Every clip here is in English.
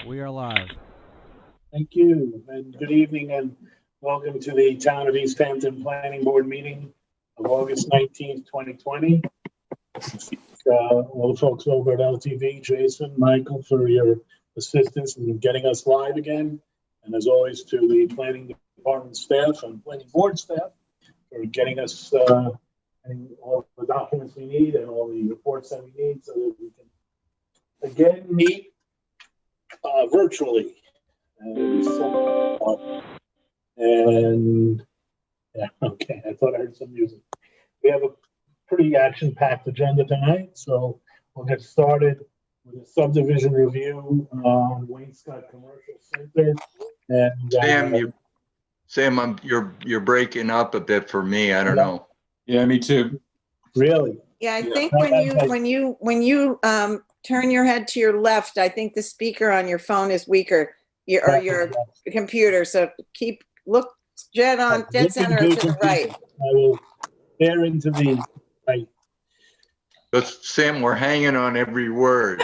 We are live. Thank you, and good evening, and welcome to the Town of East Hampton Planning Board meeting of August 19th, 2020. All the folks over at LTV, Jason, Michael, for your assistance in getting us live again. And as always, to the Planning Department staff and Planning Board staff for getting us all the documents we need and all the reports that we need so that we can again meet virtually. And yeah, okay, I thought I heard some music. We have a pretty action-packed agenda tonight, so we'll get started with a subdivision review on Wayne Scott Commercial Center. And Sam, you're breaking up a bit for me. I don't know. Yeah, me too. Really? Yeah, I think when you turn your head to your left, I think the speaker on your phone is weaker, or your computer. So look dead center to the right. I will bear into the right. But Sam, we're hanging on every word.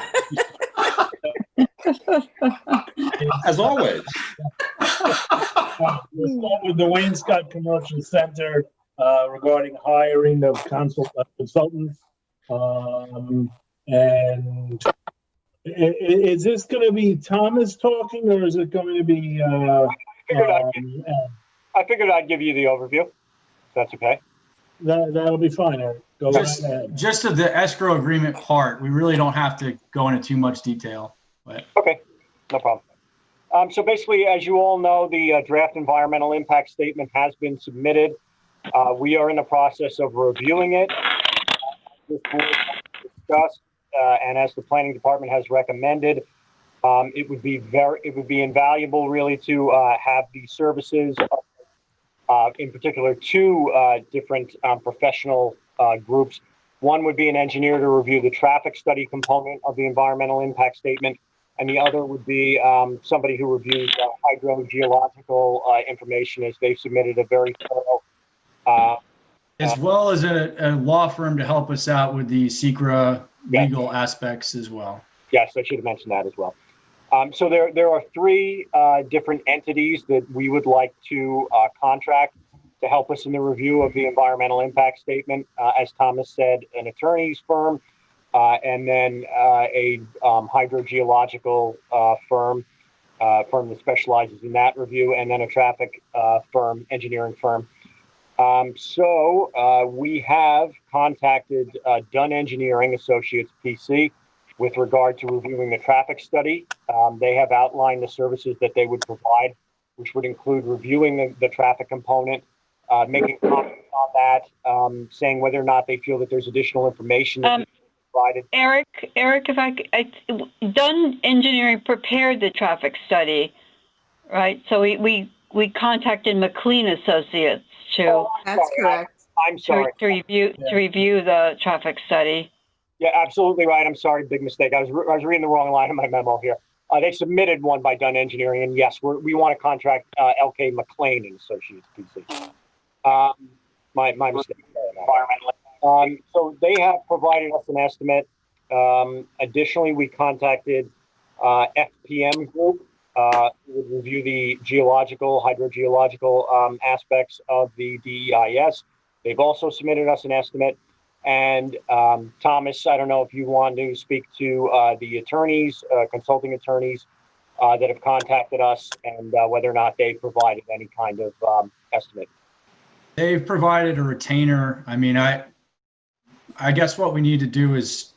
As always. We'll start with the Wayne Scott Commercial Center regarding hiring of consultants. And is this going to be Thomas talking, or is it going to be? I figured I'd give you the overview. If that's okay. That'll be fine, Eric. Go ahead. Just of the escrow agreement part, we really don't have to go into too much detail. But. Okay, no problem. So basically, as you all know, the draft environmental impact statement has been submitted. We are in the process of reviewing it. This board has discussed, and as the planning department has recommended, it would be invaluable really to have the services of, in particular, two different professional groups. One would be an engineer to review the traffic study component of the environmental impact statement, and the other would be somebody who reviews hydrogeological information, as they've submitted a very thorough. As well as a law firm to help us out with the SECRA legal aspects as well. Yes, I should have mentioned that as well. So there are three different entities that we would like to contract to help us in the review of the environmental impact statement. As Thomas said, an attorney's firm, and then a hydrogeological firm that specializes in that review, and then a traffic firm, engineering firm. So we have contacted Dunn Engineering Associates PC with regard to reviewing the traffic study. They have outlined the services that they would provide, which would include reviewing the traffic component, making comments on that, saying whether or not they feel that there's additional information that provided. Eric, if Dunn Engineering prepared the traffic study, right? So we contacted McLean Associates That's correct. I'm sorry. To review the traffic study. Yeah, absolutely right. I'm sorry, big mistake. I was reading the wrong line in my memo here. They submitted one by Dunn Engineering, and yes, we want to contract LK McLean and Associates PC. My mistake. So they have provided us an estimate. Additionally, we contacted FPM Group, who would review the hydrogeological aspects of the DEIS. They've also submitted us an estimate. And Thomas, I don't know if you want to speak to the attorneys, consulting attorneys that have contacted us, and whether or not they've provided any kind of estimate. They've provided a retainer. I mean, I guess what we need to do is,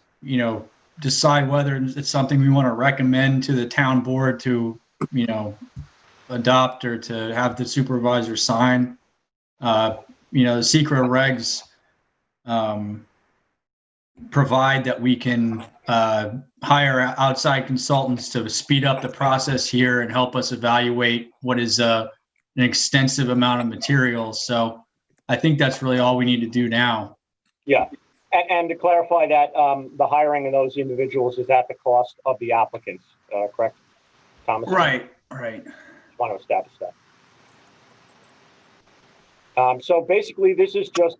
decide whether it's something we want to recommend to the town board to, adopt or to have the supervisor sign. The SECRA regs provide that we can hire outside consultants to speed up the process here and help us evaluate what is an extensive amount of material. So I think that's really all we need to do now. Yeah. And to clarify that, the hiring of those individuals is at the cost of the applicants, correct, Thomas? Right. Just want to establish that. So basically, this is just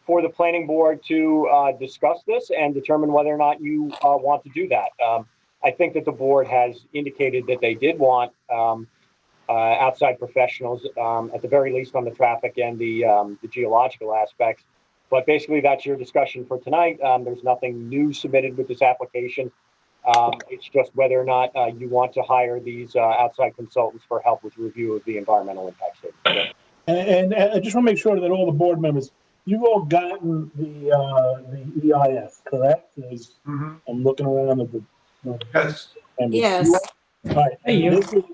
for the planning board to discuss this and determine whether or not you want to do that. I think that the board has indicated that they did want outside professionals, at the very least on the traffic and the geological aspects. But basically, that's your discussion for tonight. There's nothing new submitted with this application. It's just whether or not you want to hire these outside consultants for help with review of the environmental impact statement. And I just want to make sure that all the board members, you've all gotten the EIS, correct? I'm looking around at the. Yes. Yes, All right. Hey, you. This is,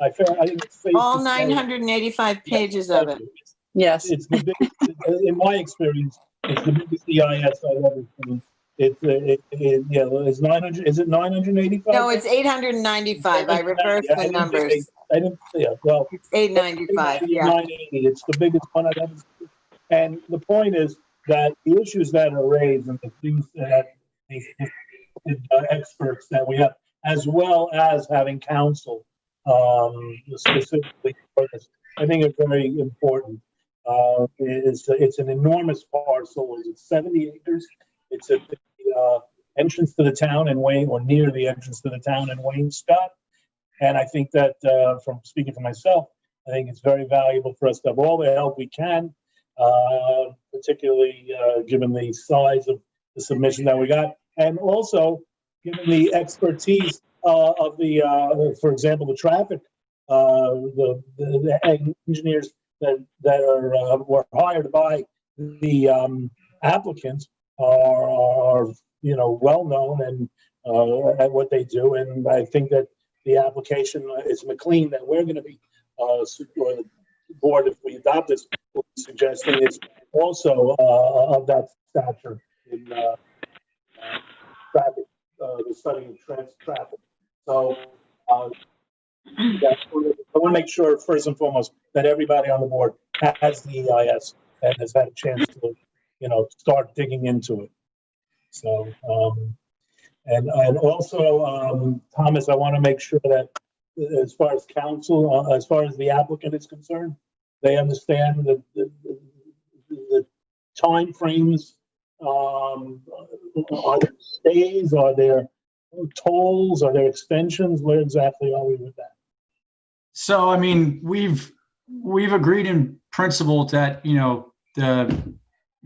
I think it's safe all to say- 985 pages of it. Yes. It's the biggest, in my experience, it's the biggest EIS I've ever seen. It's 900. Is it 985? No, it's 895. I reversed the numbers. I didn't see it. Well, It's 895, yeah. 980. It's the biggest one I've ever seen. And the point is that the issues that are raised and the things that the experts that we have, as well as having counsel specifically for this, I think are very important. It's an enormous parcel. It's 70 acres. It's at the entrance to the town in Wayne, or near the entrance to the town in Wayne, Scott. And I think that, from speaking for myself, I think it's very valuable for us to have all the help we can, particularly given the size of the submission that we got, and also given the expertise of the, for example, the traffic, the engineers that were hired by the applicants are well known and at what they do, and I think that the application is McLean that we're going to be, or the board, if we adopt this, will be suggesting is also of that stature in traffic, the study of traffic. So I want to make sure, first and foremost, that everybody on the board has the EIS and has had a chance to, start digging into it. So, and also, Thomas, I want to make sure that as far as council, as far as the applicant is concerned, they understand the time frames. Are there stays? Are there tolls? Are there extensions? Where exactly are we with that? So, I mean, we've agreed in principle that, the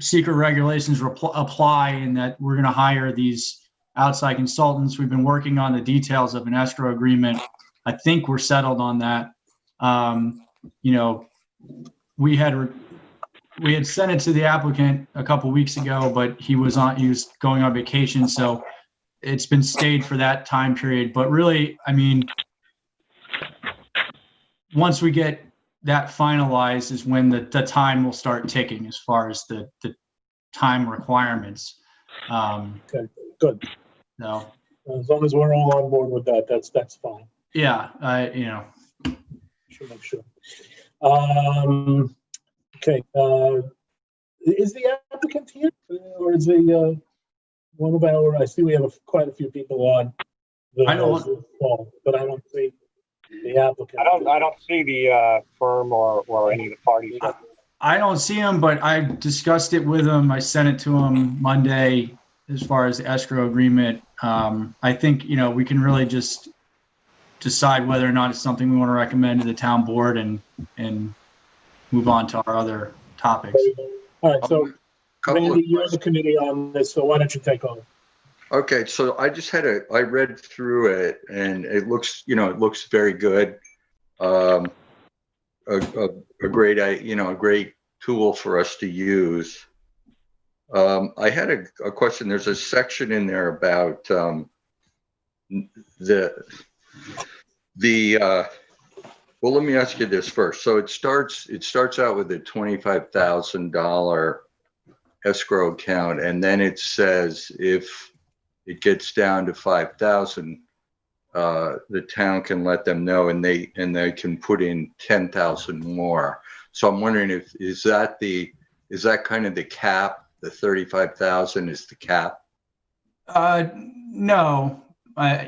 secret regulations apply and that we're going to hire these outside consultants. We've been working on the details of an escrow agreement. I think we're settled on that. We had sent it to the applicant a couple weeks ago, but he was going on vacation. So it's been stayed for that time period. But really, I mean, once we get that finalized is when the time will start ticking as far as the time requirements. Okay, good. No. As long as we're all on board with that, that's fine. Yeah, Should make sure. Okay. Is the applicant here, or is the one of our? I see we have quite a few people on. I don't. But I don't see the applicant. I don't see the firm or any of the parties. I don't see him, but I discussed it with him. I sent it to him Monday as far as the escrow agreement. I think, we can really just decide whether or not it's something we want to recommend to the town board and move on to our other topics. All right, so Couple Randy, of you're the committee on this, so why don't you take over? Okay, so I just I read through it and it looks very good. A great, a great tool for us to use. I had a question. There's a section in there about well, let me ask you this first. So it starts out with a $25,000 escrow account, and then it says if it gets down to 5,000, the town can let them know, and they can put in 10,000 more. So I'm wondering is that kind of the cap? The 35,000 is the cap? No, I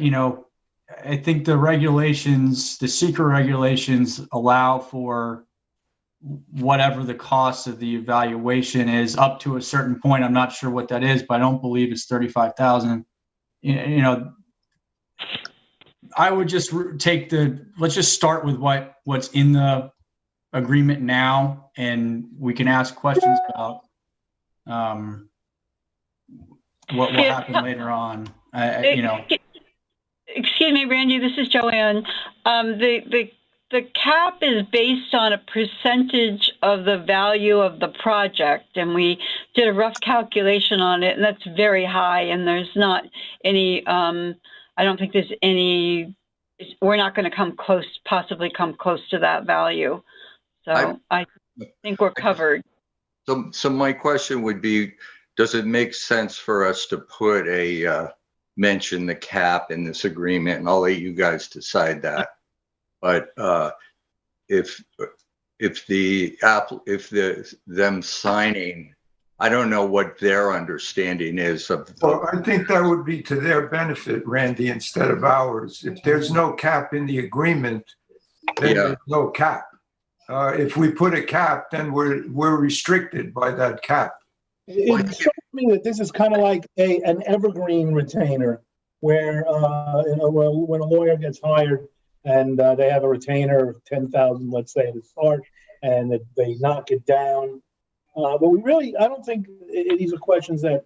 think the secret regulations allow for whatever the cost of the evaluation is up to a certain point. I'm not sure what that is, but I don't believe it's 35,000. I would just take let's just start with what's in the agreement now, and we can ask questions about what will happen later on. Excuse me, Randy, this is Joanne. The cap is based on a percentage of the value of the project, and we did a rough calculation on it, and that's very high, and there's not any, I don't think there's any, we're not going to possibly come close to that value. So I think we're covered. So my question would be, does it make sense for us to put mention the cap in this agreement? And I'll let you guys decide that. But if them signing, I don't know what their understanding is of. Well, I think that would be to their benefit, Randy, instead of ours. If there's no cap in the agreement, then there's no cap. If we put a cap, then we're restricted by that cap. It shows me that this is kind of like an evergreen retainer, where when a lawyer gets hired and they have a retainer of $10,000, let's say, to start, and they knock it down. But I don't think these are questions that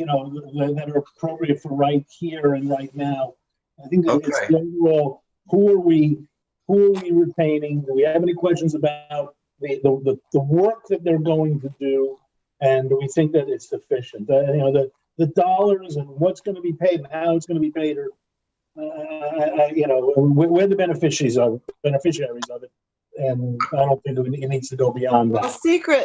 are appropriate for right here and right now. I think it's the overall, who are we retaining? Do we have any questions about the work that they're going to do? And do we think that it's sufficient? The dollars and what's going to be paid and how it's going to be paid, we're the beneficiaries of it. And I don't think it needs to go beyond that. Well,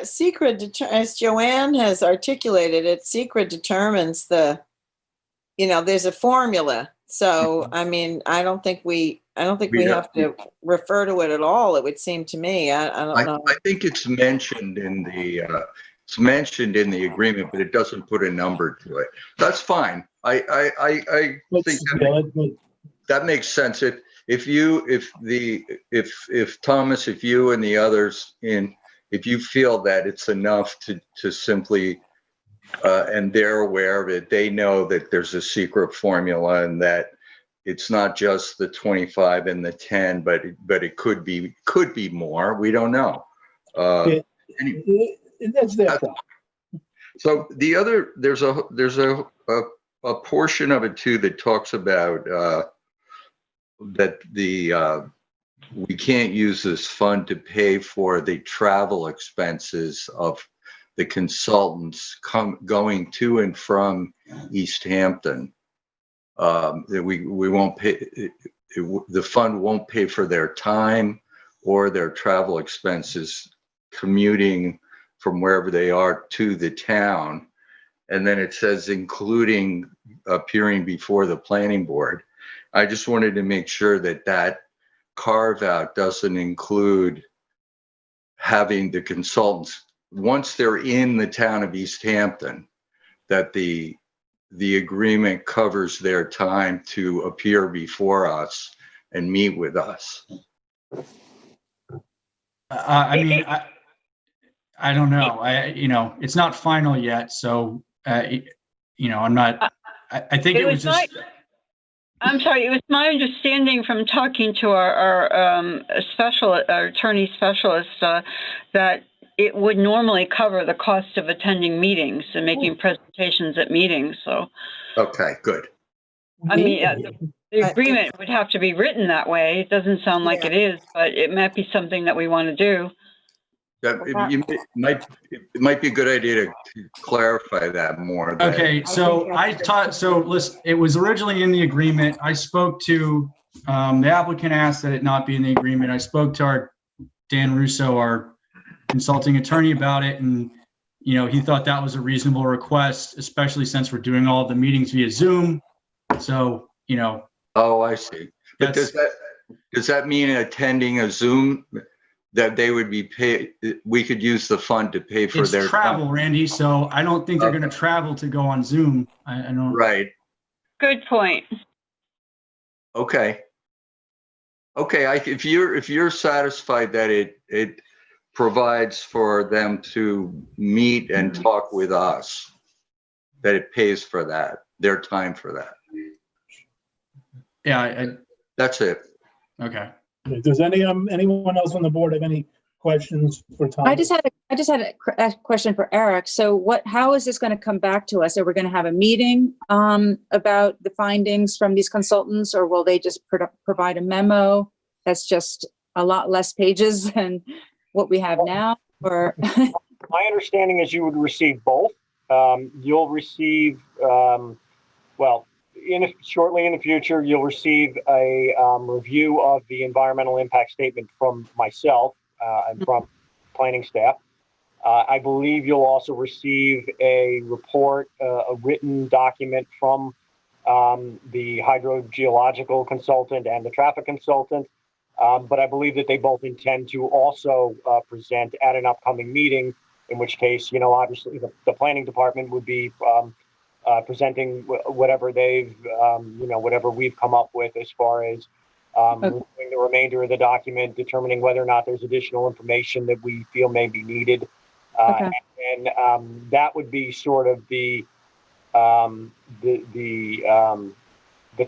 secret, as Joanne has articulated it, secret determines there's a formula. So, I mean, I don't think we have to refer to it at all. It would seem to me. I don't know. I think it's mentioned in the agreement, but it doesn't put a number to it. That's fine. I think that makes sense. If Thomas, if you and the others if you feel that it's enough to simply, and they're aware of it, they know that there's a secret formula and that it's not just the 25 and the 10, but it could be more. We don't know. That's their problem. So there's a portion of it too that talks about that we can't use this fund to pay for the travel expenses of the consultants going to and from East Hampton. That we won't pay. The fund won't pay for their time or their travel expenses commuting from wherever they are to the town. And then it says including appearing before the planning board. I just wanted to make sure that carve out doesn't include having the consultants, once they're in the town of East Hampton, that the agreement covers their time to appear before us and meet with us. I don't know. It's not final yet, so I'm not. I think it was just. I'm sorry. It was my understanding from talking to our attorney specialist that it would normally cover the cost of attending meetings and making presentations at meetings. So. Okay, good. I mean, the agreement would have to be written that way. It doesn't sound like it is, but it might be something that we want to do. It might be a good idea to clarify that more. Okay, so listen, it was originally in the agreement. I spoke to, the applicant asked that it not be in the agreement. I spoke to our Dan Russo, our consulting attorney, about it, and he thought that was a reasonable request, especially since we're doing all the meetings via Zoom. So Oh, I see. But does that mean attending a Zoom that they would be paid? We could use the fund to pay for their travel, time. Randy. So I don't think they're going to travel to go on Zoom. I don't. Right. Good point. Okay. If you're satisfied that it provides for them to meet and talk with us, that it pays for that, their time for that. Yeah, That's it. okay. Does anyone else on the board have any questions for Tom? I just had a question for Eric. So how is this going to come back to us? Are we going to have a meeting about the findings from these consultants, or will they just provide a memo that's just a lot less pages than what we have now? Or My understanding is you would receive both. You'll receive, shortly in the future, you'll receive a review of the environmental impact statement from myself and from planning staff. I believe you'll also receive a report, a written document from the hydrogeological consultant and the traffic consultant. But I believe that they both intend to also present at an upcoming meeting, in which case, obviously the planning department would be presenting whatever they've, whatever we've come up with as far as reviewing the remainder of the document, determining whether or not there's additional information that we feel may be needed. Okay. And that would be sort of the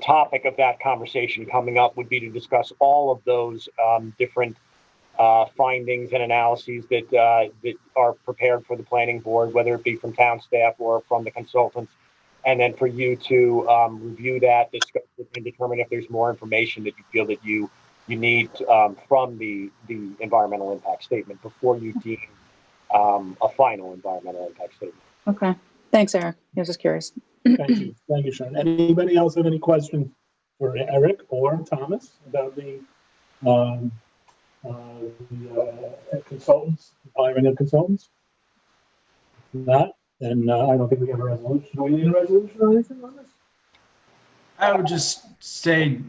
topic of that conversation coming up would be to discuss all of those different findings and analyses that are prepared for the planning board, whether it be from town staff or from the consultants, and then for you to review that, discuss it, and determine if there's more information that you feel that you need from the environmental impact statement before you deem a final environmental impact statement. okay, thanks, Eric. I was just curious. Thank you, Sharon. Anybody else have any questions for Eric or Thomas about the consultants, environmental consultants? If not, then I don't think we have a resolution. Do we need a resolution or anything on this? I would just say,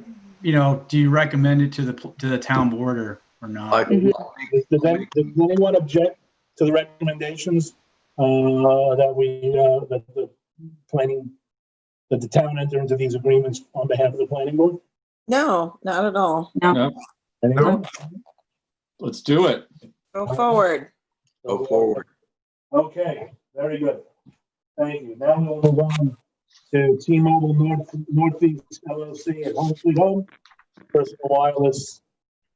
do you recommend it to the town board or not? Does anyone object to the recommendations that the town enter into these agreements on behalf of the planning board? No, not at all. No, Anyone? let's do it. Go forward. Go forward. Okay, very good. Thank you. Now we'll move on to T-Mobile Northeast LLC at Home Sweet Home, Personal Wireless.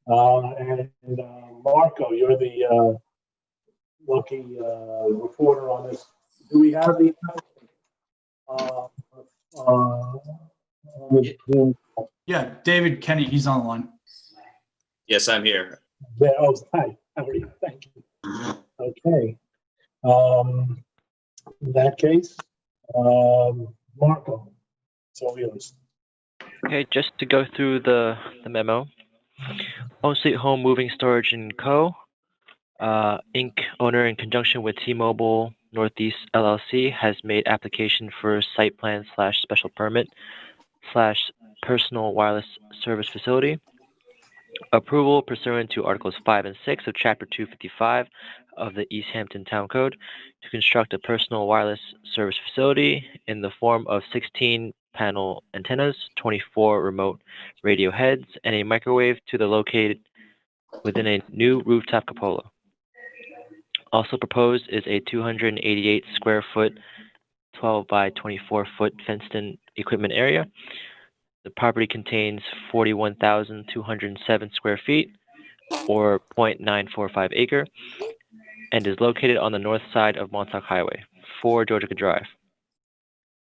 And Marco, you're the lucky reporter on this. Do we have the Yeah, David Kenny, he's on the line. Yes, I'm here. hi, how are you? Thank you. Okay. In that case, Marco, it's all yours. Okay, just to go through the memo. Home Sweet Home Moving Storage & Co. Inc. owner in conjunction with T-Mobile Northeast LLC has made application for site plan / special permit / personal wireless service facility. Approval pursuant to Articles 5 and 6 of Chapter 255 of the East Hampton Town Code to construct a personal wireless service facility in the form of 16 panel antennas, 24 remote radio heads, and a microwave to the located within a new rooftop cupola. Also proposed is a 288 square foot, 12 by 24 foot fenced-in equipment area. The property contains 41,207 square feet, or 0.945 acre, and is located on the north side of Montauk Highway, 4 Georgia Drive,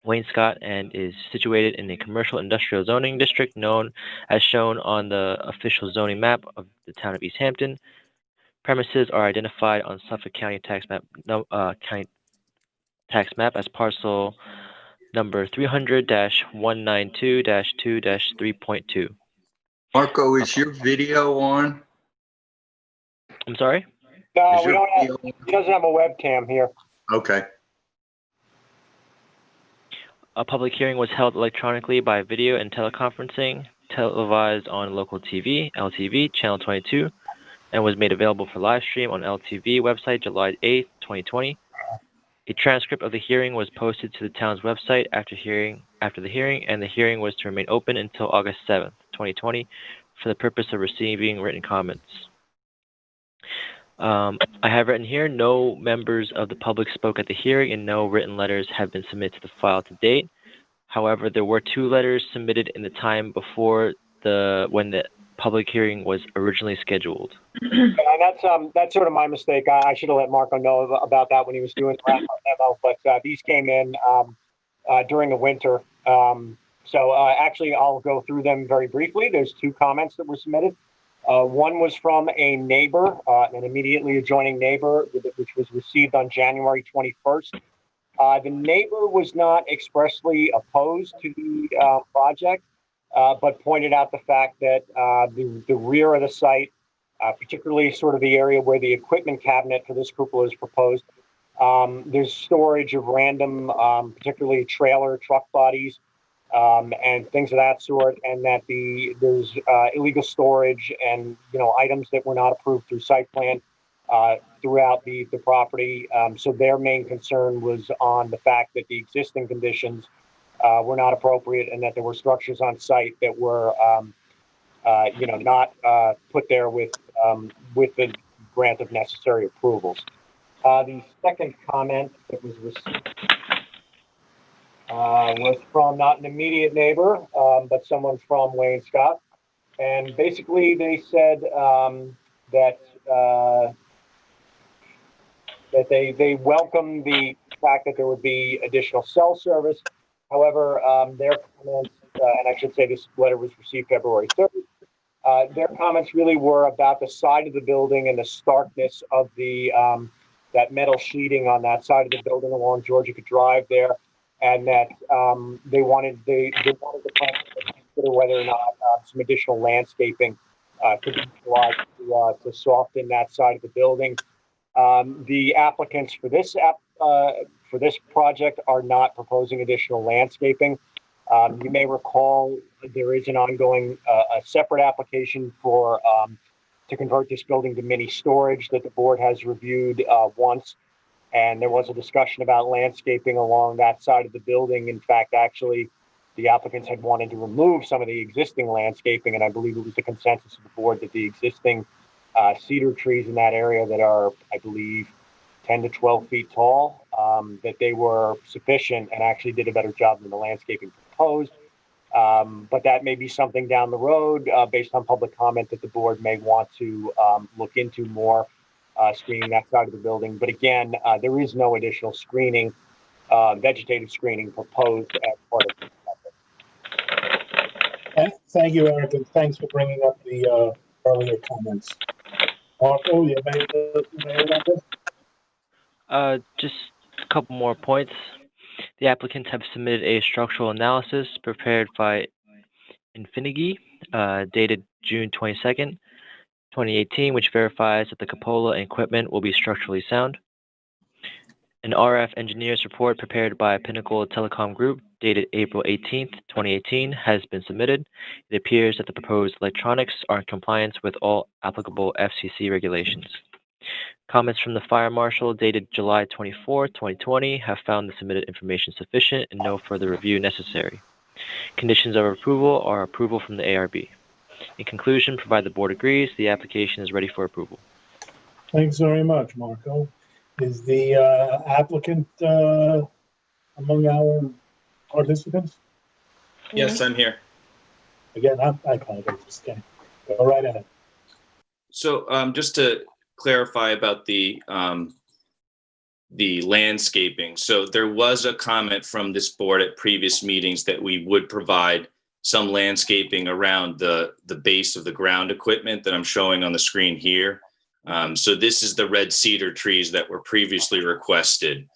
Wainscott, and is situated in a commercial industrial zoning district known as shown on the official zoning map of the town of East Hampton. Premises are identified on Suffolk County tax map as parcel number 300-192-2-3.2. Marco, is your video on? I'm sorry? No, Is we your don't have, video- he doesn't have a webcam here. Okay. A public hearing was held electronically by video and teleconferencing, televised on local TV, LTV, Channel 22, and was made available for live stream on LTV website July 8th, 2020. A transcript of the hearing was posted to the town's website after the hearing, and the hearing was to remain open until August 7th, 2020, for the purpose of receiving written comments. I have written here, no members of the public spoke at the hearing, and no written letters have been submitted to the file to date. However, there were 2 letters submitted in the time before when the public hearing was originally scheduled. And that's sort of my mistake. I should have let Marco know about that when he was doing the wrap-up memo, but these came in during the winter. Actually, I'll go through them very briefly. There's 2 comments that were submitted. One was from a neighbor, an immediately adjoining neighbor, which was received on January 21st. The neighbor was not expressly opposed to the project, but pointed out the fact that the rear of the site, particularly sort of the area where the equipment cabinet for this cupola is proposed, there's storage of random, particularly trailer truck bodies, and things of that sort, and that there's illegal storage and items that were not approved through site plan throughout the property. So their main concern was on the fact that the existing conditions were not appropriate, and that there were structures on site that were not put there with the grant of necessary approvals. The second comment that was received was from not an immediate neighbor, but someone from Wayne Scott. And basically they said that they welcome the fact that there would be additional cell service. However, their comments, and I should say this letter was received February 3rd, their comments really were about the side of the building and the starkness of the that metal sheeting on that side of the building along Georgia Drive there, and that they wanted the plan to consider whether or not some additional landscaping could be utilized to soften that side of the building. The applicants for this project are not proposing additional landscaping. You may recall there is an ongoing a separate application for to convert this building to mini storage that the board has reviewed once, and there was a discussion about landscaping along that side of the building. In fact, actually, the applicants had wanted to remove some of the existing landscaping, and I believe it was the consensus of the board that the existing cedar trees in that area that are, I believe, 10 to 12 feet tall, that they were sufficient and actually did a better job than the landscaping proposed. But that may be something down the road based on public comment that the board may want to look into more screening that side of the building. But again, there is no additional screening, vegetative screening proposed as part of the project. Thank you, Eric, and thanks for bringing up the earlier comments. Marco, you have anything about this? Just a couple more points. The applicants have submitted a structural analysis prepared by Infinity, dated June 22nd, 2018, which verifies that the cupola and equipment will be structurally sound. An RF engineer's report prepared by Pinnacle Telecom Group, dated April 18th, 2018, has been submitted. It appears that the proposed electronics are in compliance with all applicable FCC regulations. Comments from the fire marshal dated July 24, 2020 have found the submitted information sufficient and no further review necessary. Conditions of approval are approval from the ARB. In conclusion, provided the board agrees, the application is ready for approval. Thanks very much, Marco. Is the applicant among our participants? Yes, I'm here. Again, I apologize. Okay. Go right ahead. So just to clarify about the landscaping. So there was a comment from this board at previous meetings that we would provide some landscaping around the base of the ground equipment that I'm showing on the screen here. So this is the red cedar trees that were previously requested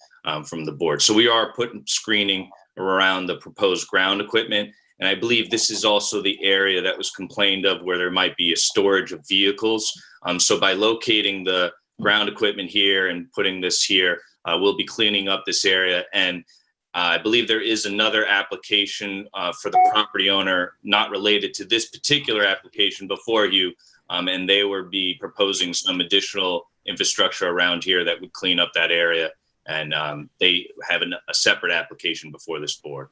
from the board. So we are putting screening around the proposed ground equipment. And I believe this is also the area that was complained of where there might be a storage of vehicles. So by locating the ground equipment here and putting this here, we'll be cleaning up this area. And I believe there is another application for the property owner not related to this particular application before you. And they will be proposing some additional infrastructure around here that would clean up that area. And they have a separate application before this board.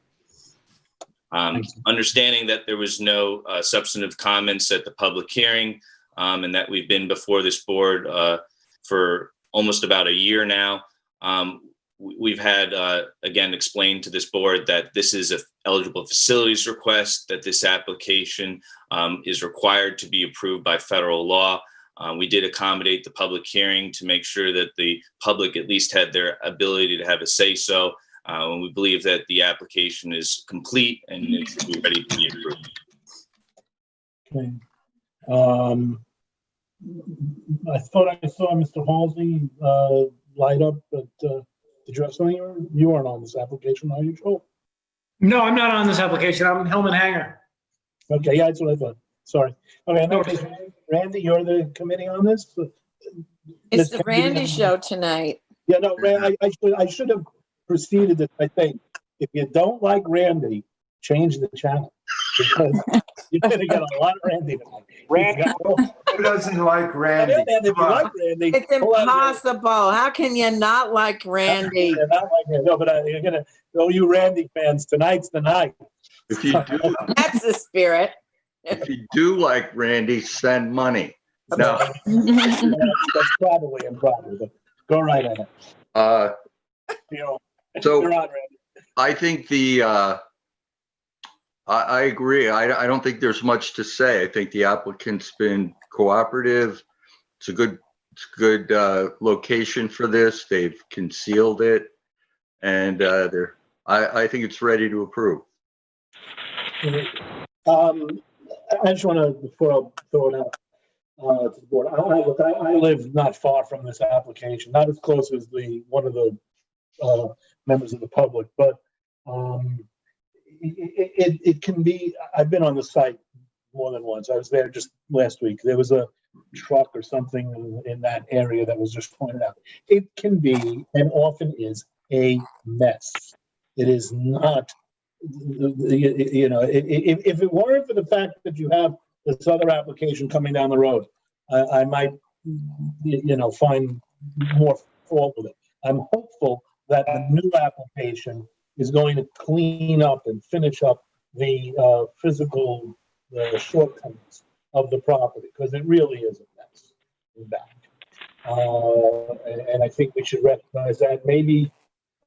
Understanding that there was no substantive comments at the public hearing and that we've been before this board for almost about a year now, we've had, again, explained to this board that this is a eligible facilities request, that this application is required to be approved by federal law. We did accommodate the public hearing to make sure that the public at least had their ability to have a say-so. And we believe that the application is complete and it's ready to be approved. Okay. I thought I saw Mr. Halsey light up, but did you have something? You weren't on this application, are you, Joel? No, I'm not on this application. I'm Hellman Hanger. Okay, yeah, that's what I thought. Sorry. Okay, in that case, Randy, you're the committee on this? It's the Randy show tonight. Yeah, no, I should have preceded it. I think if you don't like Randy, change the channel because you're going to get a lot of Randy tonight. Randy, Who doesn't like Randy? If you like Randy, It's impossible. How can you not like Randy? You're not like Randy. No, but you're going to, oh, you Randy fans, tonight's the night. If you do, That's the spirit. if you do like Randy, send money. No. That's probably improper, but go right ahead. You know, So you're on, Randy. I think I agree. I don't think there's much to say. I think the applicant's been cooperative. It's a good location for this. They've concealed it, and I think it's ready to approve. I just want to, before I throw it out to the board, I live not far from this application, not as close as one of the members of the public, but it can be, I've been on the site more than once. I was there just last week. There was a truck or something in that area that was just pointed out. It can be, and often is, a mess. It is not, you know, if it weren't for the fact that you have this other application coming down the road, I might, you know, find more fault with it. I'm hopeful that a new application is going to clean up and finish up the physical shortcomings of the property, because it really is a mess in back. And I think we should recognize that. Maybe,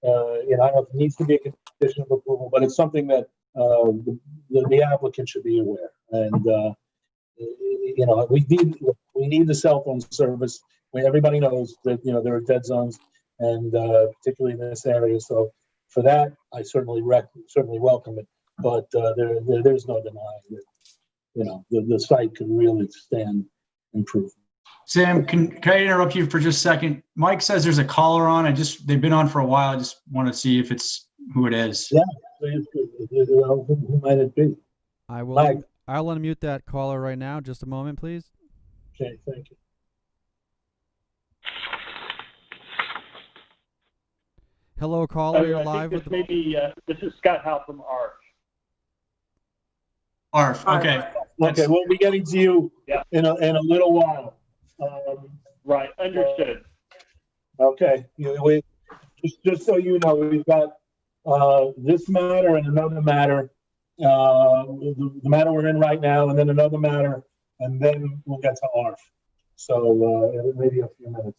you know, I don't know if it needs to be a condition of approval, but it's something that the applicant should be aware. And, you know, we need the cell phone service where everybody knows that, you know, there are dead zones, and particularly in this area. So for that, I certainly welcome it. But there's no denying that, you know, the site could really stand improvement. Sam, can I interrupt you for just a second? Mike says there's a caller on. They've been on for a while. I just want to see if it's who it is. Yeah, who might it be? I'll unmute that caller right now. Just a moment, please. Okay, thank you. Hello, caller. You're live with the. This is Scott Howe from ARF. ARF. Okay. Okay, we'll be getting to you in a little while. Right, understood. Okay, just so you know, we've got this matter and another matter, the matter we're in right now, and then another matter, and then we'll get to ARF. So maybe a few minutes.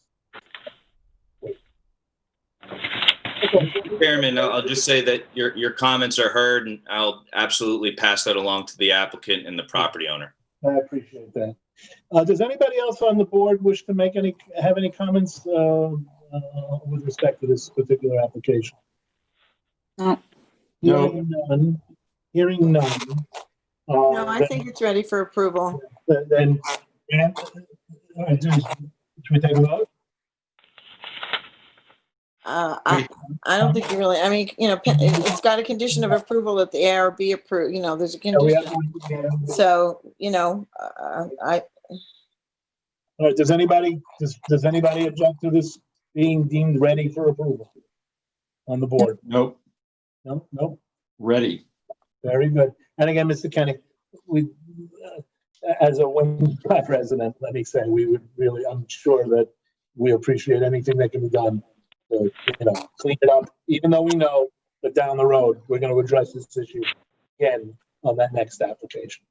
Chairman, I'll just say that your comments are heard, and I'll absolutely pass that along to the applicant and the property owner. I appreciate that. Does anybody else on the board wish to have any comments with respect to this particular application? No. Hearing none. No, I think it's ready for approval. Then, should we take a vote? I don't think you really, I mean, you know, it's got a condition of approval that the ARB approved, you know, there's a condition. So, you know, All right, does anybody object to this being deemed ready for approval on the board? Nope. No? Ready. Very good. And again, Mr. Kenny, we, as a Wayne-Platte resident, let me say, we would really, I'm sure that we appreciate anything that can be done to, you know, clean it up, even though we know that down the road, we're going to address this issue again on that next application.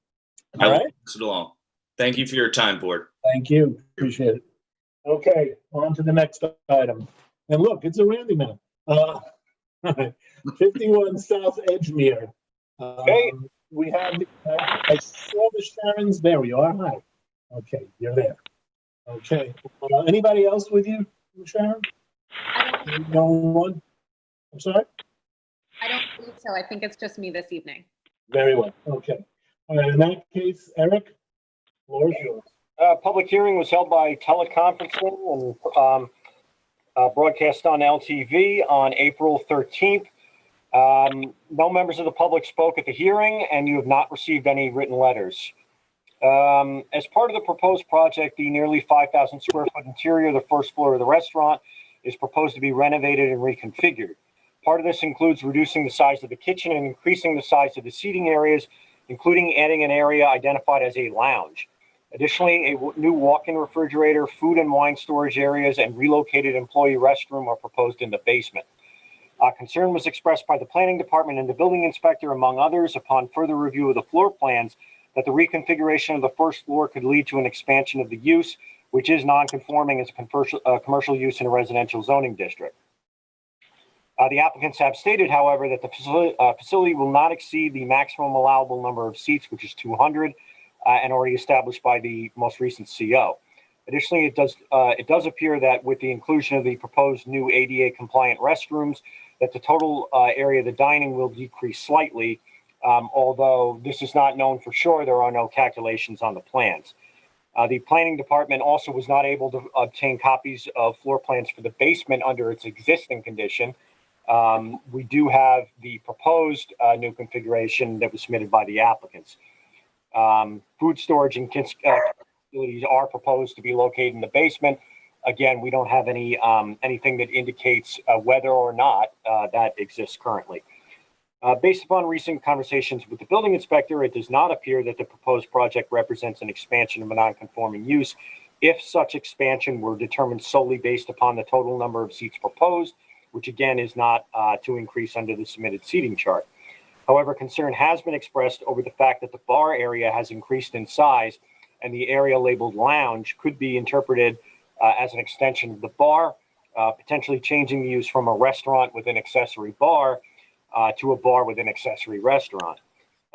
All right? Pass it along. Thank you for your time, board. Thank you. Appreciate it. Okay, on to the next item. And look, it's a Randy minute. Uh, 51 South Edgemere. Okay. We have, I saw the Sharons. There we are. Hi. Okay, you're there. Okay. Anybody else with you, Sharon? No one? I'm sorry? I don't believe so. I think it's just me this evening. Very well. Okay. All right. In that case, Eric, floor is yours. Public hearing was held by teleconferencing and broadcast on LTV on April 13th. No members of the public spoke at the hearing, and you have not received any written letters. As part of the proposed project, the nearly 5,000 square foot interior of the first floor of the restaurant is proposed to be renovated and reconfigured. Part of this includes reducing the size of the kitchen and increasing the size of the seating areas, including adding an area identified as a lounge. Additionally, a new walk-in refrigerator, food and wine storage areas, and relocated employee restroom are proposed in the basement. Concern was expressed by the planning department and the building inspector, among others, upon further review of the floor plans, that the reconfiguration of the first floor could lead to an expansion of the use, which is non-conforming as a commercial use in a residential zoning district. The applicants have stated, however, that the facility will not exceed the maximum allowable number of seats, which is 200, and already established by the most recent CO. Additionally, it does appear that with the inclusion of the proposed new ADA compliant restrooms, that the total area of the dining will decrease slightly, although this is not known for sure. There are no calculations on the plans. The planning department also was not able to obtain copies of floor plans for the basement under its existing condition. We do have the proposed new configuration that was submitted by the applicants. Food storage and facilities are proposed to be located in the basement. Again, we don't have any anything that indicates whether or not that exists currently. Based upon recent conversations with the building inspector, it does not appear that the proposed project represents an expansion of a non-conforming use. If such expansion were determined solely based upon the total number of seats proposed, which again is not to increase under the submitted seating chart. However, concern has been expressed over the fact that the bar area has increased in size, and the area labeled lounge could be interpreted as an extension of the bar, potentially changing the use from a restaurant with an accessory bar to a bar with an accessory restaurant.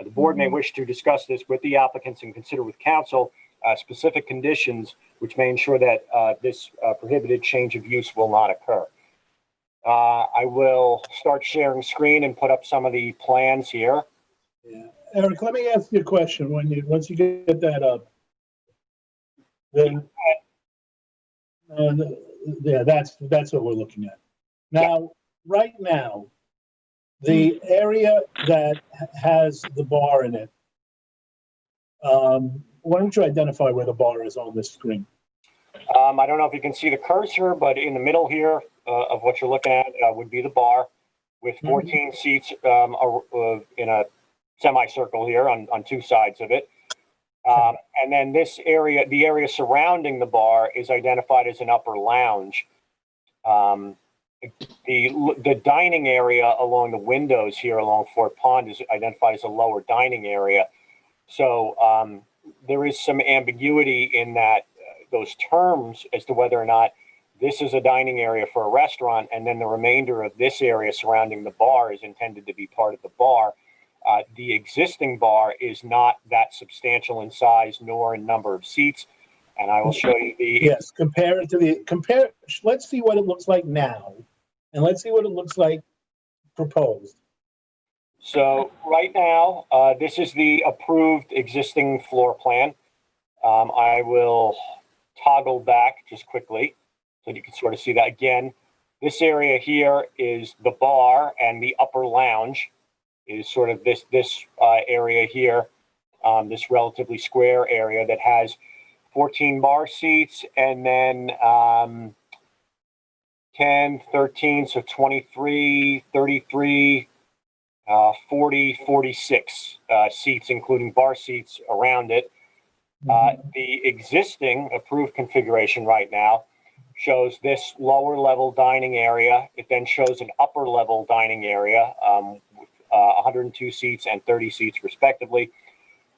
The board may wish to discuss this with the applicants and consider with council specific conditions which may ensure that this prohibited change of use will not occur. I will start sharing screen and put up some of the plans here. Yeah. Eric, let me ask you a question. Once you get that up, then yeah, that's what we're looking at. Now, right now, the area that has the bar in it, why don't you identify where the bar is on this screen? I don't know if you can see the cursor, but in the middle here of what you're looking at would be the bar with 14 seats in a semicircle here on two sides of it. And then this area, the area surrounding the bar, is identified as an upper lounge. The dining area along the windows here along Fort Pond is identified as a lower dining area. So there is some ambiguity in that those terms as to whether or not this is a dining area for a restaurant, and then the remainder of this area surrounding the bar is intended to be part of the bar. The existing bar is not that substantial in size nor in number of seats. And I will show you the... Yes, let's see what it looks like now. And let's see what it looks like proposed. So right now, this is the approved existing floor plan. I will toggle back just quickly so you can sort of see that again. This area here is the bar, and the upper lounge is sort of this area here, this relatively square area that has 14 bar seats, and then 10, 13, so 23, 33, 40, 46 seats, including bar seats around it. The existing approved configuration right now shows this lower level dining area. It then shows an upper level dining area with 102 seats and 30 seats respectively.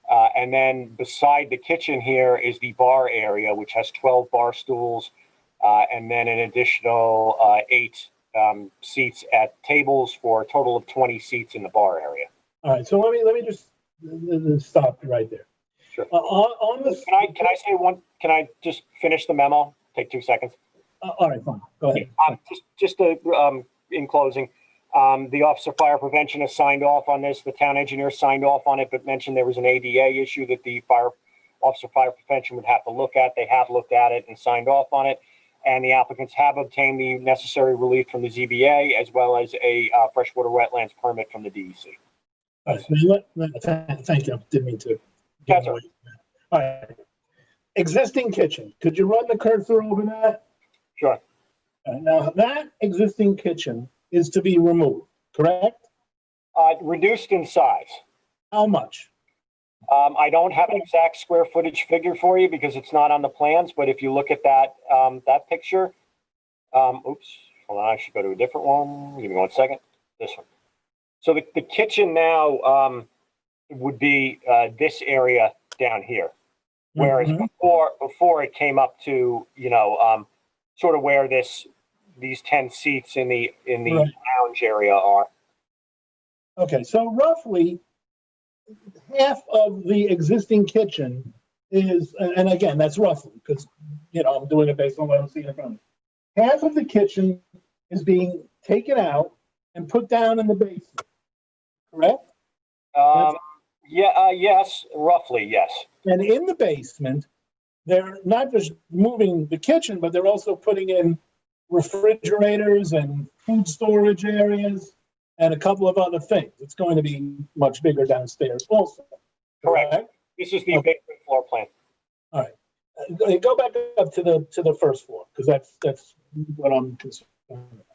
And then beside the kitchen here is the bar area, which has 12 bar stools and then an additional 8 seats at tables for a total of 20 seats in the bar area. All right, so let me just stop you right there. Sure. On the Can I say one? Can I just finish the memo? Take 2 seconds. all right, fine. Go ahead. In closing, the Office of Fire Prevention has signed off on this. The town engineer signed off on it, but mentioned there was an ADA issue that the Office of Fire Prevention would have to look at. They have looked at it and signed off on it. And the applicants have obtained the necessary relief from the ZBA as well as a freshwater wetlands permit from the DEC. Thank you. Didn't mean to. That's all right. All right. Existing kitchen. Could you run the cursor over that? Sure. Now, that existing kitchen is to be removed, correct? Reduced in size. How much? I don't have an exact square footage figure for you because it's not on the plans, but if you look at that that picture, oops, hold on, I should go to a different one. Give me 1 second. This one. So the kitchen now would be this area down here, whereas before it came up to sort of where these 10 seats in the lounge area are. Okay, so roughly half of the existing kitchen is, and again, that's roughly because I'm doing it based on what I'm seeing in front of me. Half of the kitchen is being taken out and put down in the basement, correct? Yes, roughly, yes. And in the basement, they're not just moving the kitchen, but they're also putting in refrigerators and food storage areas and a couple of other things. It's going to be much bigger downstairs also. Correct. This is the basement floor plan. All right. Go back up to the first floor because that's what I'm concerned about.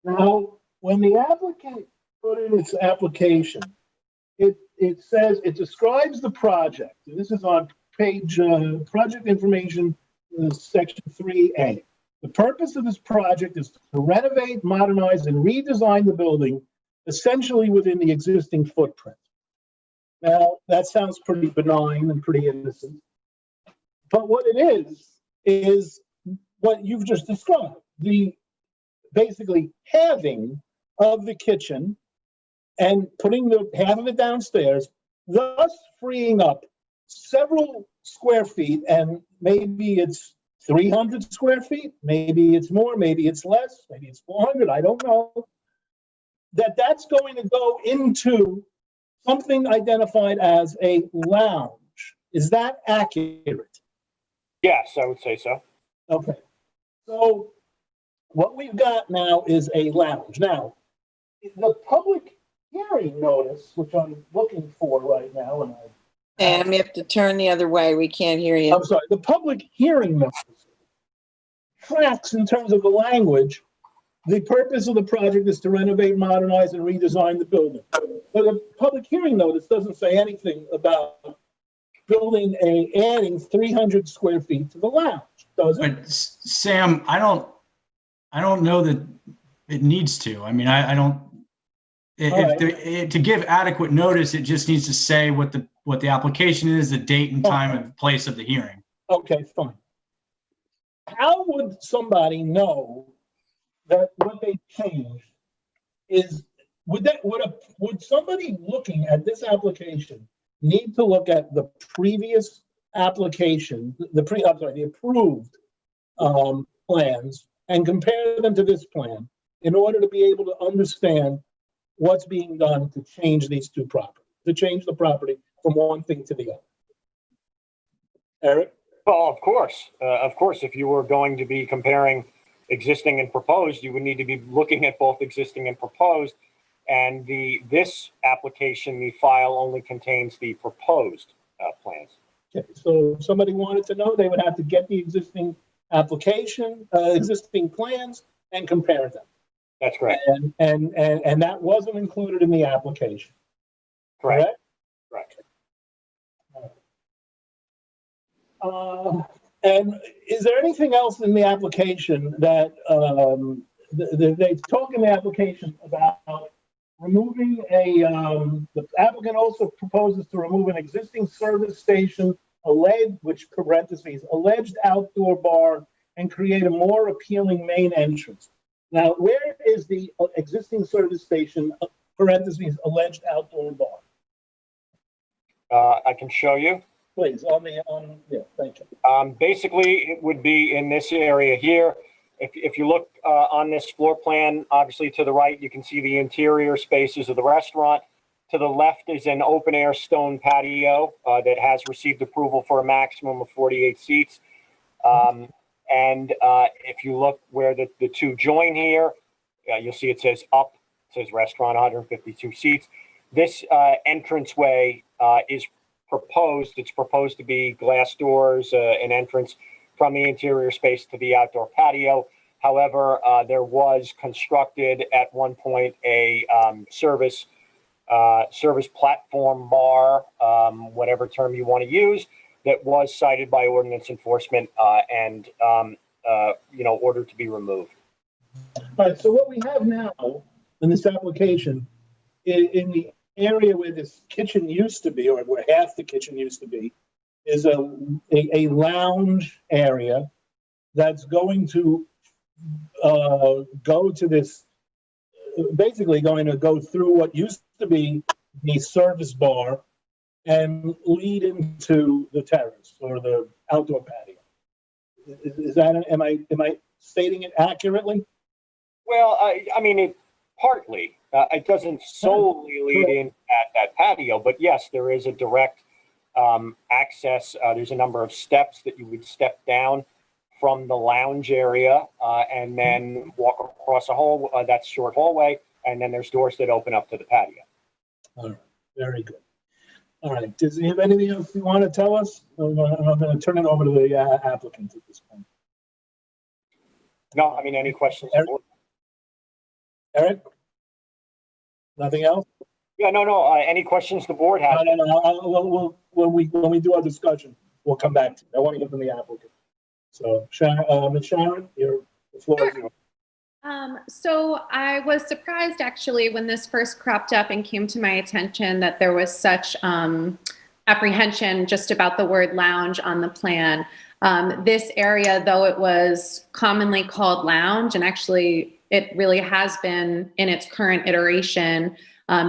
Now, when the applicant put in its application, it says it describes the project. And this is on page project information, section 3A. The purpose of this project is to renovate, modernize, and redesign the building essentially within the existing footprint. Now, that sounds pretty benign and pretty innocent. But what it is what you've just described, the basically halving of the kitchen and putting the half of it downstairs, thus freeing up several square feet, and maybe it's 300 square feet, maybe it's more, maybe it's less, maybe it's 400, I don't know. That's going to go into something identified as a lounge. Is that accurate? Yes, I would say so. Okay. So what we've got now is a lounge. Now, the public hearing notice, which I'm looking for right now, and Sam, you have to turn the other way. We can't hear you. I'm sorry. The public hearing notice tracks in terms of the language. The purpose of the project is to renovate, modernize, and redesign the building. But the public hearing notice doesn't say anything about adding 300 square feet to the lounge, does it? But Sam, I don't know that it needs to. I mean, I don't. To give adequate notice, it just needs to say what the application is, the date and time and place of the hearing. Okay, fine. How would somebody know that what they changed is, would somebody looking at this application need to look at the previous application, the approved plans, and compare them to this plan in order to be able to understand what's being done to change these two properties, to change the property from one thing to the other? Eric? Well, of course. If you were going to be comparing existing and proposed, you would need to be looking at both existing and proposed. And this application, the file only contains the proposed plans. Okay, so if somebody wanted to know, they would have to get the existing application, existing plans, and compare them. That's correct. And that wasn't included in the application. Correct. And is there anything else in the application that they talk in the application about removing the applicant also proposes to remove an existing service station, alleged outdoor bar, and create a more appealing main entrance. Now, where is the existing service station, parentheses, alleged outdoor bar? I can show you. Please, yeah, thank you. Basically, it would be in this area here. If you look on this floor plan, obviously to the right, you can see the interior spaces of the restaurant. To the left is an open air stone patio that has received approval for a maximum of 48 seats. And if you look where the two join here, you'll see it says up, it says restaurant, 152 seats. This entranceway is proposed. It's proposed to be glass doors, an entrance from the interior space to the outdoor patio. However, there was constructed at one point a service platform bar, whatever term you want to use, that was cited by ordinance enforcement and ordered to be removed. All right, so what we have now in this application, in the area where this kitchen used to be, or where half the kitchen used to be, is a lounge area that's going to go to this, basically going to go through what used to be the service bar and lead into the terrace or the outdoor patio. Is that, am I stating it accurately? Well, I mean, it partly. It doesn't solely lead in at that patio, but yes, there is a direct access. There's a number of steps that you would step down from the lounge area and then walk across that short hallway, and then there's doors that open up to the patio. All right, very good. All right, does he have anything else you want to tell us? I'm going to turn it over to the applicant at this point. No, I mean, any questions? Eric? Nothing else? Yeah, no. Any questions the board has? No. When we do our discussion, we'll come back to it. I want to hear from the applicant. So, Ms. Sharon, the floor is yours. So I was surprised actually when this first cropped up and came to my attention that there was such apprehension just about the word lounge on the plan. This area, though it was commonly called lounge, and actually it really has been in its current iteration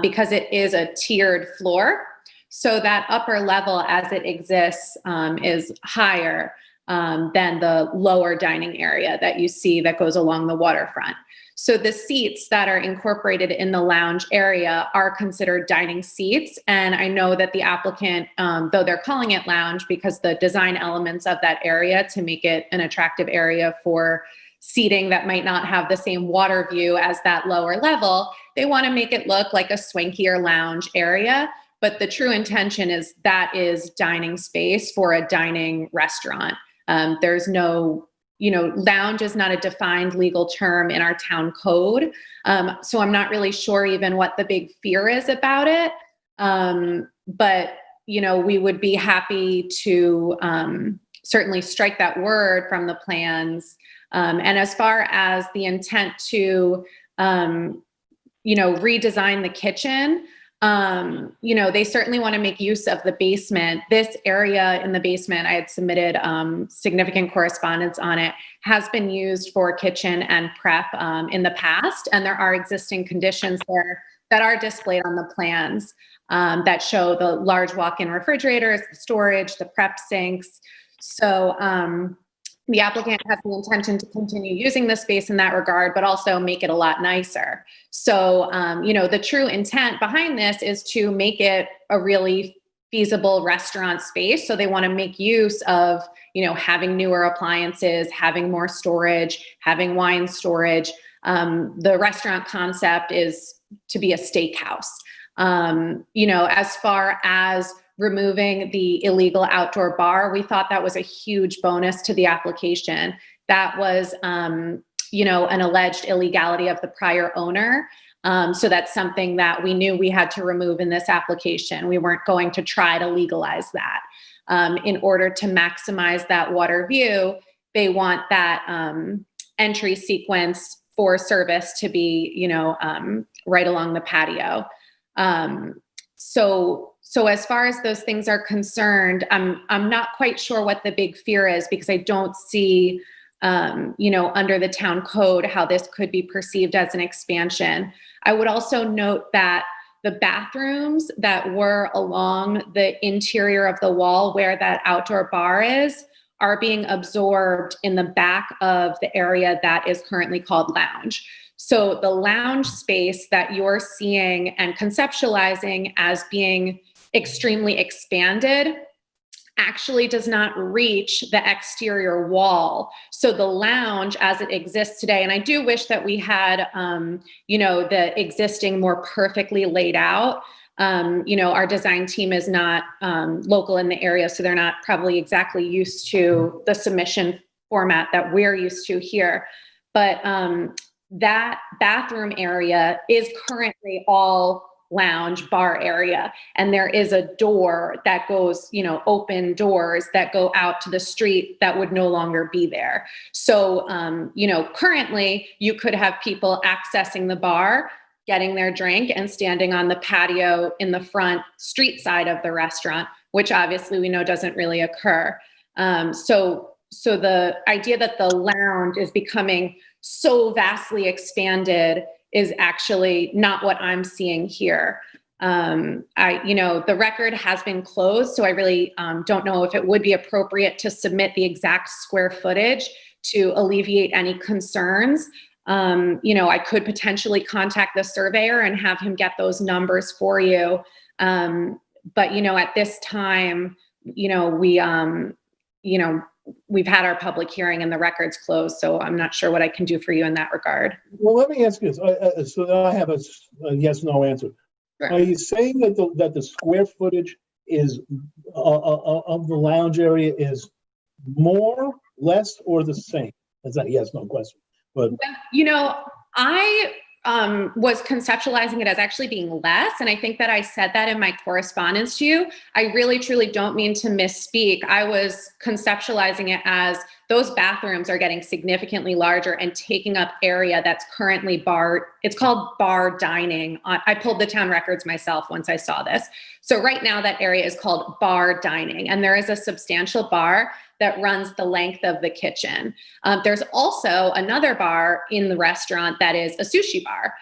because it is a tiered floor. So that upper level as it exists is higher than the lower dining area that you see that goes along the waterfront. So the seats that are incorporated in the lounge area are considered dining seats. And I know that the applicant, though they're calling it lounge because the design elements of that area to make it an attractive area for seating that might not have the same water view as that lower level, they want to make it look like a swankier lounge area. But the true intention is that is dining space for a dining restaurant. There's no, lounge is not a defined legal term in our town code. So I'm not really sure even what the big fear is about it. But, we would be happy to certainly strike that word from the plans. And as far as the intent to, redesign the kitchen, they certainly want to make use of the basement. This area in the basement, I had submitted significant correspondence on it, has been used for kitchen and prep in the past. And there are existing conditions there that are displayed on the plans that show the large walk-in refrigerators, the storage, the prep sinks. So the applicant has the intention to continue using the space in that regard, but also make it a lot nicer. So, the true intent behind this is to make it a really feasible restaurant space. So they want to make use of, having newer appliances, having more storage, having wine storage. The restaurant concept is to be a steakhouse. As far as removing the illegal outdoor bar, we thought that was a huge bonus to the application. That was, an alleged illegality of the prior owner. So that's something that we knew we had to remove in this application. We weren't going to try to legalize that. In order to maximize that water view, they want that entry sequence for service to be, right along the patio. So as far as those things are concerned, I'm not quite sure what the big fear is because I don't see under the town code, how this could be perceived as an expansion. I would also note that the bathrooms that were along the interior of the wall where that outdoor bar is are being absorbed in the back of the area that is currently called lounge. So the lounge space that you're seeing and conceptualizing as being extremely expanded actually does not reach the exterior wall. So the lounge as it exists today, and I do wish that we had, the existing more perfectly laid out. Our design team is not local in the area, so they're not probably exactly used to the submission format that we're used to here. But that bathroom area is currently all lounge bar area, and there is a door that goes, open doors that go out to the street that would no longer be there. So currently you could have people accessing the bar, getting their drink, and standing on the patio in the front street side of the restaurant, which obviously we know doesn't really occur. So the idea that the lounge is becoming so vastly expanded is actually not what I'm seeing here. The record has been closed, so I really don't know if it would be appropriate to submit the exact square footage to alleviate any concerns. I could potentially contact the surveyor and have him get those numbers for you. But at this time, we've had our public hearing and the record's closed, so I'm not sure what I can do for you in that regard. Well, let me ask you this, so that I have a yes/no answer. Sure. Are you saying that the square footage is of the lounge area is more, less, or the same? That's not a yes/no question. But I was conceptualizing it as actually being less, and I think that I said that in my correspondence to you. I really, truly don't mean to misspeak. I was conceptualizing it as those bathrooms are getting significantly larger and taking up area that's currently bar. It's called bar dining. I pulled the town records myself once I saw this. So right now that area is called bar dining, and there is a substantial bar that runs the length of the kitchen. There's also another bar in the restaurant that is a sushi bar.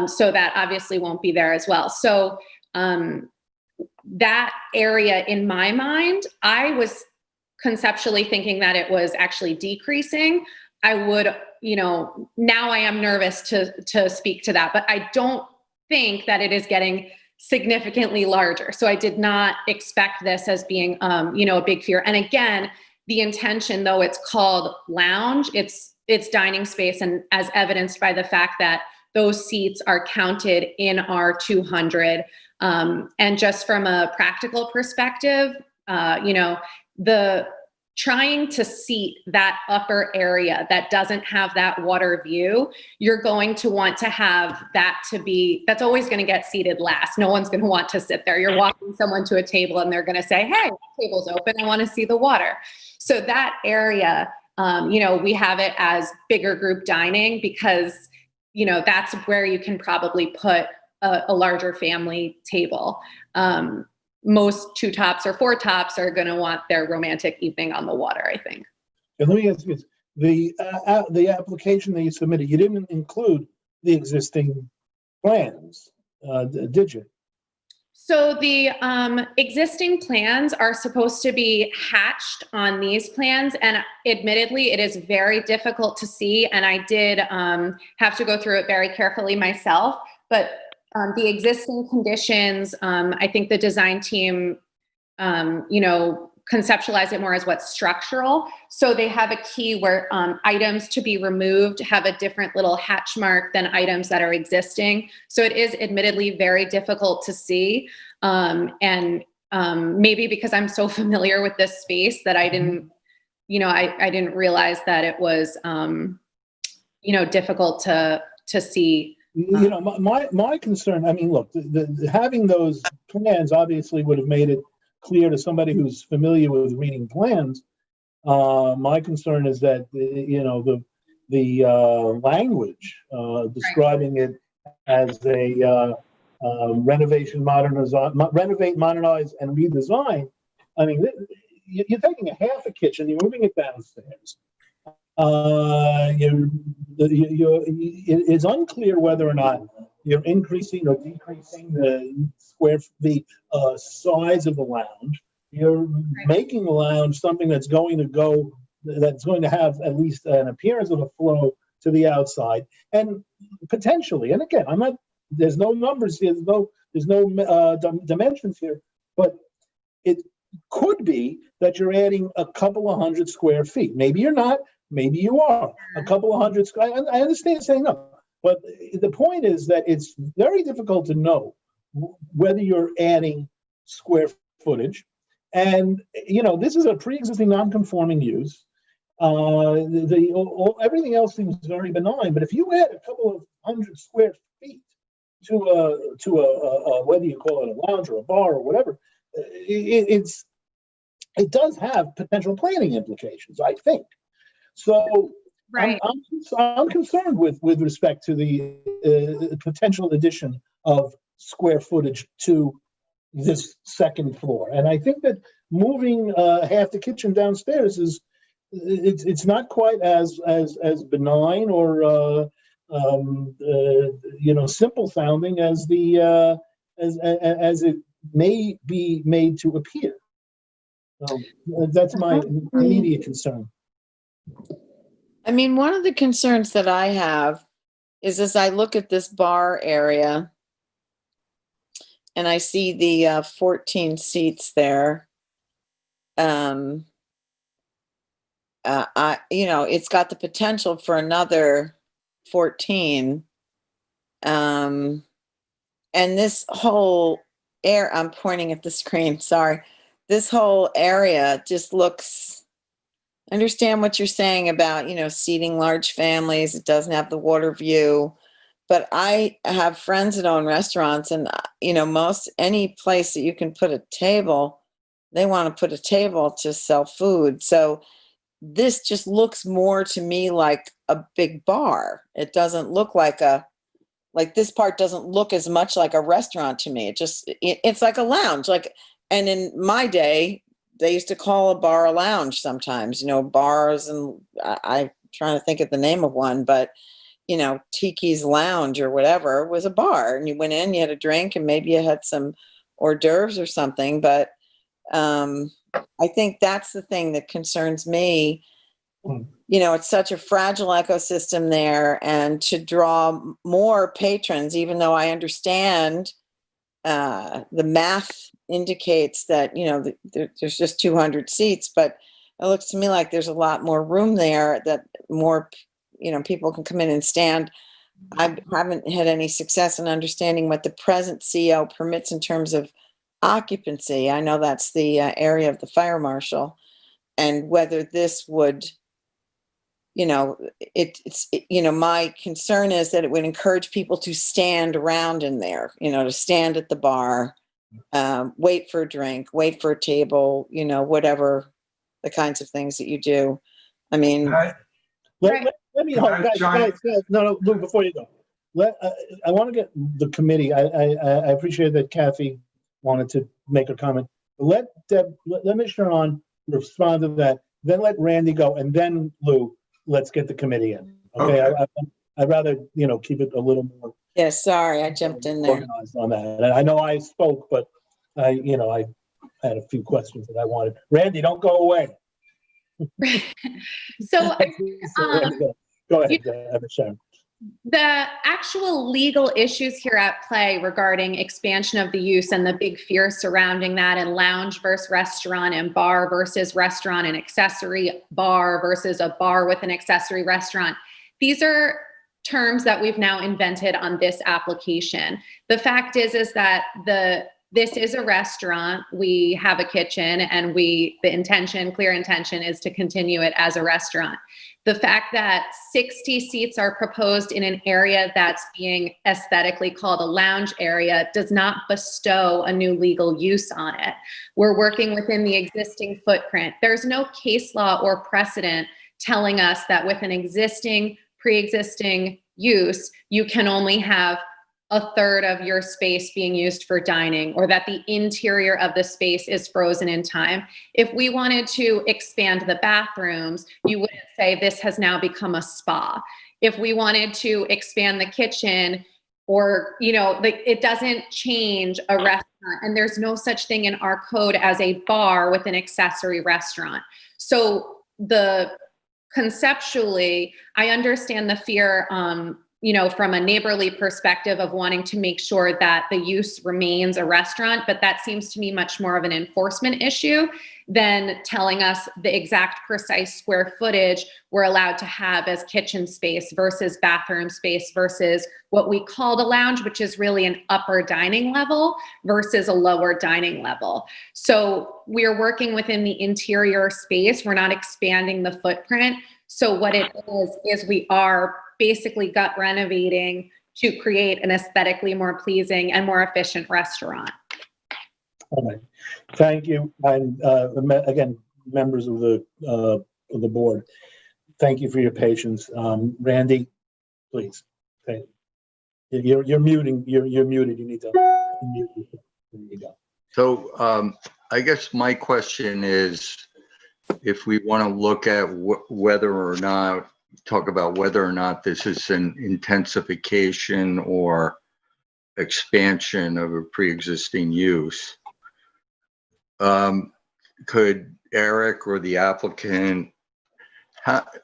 So that obviously won't be there as well. So that area in my mind, I was conceptually thinking that it was actually decreasing. I would, now I am nervous to speak to that, but I don't think that it is getting significantly larger. So I did not expect this as being, a big fear. And again, the intention, though it's called lounge, it's dining space, and as evidenced by the fact that those seats are counted in our 200. And just from a practical perspective, the trying to seat that upper area that doesn't have that water view, you're going to want to have that that's always going to get seated last. No one's going to want to sit there. You're walking someone to a table and they're going to say, hey, the table's open, I want to see the water. So that area, we have it as bigger group dining because, that's where you can probably put a larger family table. Most 2 tops or 4 tops are going to want their romantic evening on the water, I think. And let me ask you this. The application that you submitted, you didn't include the existing plans, did you? So the existing plans are supposed to be hatched on these plans, and admittedly, it is very difficult to see, and I did have to go through it very carefully myself, but the existing conditions, I think the design team, conceptualize it more as what's structural. So they have a key where items to be removed have a different little hatch mark than items that are existing. So it is admittedly very difficult to see. And maybe because I'm so familiar with this space that I didn't, I didn't realize that it was, difficult to see. My concern, I mean, look, having those plans obviously would have made it clear to somebody who's familiar with reading plans. My concern is that, the language describing it as a renovate, modernize, and redesign. I mean, you're taking a half a kitchen, you're moving it downstairs. it's unclear whether or not you're increasing or decreasing the size of the lounge. You're making the lounge something that's going to have at least an appearance of a flow to the outside, and potentially, and again, there's no numbers here, there's no dimensions here, but it could be that you're adding a couple of 100 square feet. Maybe you're not, maybe you are. A couple of 100 square, I understand saying no, but the point is that it's very difficult to know whether you're adding square footage. And, this is a pre-existing non-conforming use. Everything else seems very benign, but if you add a couple of 100 square feet to a whether you call it a lounge or a bar or whatever, it does have potential planning implications, I think. So Right. I'm concerned with respect to the potential addition of square footage to this second floor, and I think that moving half the kitchen downstairs it's not quite as benign or simple sounding as it may be made to appear. That's my immediate concern. I mean, one of the concerns that I have is as I look at this bar area and I see the 14 seats there, it's got the potential for another 14. And this whole I'm pointing at the screen, sorry. This whole area just looks, I understand what you're saying about, seating large families. It doesn't have the water view. But I have friends that own restaurants, and, any place that you can put a table, they want to put a table to sell food. So this just looks more to me like a big bar. It doesn't look like this part doesn't look as much like a restaurant to me. It's like a lounge. And in my day, they used to call a bar a lounge sometimes, bars, and I'm trying to think of the name of one, but Tiki's Lounge or whatever was a bar, and you went in, you had a drink, and maybe you had some hors d'oeuvres or something. But I think that's the thing that concerns me. It's such a fragile ecosystem there, and to draw more patrons, even though I understand the math indicates that, there's just 200 seats, but it looks to me like there's a lot more room there that more people can come in and stand. I haven't had any success in understanding what the present CO permits in terms of occupancy. I know that's the area of the fire marshal, and whether this would, my concern is that it would encourage people to stand around in there, to stand at the bar, wait for a drink, wait for a table, whatever the kinds of things that you do. I mean, let me hold, guys, no, Lou, before you go, I want to get the committee. I appreciate that Kathy wanted to make a comment. Let Ms. Sharon respond to that. Then let Randy go, and then Lou. Let's get the committee in. Okay. I'd rather keep it a little more. Yeah, sorry, I jumped in there. Organized on that. And I know I spoke, but I had a few questions that I wanted. Randy, don't go away. So, go ahead, Sharon. The actual legal issues here at play regarding expansion of the use and the big fear surrounding that, and lounge versus restaurant, and bar versus restaurant, and accessory bar versus a bar with an accessory restaurant. These are terms that we've now invented on this application. The fact is that this is a restaurant. We have a kitchen, and the clear intention is to continue it as a restaurant. The fact that 60 seats are proposed in an area that's being aesthetically called a lounge area does not bestow a new legal use on it. We're working within the existing footprint. There's no case law or precedent telling us that with an pre-existing use, you can only have a third of your space being used for dining, or that the interior of the space is frozen in time. If we wanted to expand the bathrooms, you wouldn't say this has now become a spa. If we wanted to expand the kitchen, or, you know, it doesn't change a restaurant, and there's no such thing in our code as a bar with an accessory restaurant. So conceptually, I understand the fear, you know, from a neighborly perspective of wanting to make sure that the use remains a restaurant, but that seems to me much more of an enforcement issue than telling us the exact precise square footage we're allowed to have as kitchen space versus bathroom space versus what we called a lounge, which is really an upper dining level versus a lower dining level. So we're working within the interior space. We're not expanding the footprint. So what it is we are basically gut renovating to create an aesthetically more pleasing and more efficient restaurant. All right, thank you. And again, members of the board, thank you for your patience. Randy, please. Okay. You're muting. You're muted. You need to mute. There you go. So I guess my question is, if we want to look at whether or not, talk about whether or not this is an intensification or expansion of a pre-existing use, could Eric or the applicant,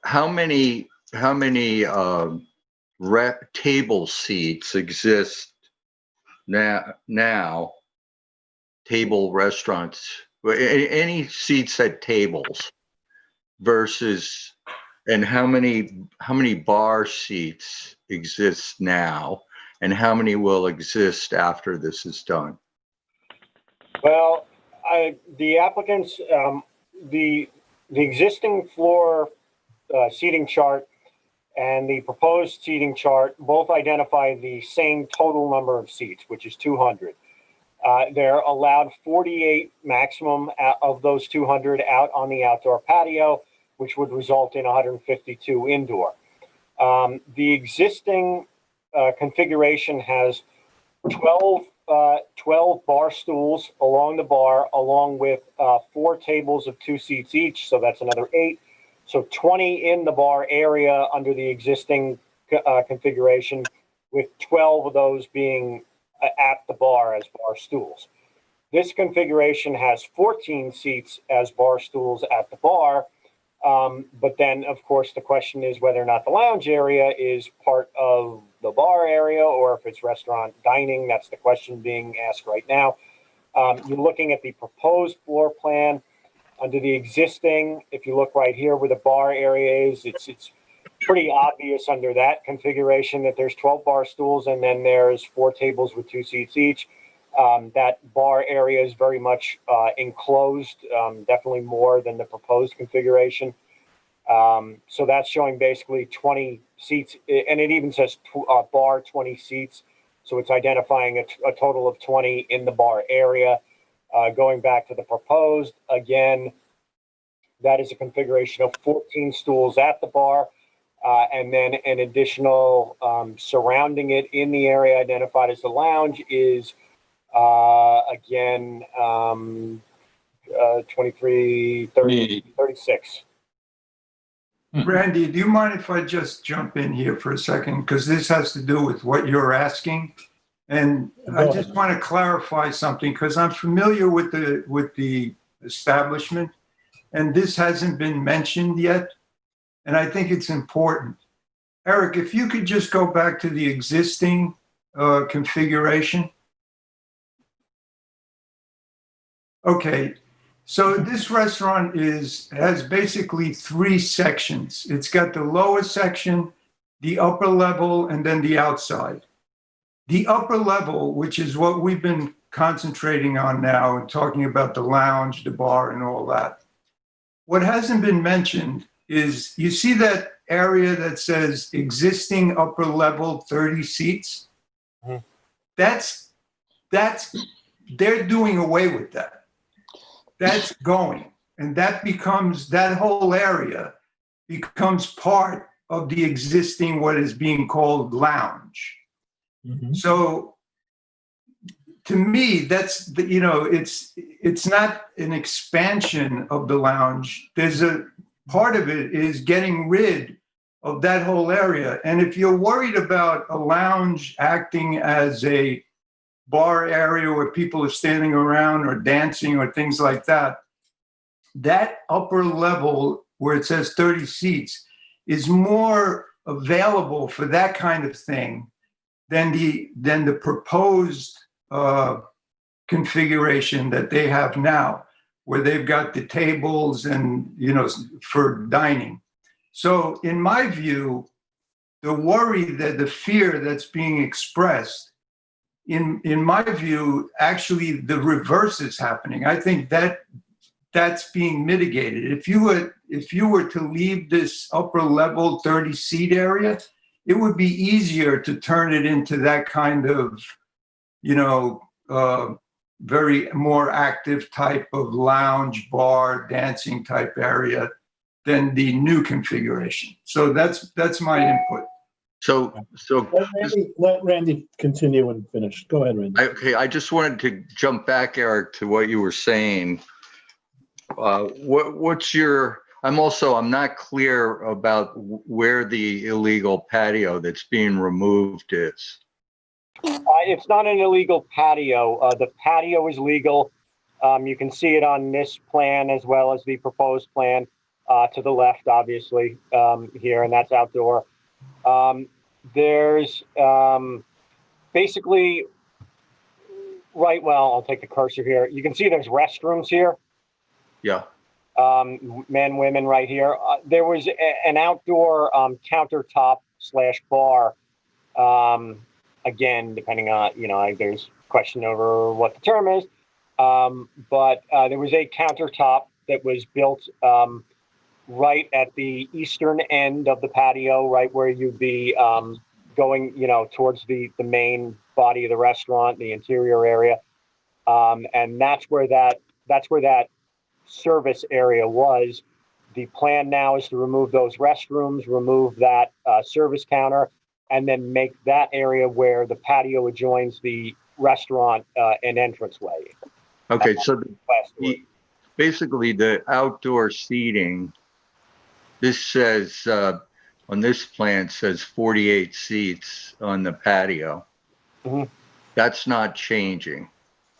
how many table seats exist now, table restaurants, any seats at tables versus, and how many bar seats exist now, and how many will exist after this is done? Well, the applicants, the existing floor seating chart and the proposed seating chart both identify the same total number of seats, which is 200. They're allowed 48 maximum of those 200 out on the outdoor patio, which would result in 152 indoor. The existing configuration has 12 bar stools along the bar, along with 4 tables of 2 seats each, so that's another 8. So 20 in the bar area under the existing configuration, with 12 of those being at the bar as bar stools. This configuration has 14 seats as bar stools at the bar, but then, of course, the question is whether or not the lounge area is part of the bar area or if it's restaurant dining. That's the question being asked right now. You're looking at the proposed floor plan. Under the existing, if you look right here where the bar area is, it's pretty obvious under that configuration that there's 12 bar stools and then there's 4 tables with 2 seats each. That bar area is very much enclosed, definitely more than the proposed configuration. So that's showing basically 20 seats, and it even says bar 20 seats. So it's identifying a total of 20 in the bar area. Going back to the proposed, again, that is a configuration of 14 stools at the bar, and then an additional surrounding it in the area identified as the lounge is, again, 23, 30, 36. Randy, do you mind if I just jump in here for a second? Because this has to do with what you're asking. And I just want to clarify something, because I'm familiar with the establishment, and this hasn't been mentioned yet. And I think it's important. Eric, if you could just go back to the existing configuration. Okay, so this restaurant has basically 3 sections. It's got the lower section, the upper level, and then the outside. The upper level, which is what we've been concentrating on now and talking about the lounge, the bar, and all that. What hasn't been mentioned is, you see that area that says existing upper level 30 seats? Mm-hmm. They're doing away with that. That's going. And that whole area becomes part of the existing, what is being called lounge. So to me, that's the, it's not an expansion of the lounge. There's a part of it is getting rid of that whole area. And if you're worried about a lounge acting as a bar area where people are standing around or dancing or things like that, that upper level where it says 30 seats is more available for that kind of thing than the proposed configuration that they have now, where they've got the tables and, for dining. So in my view, the worry, the fear that's being expressed, in my view, actually the reverse is happening. I think that's being mitigated. If you were to leave this upper level 30 seat area, it would be easier to turn it into that kind of, very more active type of lounge, bar, dancing type area than the new configuration. So that's my input. So let Randy continue and finish. Go ahead, Randy. Okay, I just wanted to jump back, Eric, to what you were saying. What's your? I'm not clear about where the illegal patio that's being removed is. It's not an illegal patio. The patio is legal. You can see it on this plan as well as the proposed plan to the left, obviously, here, and that's outdoor. There's basically, I'll take the cursor here. You can see there's restrooms here. Yeah. Men, women right here. There was an outdoor countertop / bar. Again, depending on, there's question over what the term is. But there was a countertop that was built right at the eastern end of the patio, right where you'd be going, towards the main body of the restaurant, the interior area. And that's where that service area was. The plan now is to remove those restrooms, remove that service counter, and then make that area where the patio adjoins the restaurant an entranceway. Okay, so basically the outdoor seating, this says, on this plan says 48 seats on the patio. Mm-hmm. That's not changing.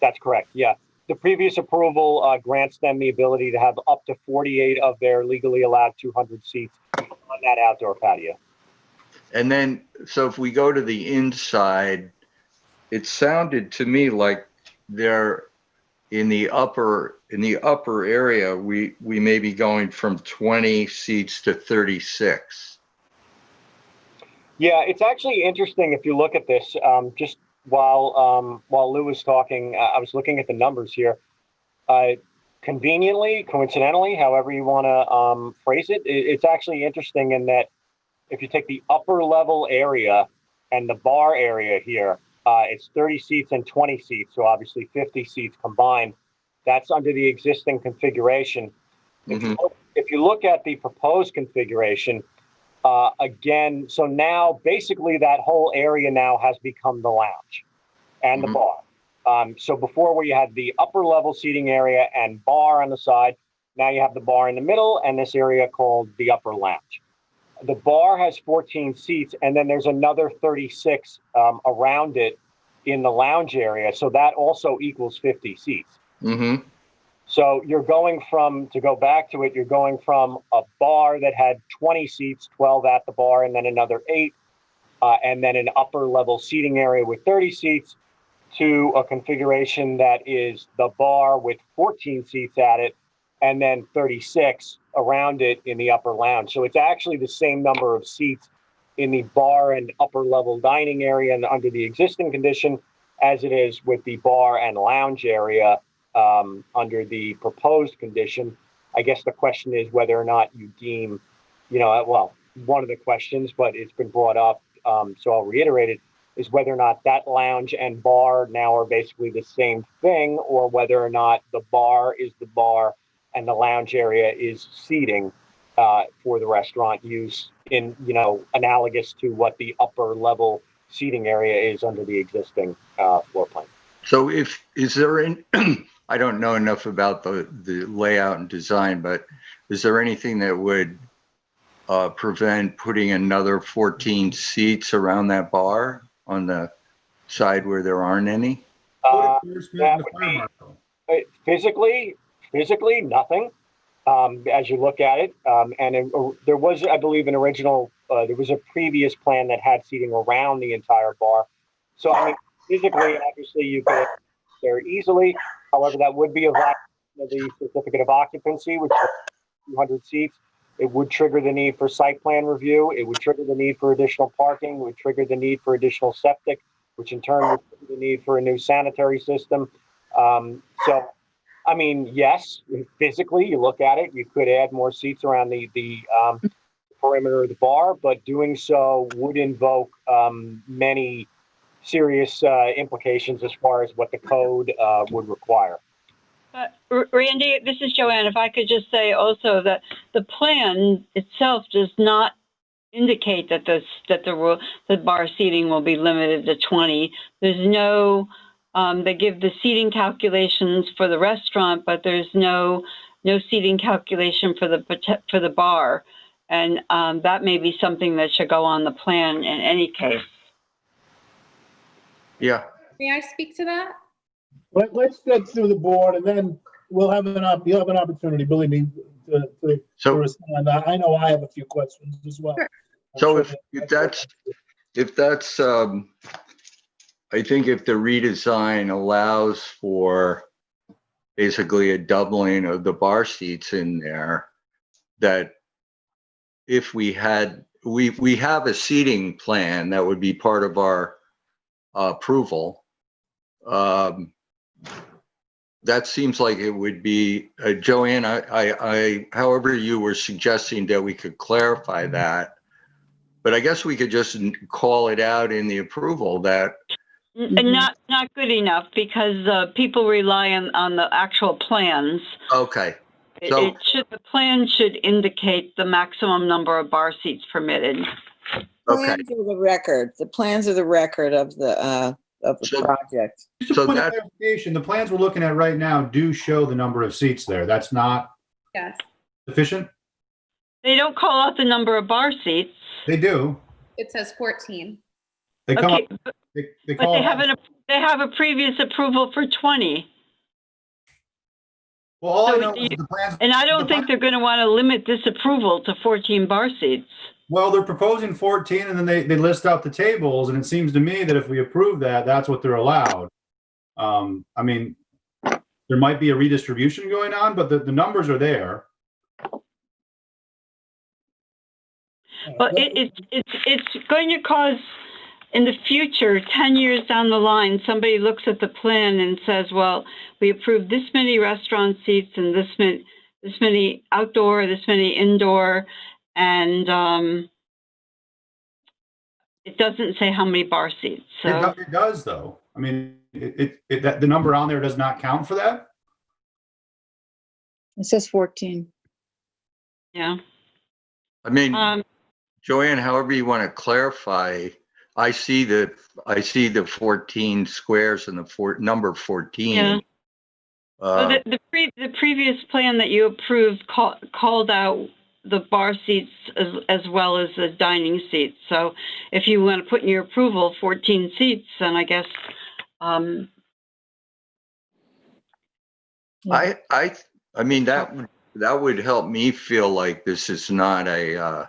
That's correct, yeah. The previous approval grants them the ability to have up to 48 of their legally allowed 200 seats on that outdoor patio. And then, so if we go to the inside, it sounded to me like they're in the upper area, we may be going from 20 seats to 36. Yeah, it's actually interesting if you look at this. Just while Lou was talking, I was looking at the numbers here. Conveniently, coincidentally, however you want to phrase it, it's actually interesting in that if you take the upper level area and the bar area here, it's 30 seats and 20 seats, so obviously 50 seats combined. That's under the existing configuration. Mm-hmm. If you look at the proposed configuration, again, so now basically that whole area now has become the lounge and the bar. So before where you had the upper level seating area and bar on the side, now you have the bar in the middle and this area called the upper lounge. The bar has 14 seats, and then there's another 36 around it in the lounge area. So that also equals 50 seats. Mm-hmm. So you're going from, to go back to it, you're going from a bar that had 20 seats, 12 at the bar, and then another 8, and then an upper level seating area with 30 seats, to a configuration that is the bar with 14 seats at it, and then 36 around it in the upper lounge. So it's actually the same number of seats in the bar and upper level dining area and under the existing condition as it is with the bar and lounge area under the proposed condition. I guess the question is whether or not you deem, one of the questions, but it's been brought up, so I'll reiterate it, is whether or not that lounge and bar now are basically the same thing, or whether or not the bar is the bar and the lounge area is seating for the restaurant use in, analogous to what the upper level seating area is under the existing floor plan. So is there any, I don't know enough about the layout and design, but is there anything that would prevent putting another 14 seats around that bar on the side where there aren't any? That would be, physically, nothing. As you look at it, there was, I believe, there was a previous plan that had seating around the entire bar. So, I mean, physically, obviously, you could there easily. However, that would be a violation of the certificate of occupancy, which is 200 seats. It would trigger the need for site plan review. It would trigger the need for additional parking. It would trigger the need for additional septic, which in turn would trigger the need for a new sanitary system. So, I mean, yes, physically, you look at it, you could add more seats around the perimeter of the bar, but doing so would invoke many serious implications as far as what the code would require. Randy, this is Joanne. If I could just say also that the plan itself does not indicate that the bar seating will be limited to 20. There's no. They give the seating calculations for the restaurant, but there's no seating calculation for the bar, and that may be something that should go on the plan in any case. Yeah. May I speak to that? Let's get through the board, and then you'll have an opportunity, believe me, to respond. I know I have a few questions as well. So if that's I think if the redesign allows for basically a doubling of the bar seats in there, that if we have a seating plan that would be part of our approval, that seems like it would be, Joanne, I however you were suggesting that we could clarify that, but I guess we could just call it out in the approval that. Not good enough, because people rely on the actual plans. Okay. So The plan should indicate the maximum number of bar seats permitted. Plans are the record. The plans are the record of the project. Just a point of clarification, the plans we're looking at right now do show the number of seats there. That's not sufficient? They don't call out the number of bar seats. They do. It says 14. They come Okay, up, they but call they have a previous approval for 20. Well, all So I know is the plans. And I don't think they're going to want to limit this approval to 14 bar seats. Well, they're proposing 14, and then they list out the tables, and it seems to me that if we approve that, that's what they're allowed. I mean, there might be a redistribution going on, but the numbers are there. But it's going to cause, in the future, 10 years down the line, somebody looks at the plan and says, well, we approved this many restaurant seats and this many outdoor, this many indoor, and it doesn't say how many bar seats. So It does, though. I mean, the number on there does not count for that? It says 14. Yeah. I mean, Joanne, however you want to clarify, I see the 14 squares and the number 14. Yeah. Well, the previous plan that you approved called out the bar seats as well as the dining seats. So if you want to put in your approval 14 seats, then I guess. I mean, that would help me feel like this is not a,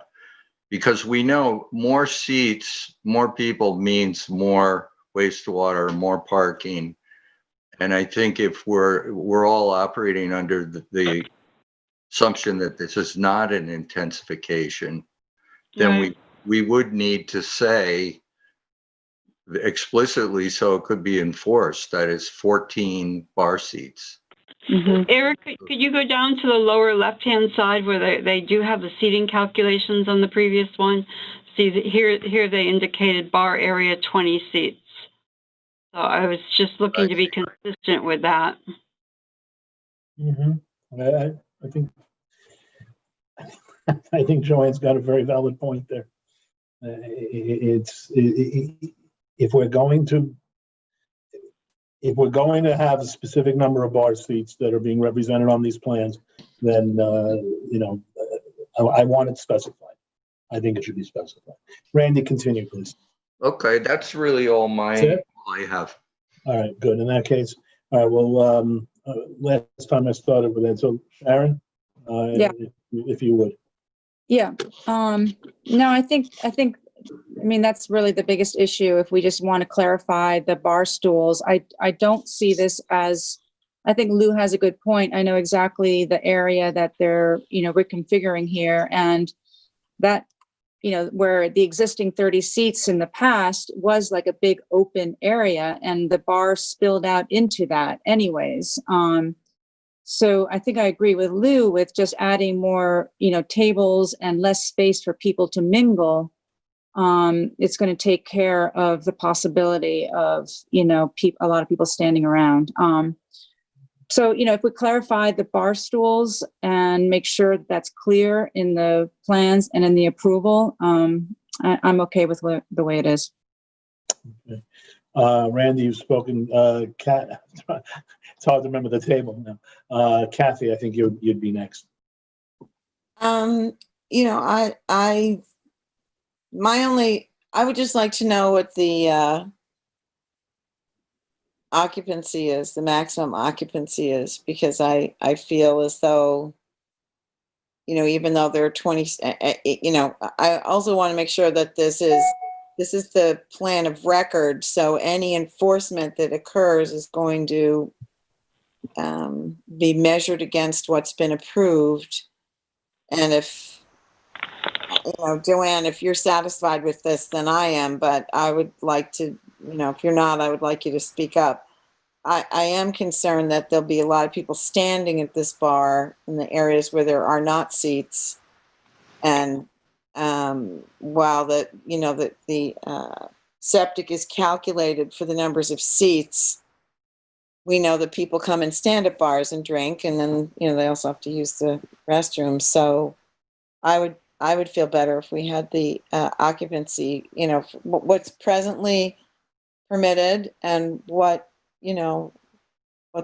because we know more seats, more people means more wastewater, more parking. And I think if we're all operating under the assumption that this is not an intensification, then we would need to say explicitly, so it could be enforced, that it's 14 bar seats. Mm-hmm. Eric, could you go down to the lower left-hand side where they do have the seating calculations on the previous one? See, here they indicated bar area 20 seats. So I was just looking to be consistent with that. Mm-hmm. I think Joanne's got a very valid point there. if we're going to have a specific number of bar seats that are being represented on these plans, then, I want it specified. I think it should be specified. Randy, continue, please. Okay, that's really all That's it? I have. All right, good. In that case, all right, well, last time I started with that. So Aaron, Yeah. if you would. Yeah. No, I mean, that's really the biggest issue. If we just want to clarify the bar stools, I don't see this as, I think Lou has a good point. I know exactly the area that they're, reconfiguring here, and that, where the existing 30 seats in the past was like a big open area, and the bar spilled out into that anyways. So I think I agree with Lou with just adding more, tables and less space for people to mingle. It's going to take care of the possibility of, a lot of people standing around. So, if we clarify the bar stools and make sure that's clear in the plans and in the approval, I'm okay with the way it is. Okay. Randy, you've spoken. Kat, it's hard to remember the table now. Kathy, I think you'd be next. I would just like to know what the occupancy is, the maximum occupancy is, because I feel as though, even though there are 20, I also want to make sure that this is the plan of record. So any enforcement that occurs is going to be measured against what's been approved. And if, Joanne, if you're satisfied with this, then I am, but I would like to, if you're not, I would like you to speak up. I am concerned that there'll be a lot of people standing at this bar in the areas where there are not seats. And while the septic is calculated for the numbers of seats, we know that people come and stand at bars and drink, and then, they also have to use the restroom. So I would feel better if we had the occupancy, what's presently permitted and what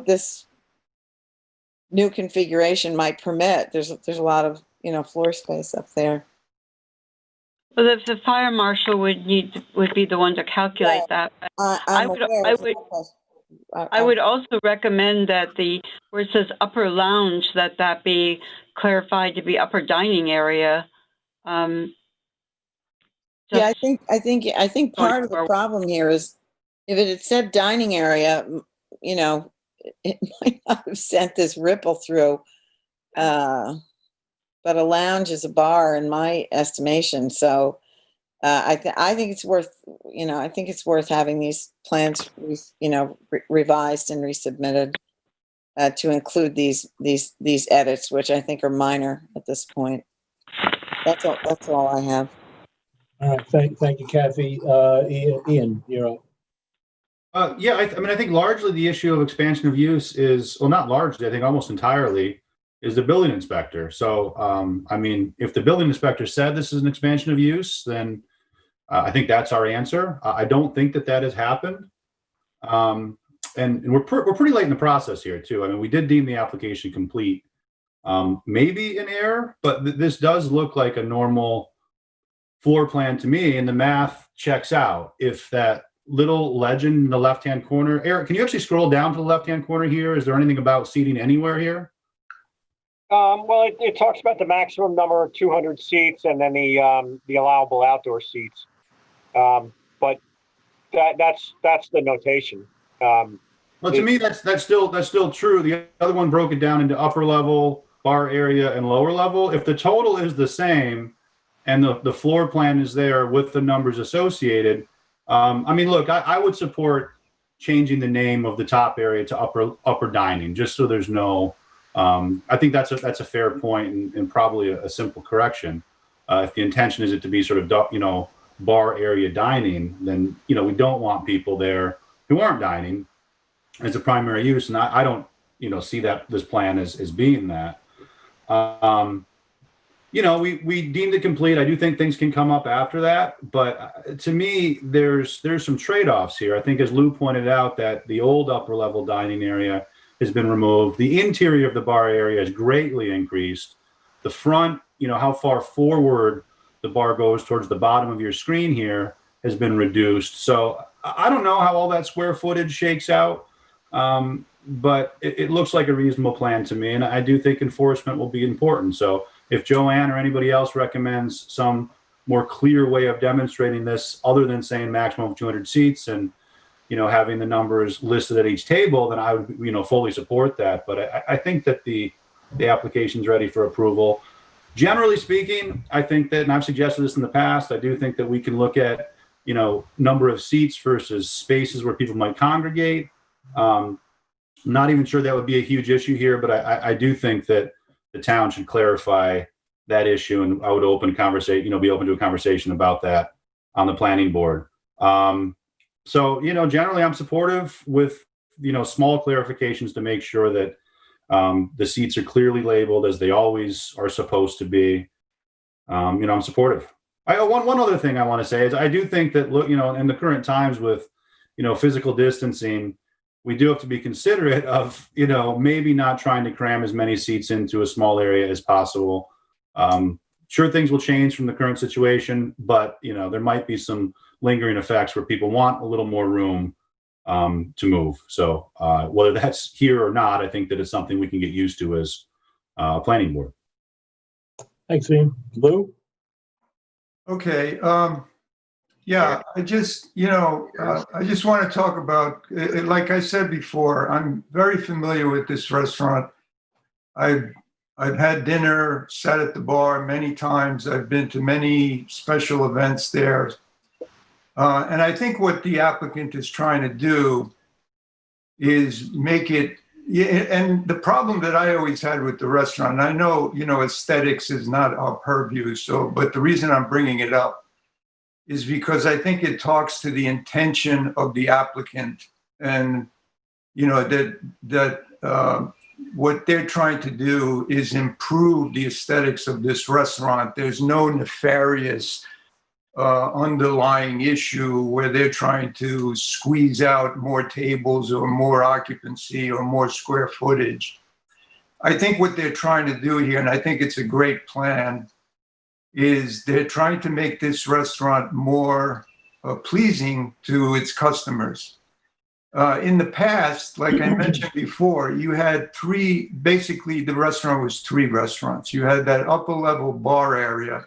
this new configuration might permit. There's a lot of, floor space up there. Well, if the fire marshal would be the one to calculate that. I would also recommend that where it says upper lounge, that be clarified to be upper dining area. Yeah, I think part of the problem here is if it had said dining area, it might not have sent this ripple through. But a lounge is a bar in my estimation. So I think it's worth, having these plans, revised and resubmitted to include these edits, which I think are minor at this point. That's all I have. All right, thank you, Kathy. Ian, you're up. Yeah, I think largely the issue of expansion of use is, well, not largely, I think almost entirely, is the building inspector. So, if the building inspector said this is an expansion of use, then I think that's our answer. I don't think that has happened. And we're pretty late in the process here too. We did deem the application complete. Maybe an error, but this does look like a normal floor plan to me, and the math checks out. If that little legend in the left-hand corner, Eric, can you actually scroll down to the left-hand corner here? Is there anything about seating anywhere here? Well, it talks about the maximum number of 200 seats and then the allowable outdoor seats. But that's the notation. Well, to me, that's still true. The other one broke it down into upper level, bar area, and lower level. If the total is the same and the floor plan is there with the numbers associated, look, I would support changing the name of the top area to upper dining, just so there's no. I think that's a fair point and probably a simple correction. If the intention is it to be sort of bar area dining, then we don't want people there who aren't dining as a primary use, and I don't see that this plan as being that. we deemed it complete. I do think things can come up after that, but to me, there's some trade-offs here. I think, as Lou pointed out, that the old upper level dining area has been removed. The interior of the bar area has greatly increased. The front, how far forward the bar goes towards the bottom of your screen here has been reduced. So I don't know how all that square footage shakes out, but it looks like a reasonable plan to me. And I do think enforcement will be important. So if Joanne or anybody else recommends some more clear way of demonstrating this, other than saying maximum of 200 seats and, having the numbers listed at each table, then I would, fully support that. But I think that the application's ready for approval. Generally speaking, I think that, and I've suggested this in the past, I do think that we can look at, number of seats versus spaces where people might congregate. Not even sure that would be a huge issue here, but I do think that the town should clarify that issue, and I would be open to a conversation about that on the planning board. So, generally I'm supportive with, small clarifications to make sure that the seats are clearly labeled as they always are supposed to be. I'm supportive. One other thing I want to say is I do think that, in the current times with, physical distancing, we do have to be considerate of, maybe not trying to cram as many seats into a small area as possible. Sure, things will change from the current situation, but, there might be some lingering effects where people want a little more room to move. So whether that's here or not, I think that it's something we can get used to as a planning board. Thanks, Ian. Lou? Okay. Yeah, I just want to talk about, like I said before, I'm very familiar with this restaurant. I've had dinner, sat at the bar many times. I've been to many special events there. And I think what the applicant is trying to do is make it, and the problem that I always had with the restaurant, and I know, aesthetics is not our purview, but the reason I'm bringing it up is because I think it talks to the intention of the applicant, and, that what they're trying to do is improve the aesthetics of this restaurant. There's no nefarious underlying issue where they're trying to squeeze out more tables or more occupancy or more square footage. I think what they're trying to do here, and I think it's a great plan, is they're trying to make this restaurant more pleasing to its customers. In the past, like I mentioned before, you had basically the restaurant was three restaurants. You had that upper level bar area,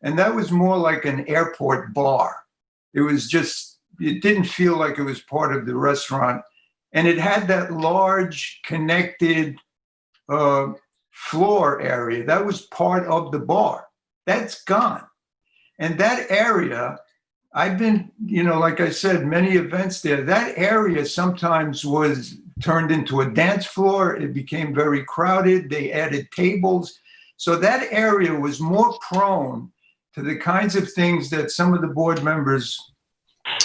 and that was more like an airport bar. It didn't feel like it was part of the restaurant. And it had that large connected floor area. That was part of the bar. That's gone. And that area, I've been, like I said, many events there. That area sometimes was turned into a dance floor. It became very crowded. They added tables. So that area was more prone to the kinds of things that some of the board members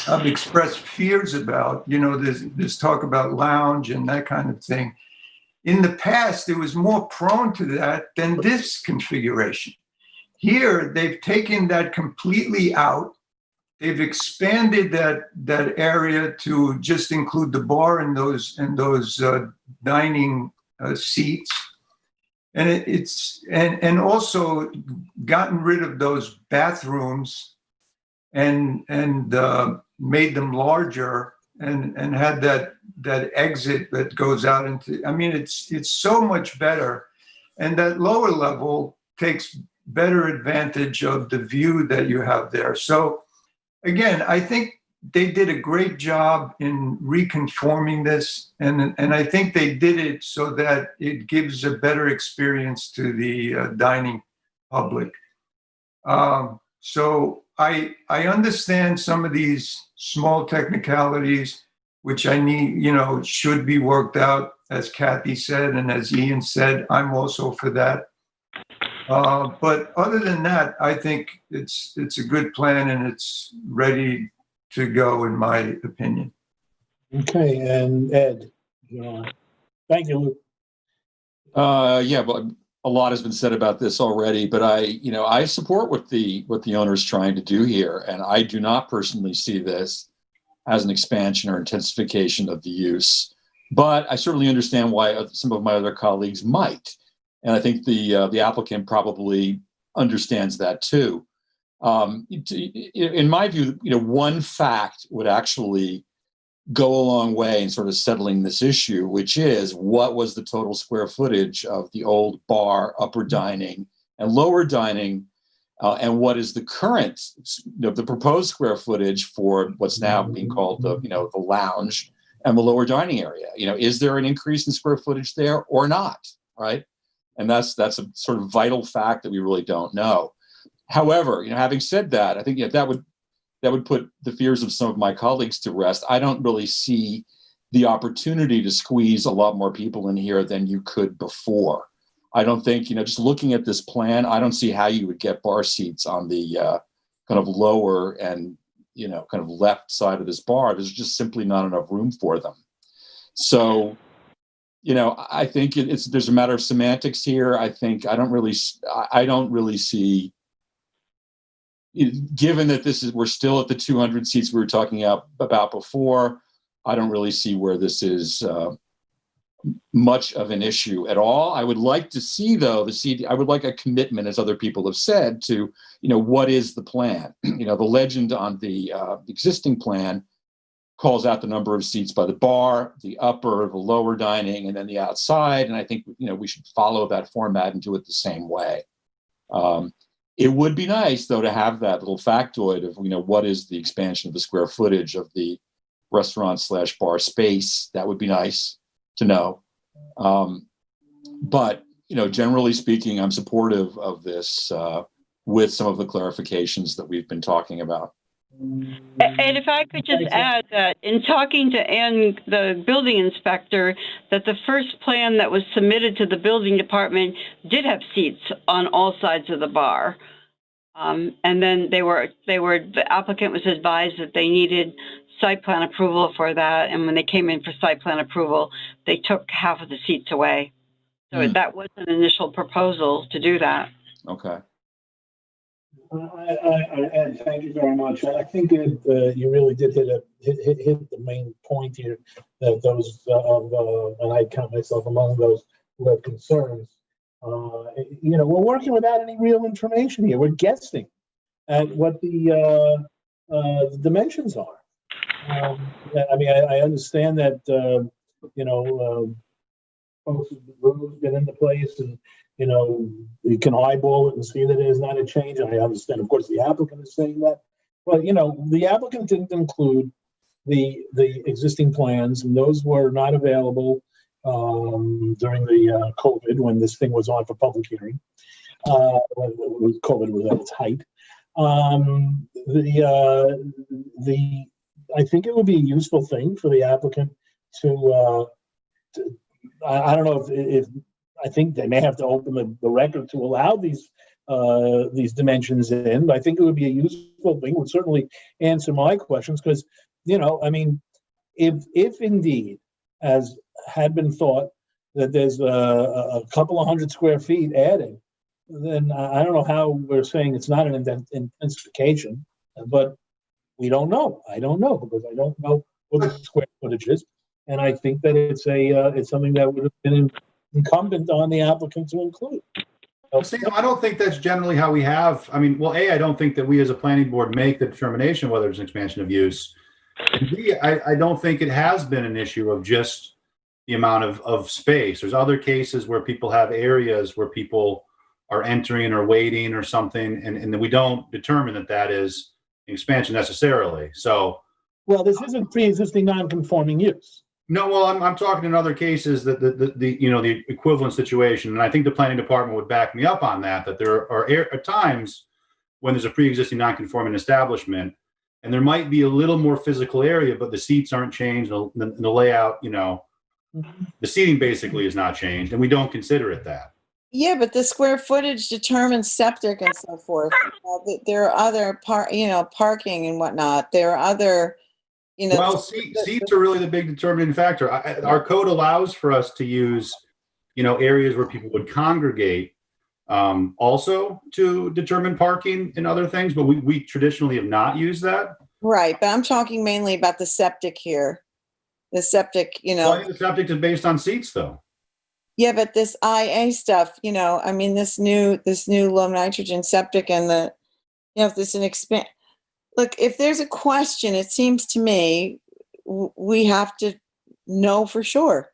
have expressed fears about. There's talk about lounge and that kind of thing. In the past, it was more prone to that than this configuration. Here, they've taken that completely out. They've expanded that area to just include the bar and those dining seats. And it's also gotten rid of those bathrooms and made them larger and had that exit that goes out into. I mean, it's so much better, and that lower level takes better advantage of the view that you have there. So again, I think they did a great job in reconforming this, and I think they did it so that it gives a better experience to the dining public. So I understand some of these small technicalities, which I need, should be worked out, as Kathy said, and as Ian said. I'm also for that. But other than that, I think it's a good plan, and it's ready to go, in my opinion. Okay, and Ed, thank you, Luke. Yeah, well, a lot has been said about this already, but I support what the owner is trying to do here, and I do not personally see this as an expansion or intensification of the use. But I certainly understand why some of my other colleagues might, and I think the applicant probably understands that too. In my view, one fact would actually go a long way in sort of settling this issue, which is what was the total square footage of the old bar, upper dining, and lower dining, and what is the current, the proposed square footage for what's now being called the lounge and the lower dining area. Is there an increase in square footage there or not, right? And that's a sort of vital fact that we really don't know. However, having said that, I think that would put the fears of some of my colleagues to rest. I don't really see the opportunity to squeeze a lot more people in here than you could before. I don't think, just looking at this plan, I don't see how you would get bar seats on the kind of lower and, kind of left side of this bar. There's just simply not enough room for them. So, I think there's a matter of semantics here. I don't really see, given that we're still at the 200 seats we were talking about before, I don't really see where this is much of an issue at all. I would like to see, though, I would like a commitment, as other people have said, to, what is the plan? The legend on the existing plan calls out the number of seats by the bar, the upper, the lower dining, and then the outside. And I think, we should follow that format and do it the same way. It would be nice, though, to have that little factoid of, what is the expansion of the square footage of the restaurant/bar space. That would be nice to know. But, generally speaking, I'm supportive of this with some of the clarifications that we've been talking about. And if I could just add that in talking to Ann, the building inspector, that the first plan that was submitted to the building department did have seats on all sides of the bar. And then the applicant was advised that they needed site plan approval for that. And when they came in for site plan approval, they took half of the seats away. So that was an initial proposal to do that. Okay. Ed, thank you very much. I think you really did hit the main point here, that those and I count myself among those who have concerns. We're working without any real information here. We're guessing at what the dimensions are. I understand that folks have been into place, and you can eyeball it and see that there's not a change. And I understand, of course, the applicant is saying that. But, the applicant didn't include the existing plans, and those were not available during the COVID, when this thing was on for public hearing. When COVID was at its height. I think it would be a useful thing for the applicant to I don't know if I think they may have to open the record to allow these dimensions in. But I think it would be a useful thing. It would certainly answer my questions, because, if indeed, as had been thought, that there's a couple of hundred square feet added, then I don't know how we're saying it's not an intensification, but we don't know. I don't know, because I don't know what the square footage is. And I think that it's something that would have been incumbent on the applicant to include. I don't think that's generally how we have. I don't think that we as a planning board make the determination whether it's an expansion of use. And B, I don't think it has been an issue of just the amount of space. There's other cases where people have areas where people are entering or waiting or something, and we don't determine that is an expansion necessarily. So, well, this isn't pre-existing non-conforming use. No, well, I'm talking in other cases that the equivalent situation, and I think the planning department would back me up on that. That there are times when there's a pre-existing non-conforming establishment, and there might be a little more physical area, but the seats aren't changed, the layout, the seating basically is not changed, and we don't consider it that. Yeah, but the square footage determines septic and so forth. There are other parking and whatnot. There are other. Well, seats are really the big determining factor. Our code allows for us to use areas where people would congregate, also to determine parking and other things, but we traditionally have not used that. Right, but I'm talking mainly about the septic here. The septic, Well, I think the septic is based on seats, though. Yeah, but this IA stuff, I mean, this new low nitrogen septic and if there's an look, if there's a question, it seems to me we have to know for sure.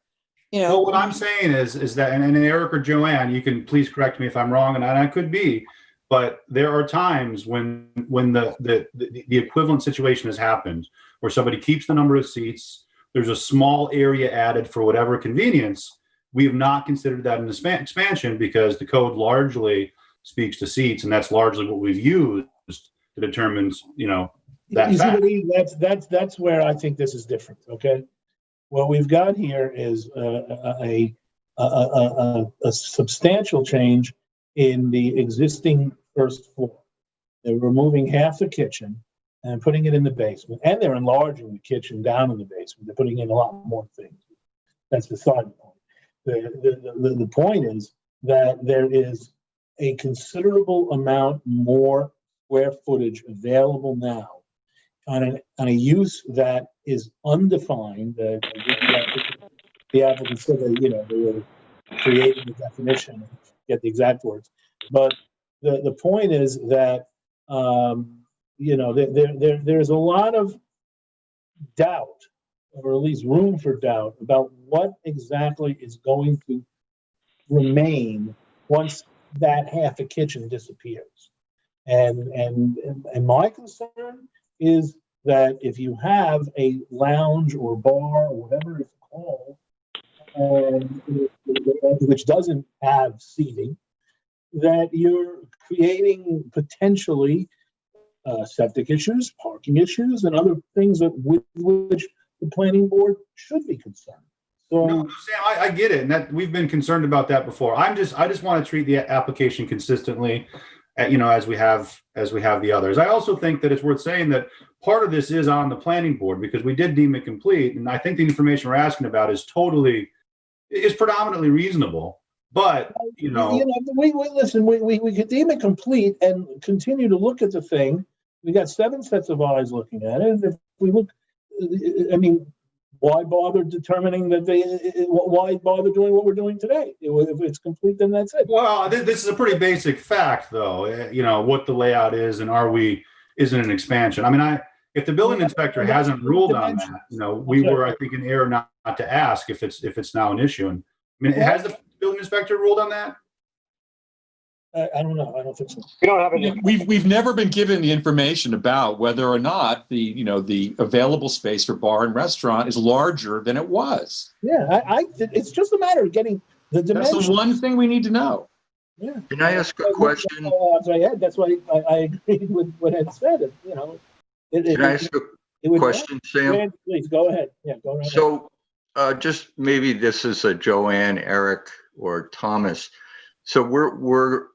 Well, what I'm saying is that, and Eric or Joanne, you can please correct me if I'm wrong, and I could be, but there are times when the equivalent situation has happened where somebody keeps the number of seats, there's a small area added for whatever convenience. We have not considered that an expansion because the code largely speaks to seats, and that's largely what we've used to determine, that You see, fact. Lee, that's where I think this is different. Okay, what we've got here is a substantial change in the existing first floor. They're removing half the kitchen and putting it in the basement, and they're enlarging the kitchen down in the basement. They're putting in a lot more things. That's the starting point. The point is that there is a considerable amount more square footage available now on a use that is undefined. The applicant said that, they were creating the definition, get the exact words. But the point is that, there's a lot of doubt, or at least room for doubt, about what exactly is going to remain once that half a kitchen disappears. And my concern is that if you have a lounge or bar or whatever it's called, which doesn't have seating, that you're creating potentially septic issues, parking issues, and other things with which the planning board should be concerned. So, no, Sam, I get it, and that we've been concerned about that before. I just want to treat the application consistently, as we have the others. I also think that it's worth saying that part of this is on the planning board because we did deem it complete, and I think the information we're asking about is predominantly reasonable. But we listen. We could deem it complete and continue to look at the thing. We got 7 sets of eyes looking at it. And if we look, I mean, why bother determining why bother doing what we're doing today? If it's complete, then that's it. Well, this is a pretty basic fact, though. What the layout is, and is it an expansion? I mean, if the building inspector hasn't ruled on that, we were, I think, in error not to ask if it's now an issue. And I mean, has the building inspector ruled on that? I don't know. I don't think so. We don't have any. We've never been given the information about whether or not the available space for bar and restaurant is larger than it was. Yeah, it's just a matter of getting the dimension. That's the one thing we need to know. Yeah. Can I ask a question? That's why I agreed with what Ed said. Can I ask a question, Sam? Please go ahead. Yeah, go ahead. So, just maybe this is a Joanne, Eric, or Thomas. So we're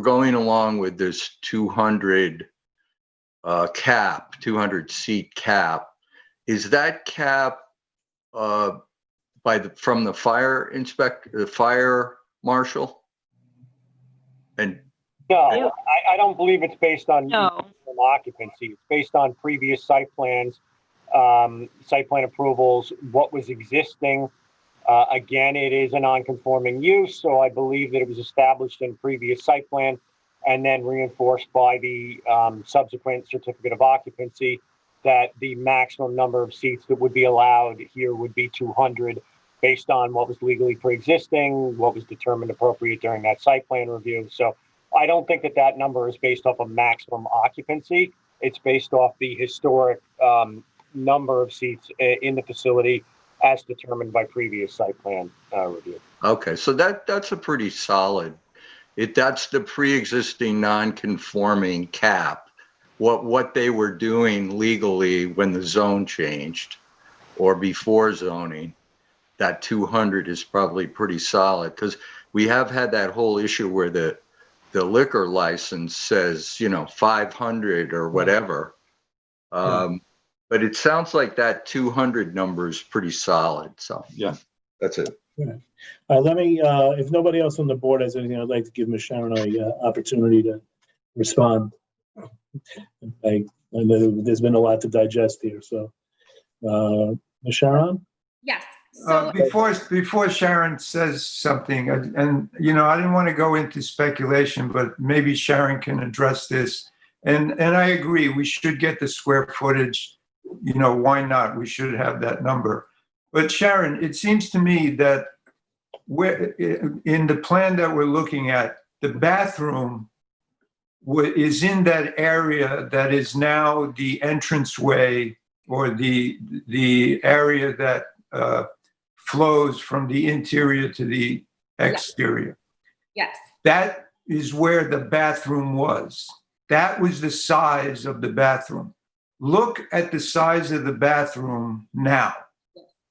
going along with this 200 200 seat cap. Is that cap from the fire inspector, the fire marshal? And no, I don't believe it's based on occupancy. It's based on previous site plans, site plan approvals, what was existing. Again, it is a non-conforming use, so I believe that it was established in previous site plan and then reinforced by the subsequent certificate of occupancy that the maximum number of seats that would be allowed here would be 200 based on what was legally pre-existing, what was determined appropriate during that site plan review. So I don't think that number is based off of maximum occupancy. It's based off the historic number of seats in the facility as determined by previous site plan review. Okay, so that's a pretty solid. That's the pre-existing non-conforming cap. What they were doing legally when the zone changed, or before zoning, that 200 is probably pretty solid because we have had that whole issue where the liquor license says 500 or whatever. But it sounds like that 200 number is pretty solid. So yeah, that's it. Right. Let me, if nobody else on the board has anything, I'd like to give Ms. Sharon a opportunity to respond. I know there's been a lot to digest here, so, Ms. Sharon? Yes. So Before Sharon says something, and you know, I didn't want to go into speculation, but maybe Sharon can address this. And I agree, we should get the square footage. You know, why not? We should have that number. But Sharon, it seems to me that in the plan that we're looking at, the bathroom is in that area that is now the entranceway or the area that flows from the interior to the exterior. Yes. That is where the bathroom was. That was the size of the bathroom. Look at the size of the bathroom now,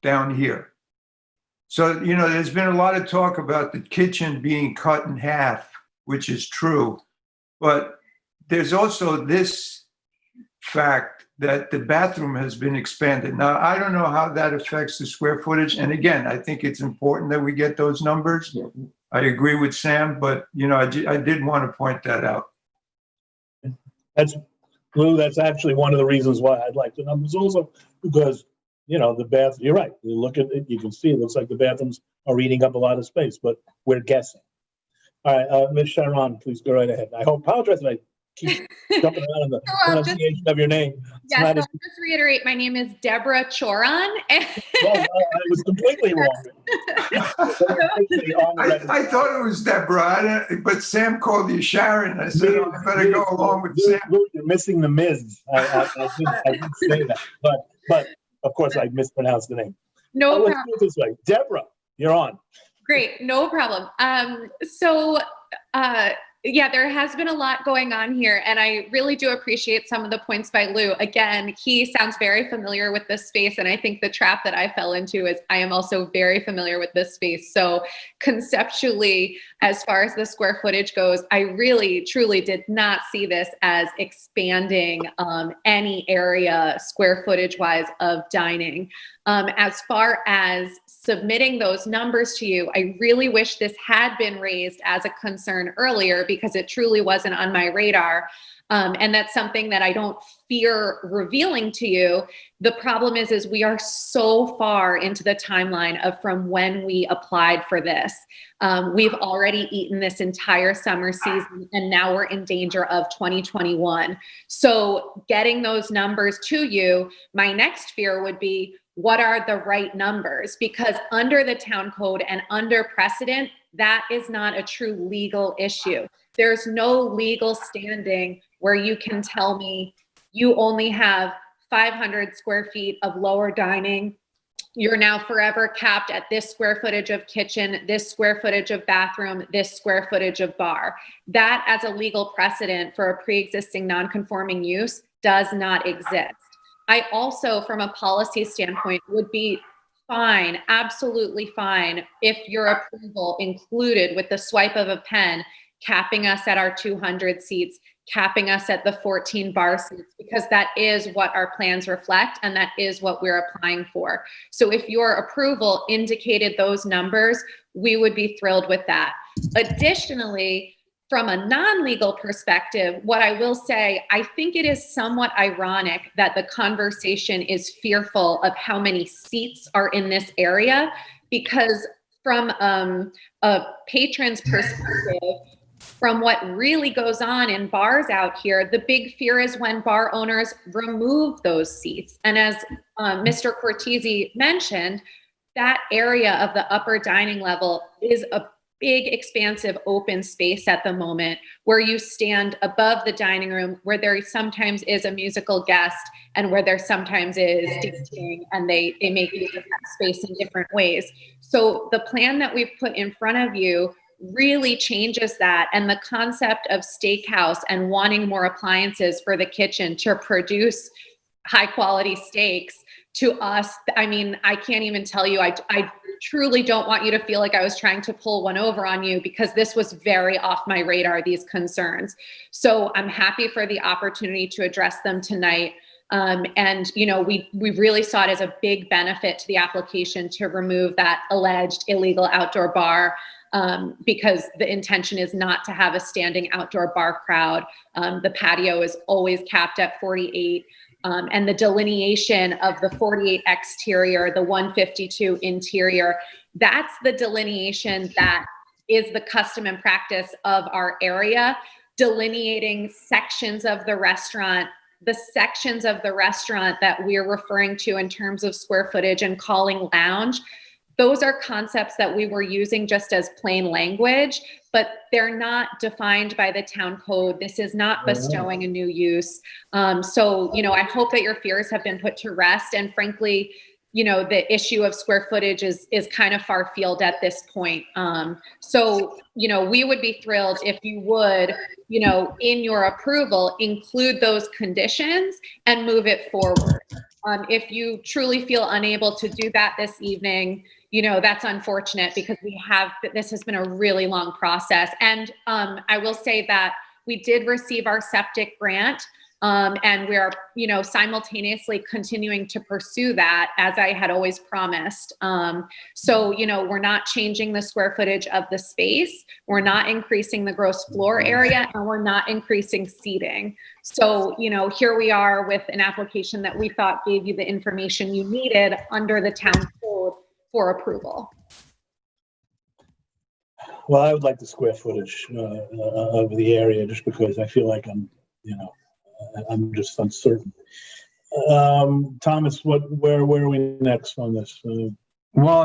down here. So, you know, there's been a lot of talk about the kitchen being cut in half, which is true. But there's also this fact that the bathroom has been expanded. Now, I don't know how that affects the square footage. And again, I think it's important that we get those numbers. I agree with Sam, but, you know, I did want to point that out. Lou, that's actually one of the reasons why I'd like the numbers also, because, you know, you're right. You look at it, you can see it looks like the bathrooms are eating up a lot of space, but we're guessing. All right, Ms. Sharon, please go right ahead. I apologize that I keep jumping around on the pronunciation of your name. Yes, I'll just reiterate, my name is Deborah Choron. Well, I was completely wrong. I thought it was Deborah, but Sam called you Sharon. I said, oh, I better go along with Sam. You're missing the Ms. I did say that, but of course I mispronounced the name. No problem. Let's do it this way. Deborah, you're on. Great, no problem. Yeah, there has been a lot going on here, and I really do appreciate some of the points by Lou. Again, he sounds very familiar with this space, and I think the trap that I fell into is I am also very familiar with this space. So conceptually, as far as the square footage goes, I really, truly did not see this as expanding any area square footage-wise of dining. As far as submitting those numbers to you, I really wish this had been raised as a concern earlier because it truly wasn't on my radar. And that's something that I don't fear revealing to you. The problem is we are so far into the timeline of from when we applied for this. We've already eaten this entire summer season, and now we're in danger of 2021. So getting those numbers to you, my next fear would be, what are the right numbers? Because under the town code and under precedent, that is not a true legal issue. There's no legal standing where you can tell me you only have 500 square feet of lower dining. You're now forever capped at this square footage of kitchen, this square footage of bathroom, this square footage of bar. That as a legal precedent for a pre-existing non-conforming use does not exist. I also, from a policy standpoint, would be fine, absolutely fine, if your approval included with the swipe of a pen, capping us at our 200 seats, capping us at the 14 bar seats, because that is what our plans reflect and that is what we're applying for. So if your approval indicated those numbers, we would be thrilled with that. Additionally, from a non-legal perspective, what I will say, I think it is somewhat ironic that the conversation is fearful of how many seats are in this area, because from a patron's perspective, from what really goes on in bars out here, the big fear is when bar owners remove those seats. And as Mr. Cortese mentioned, that area of the upper dining level is a big, expansive open space at the moment where you stand above the dining room, where there sometimes is a musical guest and where there sometimes is DJing, and they make use of that space in different ways. So the plan that we've put in front of you really changes that, and the concept of steakhouse and wanting more appliances for the kitchen to produce high quality steaks to us. I mean, I can't even tell you, I truly don't want you to feel like I was trying to pull one over on you, because this was very off my radar, these concerns. So I'm happy for the opportunity to address them tonight. And, we really saw it as a big benefit to the application to remove that alleged illegal outdoor bar, because the intention is not to have a standing outdoor bar crowd. The patio is always capped at 48. And the delineation of the 48 exterior, the 152 interior, that's the delineation that is the custom and practice of our area, delineating sections of the restaurant, the sections of the restaurant that we're referring to in terms of square footage and calling lounge. Those are concepts that we were using just as plain language, but they're not defined by the town code. This is not bestowing a new use. So, I hope that your fears have been put to rest. And frankly, the issue of square footage is kind of far field at this point. So, we would be thrilled if you would, in your approval, include those conditions and move it forward. If you truly feel unable to do that this evening, that's unfortunate, because this has been a really long process. And I will say that we did receive our septic grant, and we are, simultaneously continuing to pursue that, as I had always promised. So, we're not changing the square footage of the space. We're not increasing the gross floor area, and we're not increasing seating. So, here we are with an application that we thought gave you the information you needed under the town code for approval. Well, I would like the square footage of the area, just because I feel like I'm just uncertain. Thomas, where are we next on this? Well,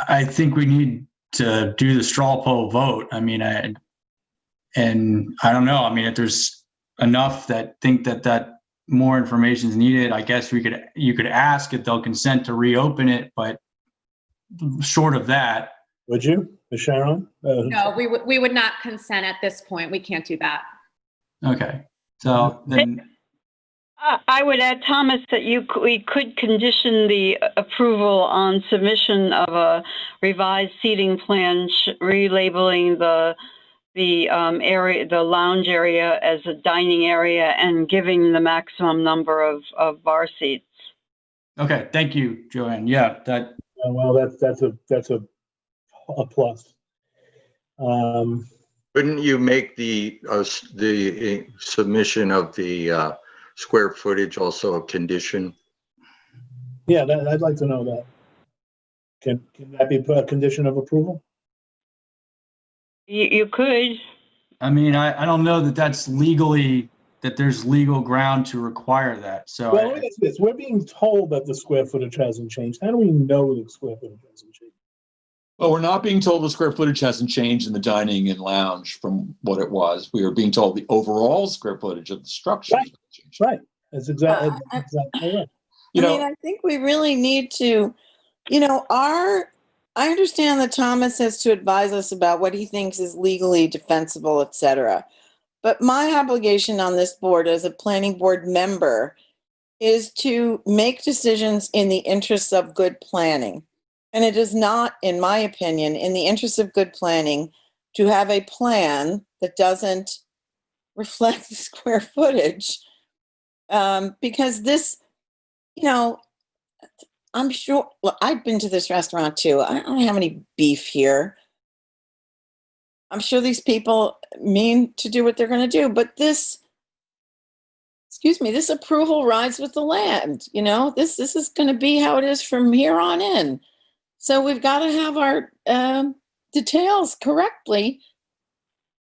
I think we need to do the straw poll vote. I don't know. If there's enough that think that more information is needed, I guess you could ask if they'll consent to reopen it, but short of that. Would you, Sharon? No, we would not consent at this point. We can't do that. Okay. So then, I would add, Thomas, that we could condition the approval on submission of a revised seating plan, relabeling the area, the lounge area, as a dining area, and giving the maximum number of bar seats. Okay, thank you, Joanne. Yeah, that. Well, that's a plus. Couldn't you make the submission of the square footage also a condition? Yeah, I'd like to know that. Can that be a condition of approval? You could. I don't know that there's legal ground to require that. So well, let me ask this. We're being told that the square footage hasn't changed. How do we know the square footage hasn't changed? Well, we're not being told the square footage hasn't changed in the dining and lounge from what it was. We are being told the overall square footage of the structure. Right. That's exactly right. I think we really need to, I understand that Thomas has to advise us about what he thinks is legally defensible, et cetera. But my obligation on this board as a planning board member is to make decisions in the interests of good planning. And it is not, in my opinion, in the interest of good planning to have a plan that doesn't reflect the square footage. Because this, I'm sure, look, I've been to this restaurant too. I don't have any beef here. I'm sure these people mean to do what they're going to do, but this approval rides with the land. This is going to be how it is from here on in. So we've got to have our details correctly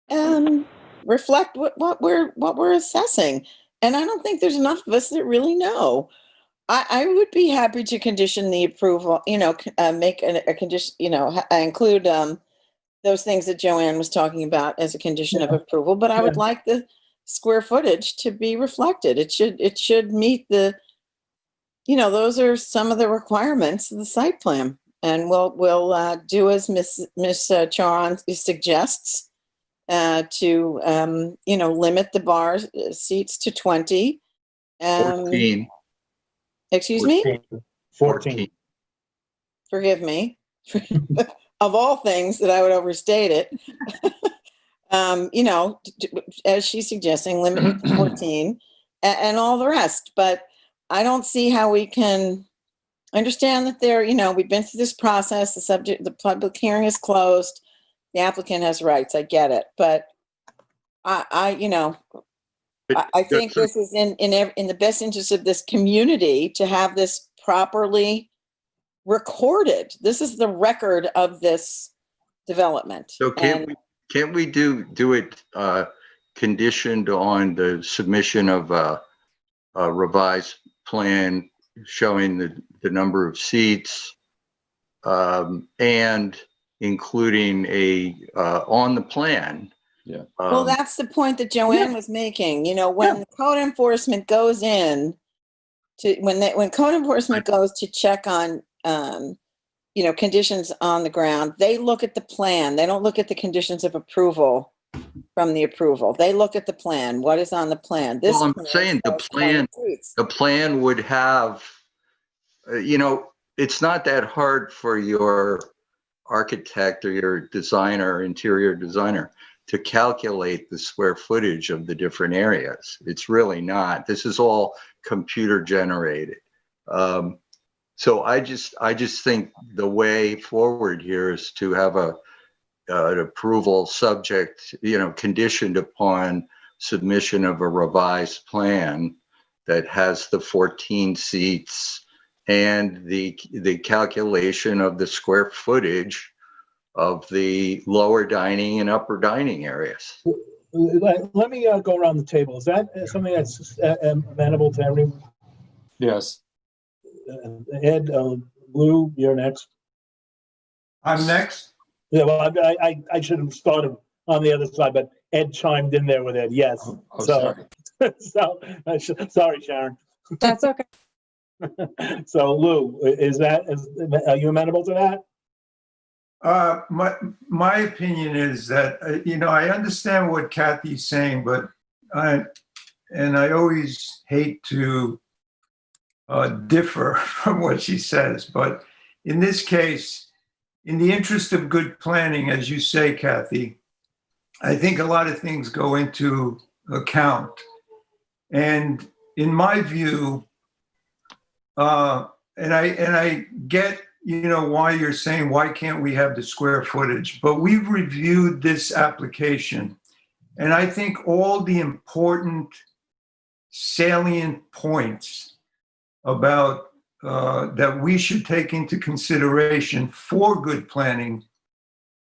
reflect what we're assessing. And I don't think there's enough of us that really know. I would be happy to condition the approval, make a condition, include those things that Joanne was talking about as a condition of approval. But I would like the square footage to be reflected. It should meet the, those are some of the requirements of the site plan. And we'll do as Miss Charon suggests, to limit the bar seats to 20. 14. Excuse me? 14. Forgive me. Of all things that I would overstate it. As she's suggesting, limit it to 14. and all the rest. But I don't see how we can understand that there, we've been through this process. The public hearing is closed. The applicant has rights. I get it. But I think this is in the best interest of this community to have this properly recorded. This is the record of this development. So can't we do it conditioned on the submission of a revised plan showing the number of seats and including on the plan? Yeah. Well, that's the point that Joanne was making. When the code enforcement goes in when code enforcement goes to check on, conditions on the ground, they look at the plan. They don't look at the conditions of approval from the approval. They look at the plan. What is on the plan? I'm saying the plan would have, it's not that hard for your architect or your designer, interior designer, to calculate the square footage of the different areas. It's really not. This is all computer generated. So I just think the way forward here is to have an approval subject, conditioned upon submission of a revised plan that has the 14 seats and the calculation of the square footage of the lower dining and upper dining areas. Let me go around the table. Is that something that's amenable to everyone? Yes. Ed, Lou, you're next. I'm next? Yeah, well, I should have started on the other side, but Ed chimed in there with Ed, yes. Sorry. Sorry, Sharon. That's okay. So Lou, are you amenable to that? My opinion is that, I understand what Kathy's saying, but I always hate to differ from what she says. But in this case, in the interest of good planning, as you say, Kathy, I think a lot of things go into account. And in my view, and I get, why you're saying, why can't we have the square footage? But we've reviewed this application, and I think all the important salient points about that we should take into consideration for good planning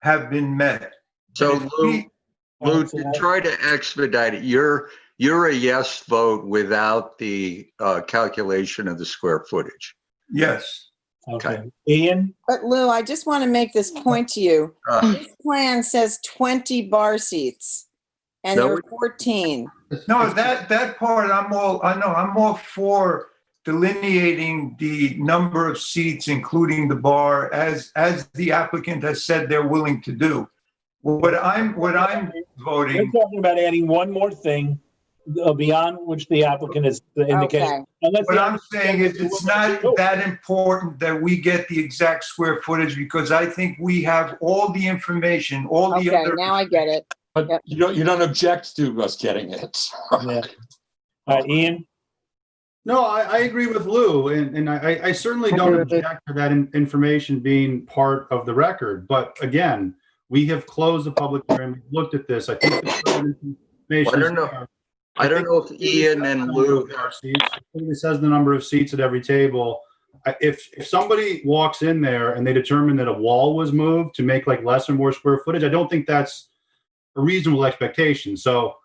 have been met. So Lou, to try to expedite it, you're a yes vote without the calculation of the square footage. Yes. Okay. Ian? But Lou, I just want to make this point to you. This plan says 20 bar seats, and there are 14. No, that part I'm all for delineating the number of seats, including the bar, as the applicant has said they're willing to do. What I'm voting. We're talking about adding one more thing beyond which the applicant has indicated. Okay. What I'm saying is it's not that important that we get the exact square footage, because I think we have all the information, Okay, now I get it. But you don't object to us getting it. Yeah. All right, Ian? No, I agree with Lou, and I certainly don't object to that information being part of the record. But again, we have closed the public hearing, we've looked at this. I think the information I don't know if Ian and Lou. It says the number of seats at every table. If somebody walks in there and they determine that a wall was moved to make like less or more square footage, I don't think that's a reasonable expectation. So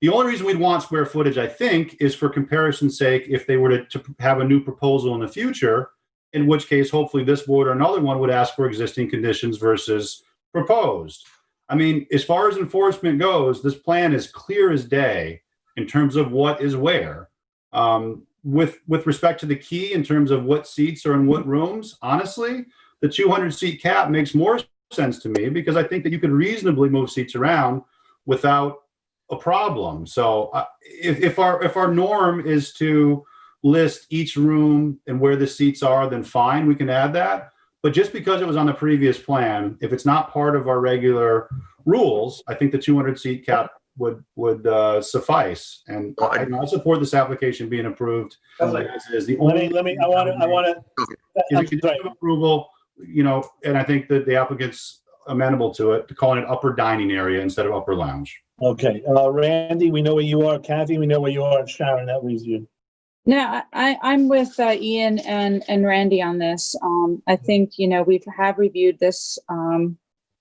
the only reason we'd want square footage, I think, is for comparison's sake, if they were to have a new proposal in the future, in which case, hopefully this board or another one would ask for existing conditions versus proposed. I mean, as far as enforcement goes, this plan is clear as day in terms of what is where. With respect to the key in terms of what seats are in what rooms, honestly, the 200 seat cap makes more sense to me, because I think that you could reasonably move seats around without a problem. So if our norm is to list each room and where the seats are, then fine, we can add that. But just because it was on the previous plan, if it's not part of our regular rules, I think the 200 seat cap suffice. And I support this application being approved. As is. The only I want to, is I'm a condition of approval, and I think that the applicant's amenable to it, to calling it upper dining area instead of upper lounge. okay. Randy, we know where you are. Kathy, we know where you are. Sharon, that leaves you. No, I'm with Ian and Randy on this. I think, we have reviewed this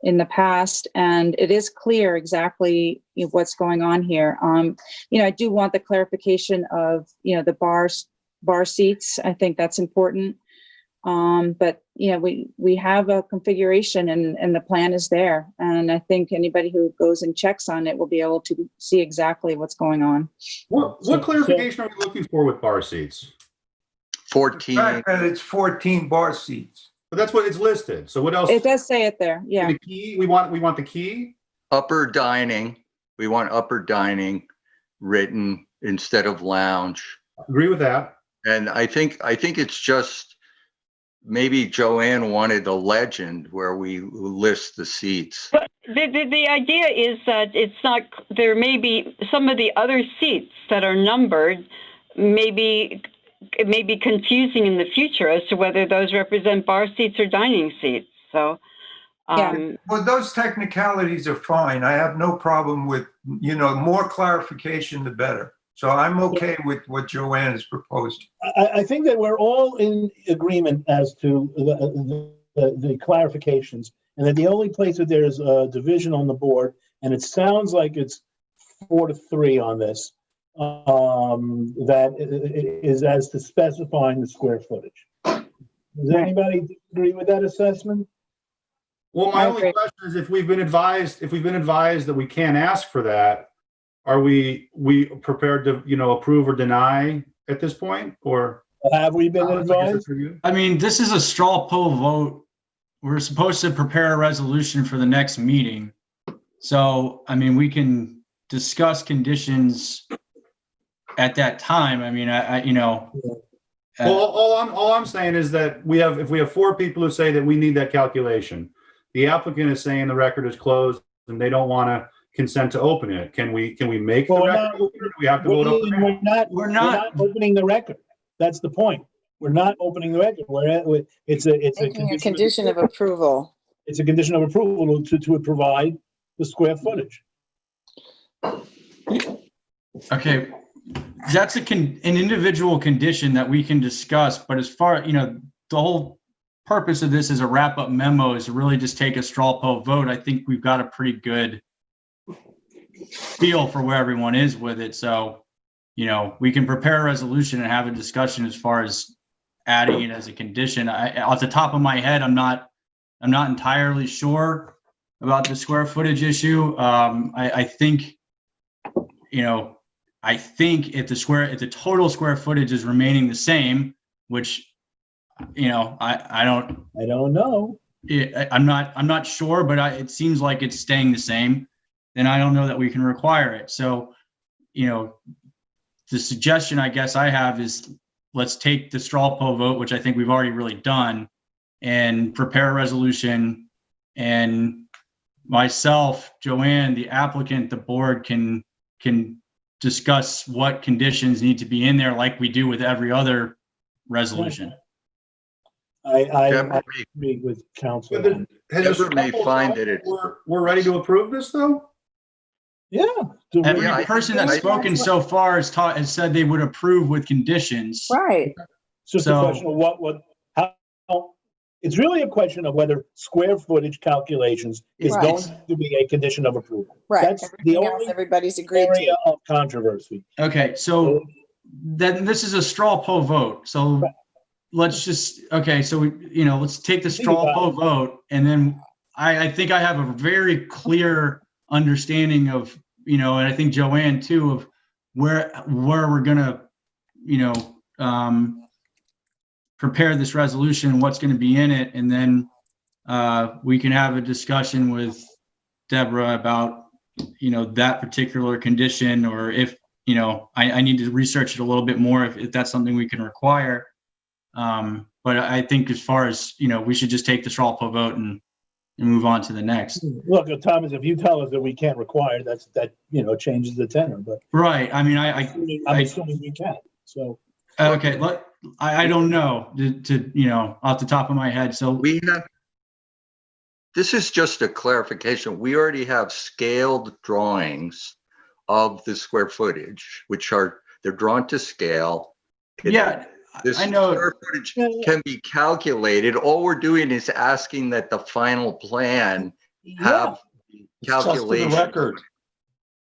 in the past, and it is clear exactly what's going on here. I do want the clarification of, the bar seats. I think that's important. But we have a configuration and the plan is there. And I think anybody who goes and checks on it will be able to see exactly what's going on. What clarification are we looking for with bar seats? 14. The fact that it's 14 bar seats. But that's what it's listed. So what else? It does say it there. Yeah. The key, we want the key. Upper dining. We want upper dining written instead of lounge. Agree with that. And I think it's just maybe Joanne wanted a legend where we list the seats. But the idea is that it's not, there may be some of the other seats that are numbered, it may be confusing in the future as to whether those represent bar seats or dining seats. So, well, those technicalities are fine. I have no problem with, more clarification, the better. So I'm okay with what Joanne has proposed. I think that we're all in agreement as to the clarifications, and that the only place that there's a division on the board, and it sounds like it's 4-3 on this, that is as to specifying the square footage. Does anybody agree with that assessment? Well, my only question is, if we've been advised that we can't ask for that, are we prepared to, approve or deny at this point, or have we been advised? I mean, this is a straw poll vote. We're supposed to prepare a resolution for the next meeting. So, I mean, we can discuss conditions at that time. I mean, Well, all I'm saying is that if we have 4 people who say that we need that calculation, the applicant is saying the record is closed and they don't want to consent to open it. Can we make the record open, or do we have to vote open? We're not opening the record. That's the point. We're not opening the record. It's a condition of approval. It's a condition of approval to provide the square footage. Okay, that's an individual condition that we can discuss, but as far, the whole purpose of this is a wrap-up memo is to really just take a straw poll vote. I think we've got a pretty good feel for where everyone is with it. So, we can prepare a resolution and have a discussion as far as adding it as a condition. Off the top of my head, I'm not entirely sure about the square footage issue. I think if the total square footage is remaining the same, which, I don't know. I'm not sure, but it seems like it's staying the same. Then I don't know that we can require it. So, the suggestion I guess I have is let's take the straw poll vote, which I think we've already really done, and prepare a resolution. And myself, Joanne, the applicant, the board can discuss what conditions need to be in there, like we do with every other resolution. I agree with council. Deborah may find that it's we're ready to approve this, though. Yeah. Every person that's spoken so far has said they would approve with conditions. Right. It's just a question of how. It's really a question of whether square footage calculations is going to be a condition of approval. Right. That's the only everybody's agreed area to. of controversy. Okay, so then this is a straw poll vote. So let's just let's take the straw poll vote, and then I think I have a very clear understanding of, and I think Joanne too, of where we're gonna, prepare this resolution and what's going to be in it, and then we can have a discussion with Deborah about that particular condition, or if I need to research it a little bit more if that's something we can require. But I think as far as we should just take the straw poll vote and and move on to the next. Look, Thomas, if you tell us that we can't require, that changes the tenor, but Right. I mean, I'm assuming we can, so. Okay. I don't know off the top of my head. So this is just a clarification. We already have scaled drawings of the square footage, they're drawn to scale. This I know. square footage can be calculated. All we're doing is asking that the final plan have calculation. Just for the record.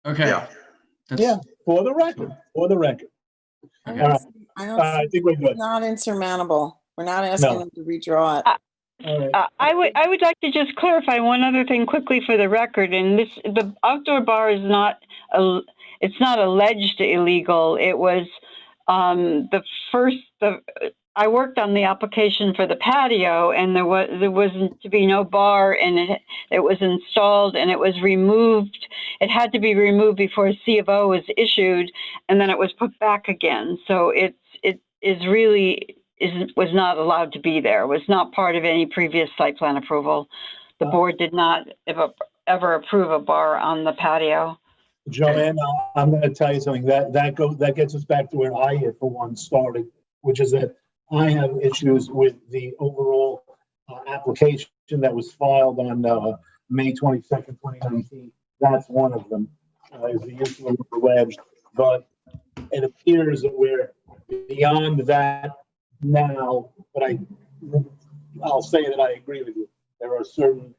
Okay. Yeah, for the record. I All right. I think we're good. It's not insurmountable. We're not asking them to redraw it. All right. I would like to just clarify one other thing quickly for the record. And the outdoor bar is not it's not alleged illegal. It was I worked on the application for the patio, and there wasn't to be no bar, and it was installed and it was removed. It had to be removed before a C of O was issued, and then it was put back again. So it was not allowed to be there. It was not part of any previous site plan approval. The board did not ever approve a bar on the patio. Joanne, I'm going to tell you something. That gets us back to where I, for one, started, which is that I have issues with the overall application that was filed on May 22nd, 2019. That's one of them, is the use of the wedge. But it appears that we're beyond that now. But I'll say that I agree with you. There are certain,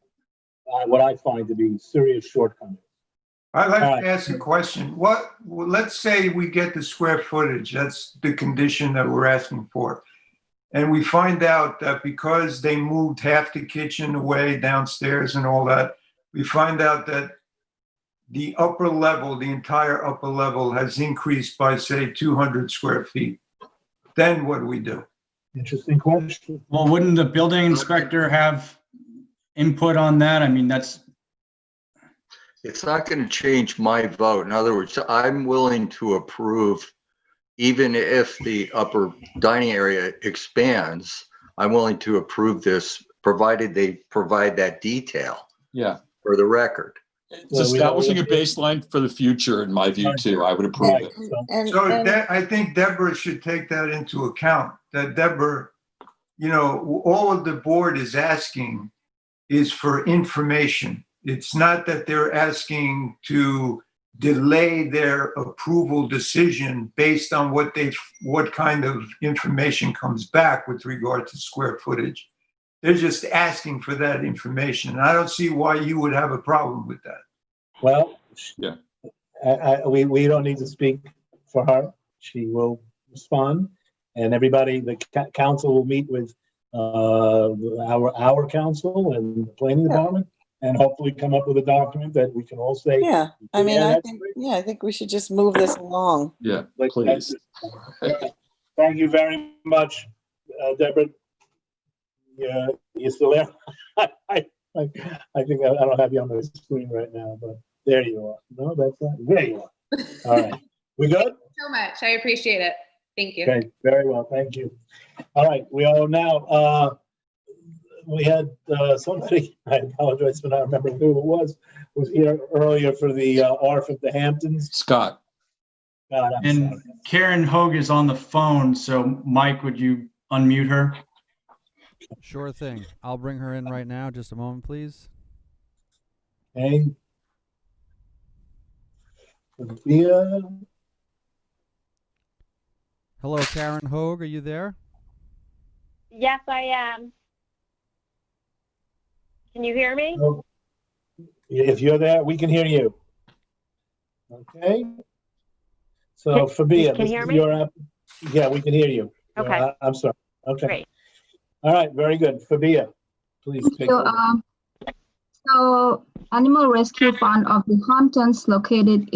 what I find to be serious shortcomings. I'd like to ask a question. Let's say we get the square footage. That's the condition that we're asking for. And we find out that because they moved half the kitchen away downstairs and all that, we find out that the upper level, the entire upper level has increased by, say, 200 square feet. Then what do we do? Interesting question. Well, wouldn't the building inspector have input on that? I mean, it's not going to change my vote. In other words, I'm willing to approve, even if the upper dining area expands, I'm willing to approve this, provided they provide that detail. Yeah. For the record. It's establishing a baseline for the future, in my view, too. I would approve it. I think Deborah should take that into account. That Deborah, all of the board is asking is for information. It's not that they're asking to delay their approval decision based on what kind of information comes back with regard to square footage. They're just asking for that information. And I don't see why you would have a problem with that. Well, yeah, we don't need to speak for her. She will respond, and everybody, the council will meet with our council and the planning department, and hopefully come up with a document that we can all say. Yeah, I mean, I think we should just move this along. Yeah, please. Thank you very much, Deborah. Yeah, you still there? I think I don't have you on my screen right now, but there you are. No, that's not. There you are. All right, we good? Thank you so much. I appreciate it. Thank you. Okay, very well. Thank you. All right, we all now. We had somebody. I apologize for not remembering who it was here earlier for the ARF at the Hamptons. Scott. God, and sorry. Karen Hogue is on the phone, so Mike, would you unmute her? Sure thing. I'll bring her in right now. Just a moment, please. Okay. Sophia. Hello, Karen Hogue. Are you there? Yes, I am. Can you hear me? Oh, if you're there, we can hear you. Okay. So, Fabia, can you hear me? Yeah, we can hear you. Okay. I'm sorry. Okay. Great. All right, very good. Fabia, please take over. So, Animal Rescue Fund of the Hamptons, located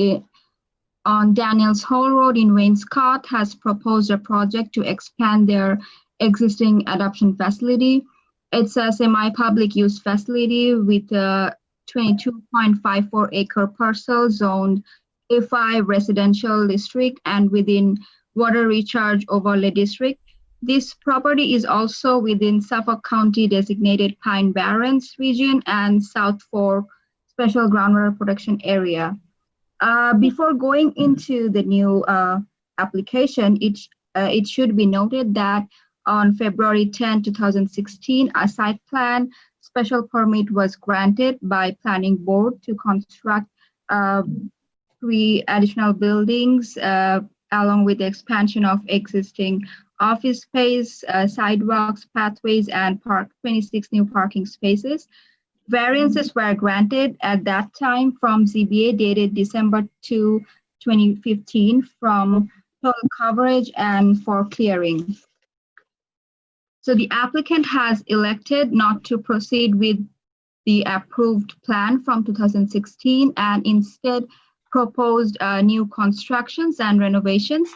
on Daniels Hall Road in Wainscott, has proposed a project to expand their existing adoption facility. It's a semi-public use facility with a 22.54 acre parcel zoned A5 residential district and within water recharge overlay district. This property is also within Suffolk County designated Pine Barrens region and South Fork Special Groundwater Protection Area. Before going into the new application, it should be noted that on February 10, 2016, a site plan special permit was granted by Planning Board to construct 3 additional buildings along with the expansion of existing office space, sidewalks, pathways, and 26 new parking spaces. Variances were granted at that time from ZBA dated December 2, 2015 from total coverage and for clearing. So the applicant has elected not to proceed with the approved plan from 2016 and instead proposed new constructions and renovations.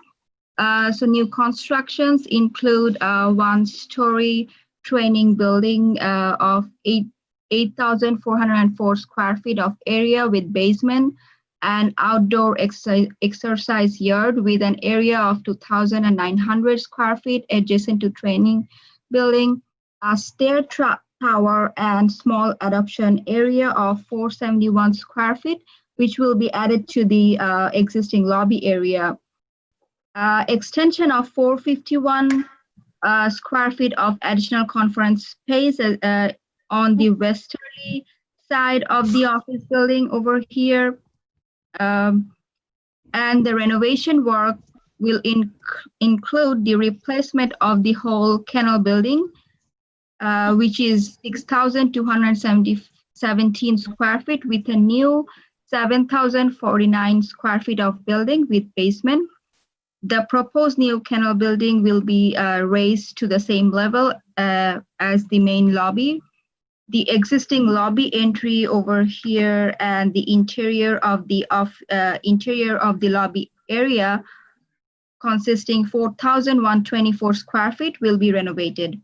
So new constructions include a 1-story training building of 8,404 square feet of area with basement, and outdoor exercise yard with an area of 2,900 square feet adjacent to training building, a stair tower and small adoption area of 471 square feet, which will be added to the existing lobby area. Extension of 451 square feet of additional conference space on the westerly side of the office building over here. And the renovation work will include the replacement of the whole kennel building, which is 6,217 square feet with a new 7,049 square feet of building with basement. The proposed new kennel building will be raised to the same level as the main lobby. The existing lobby entry over here and the interior of the lobby area, consisting 4,124 square feet, will be renovated.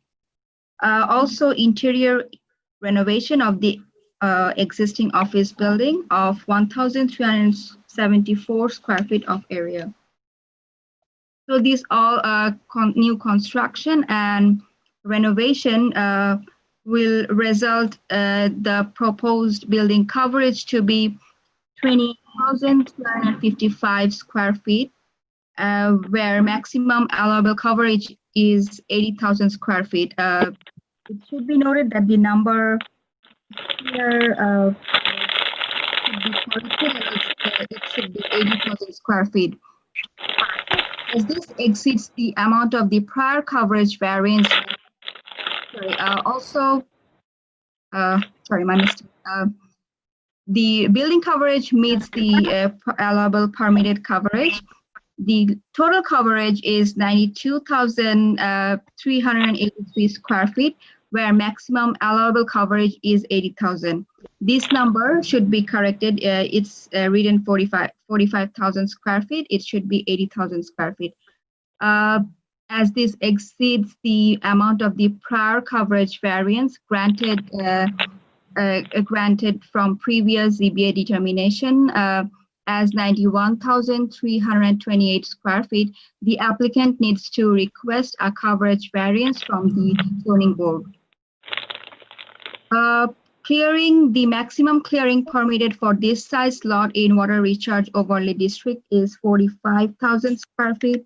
Also, interior renovation of the existing office building of 1,374 square feet of area. So these all new construction and renovation will result the proposed building coverage to be 20,255 square feet, where maximum allowable coverage is 80,000 square feet. It should be noted that the number here should be corrected, and it should be 80,000 square feet. As this exceeds the amount of the prior coverage variance, sorry, my mistake. The building coverage meets the allowable permitted coverage. The total coverage is 92,383 square feet, where maximum allowable coverage is 80,000. This number should be corrected. It's written 45,000 square feet. It should be 80,000 square feet. As this exceeds the amount of the prior coverage variance granted from previous ZBA determination as 91,328 square feet, the applicant needs to request a coverage variance from the zoning board. Clearing, the maximum clearing permitted for this size lot in water recharge overlay district is 45,000 square feet.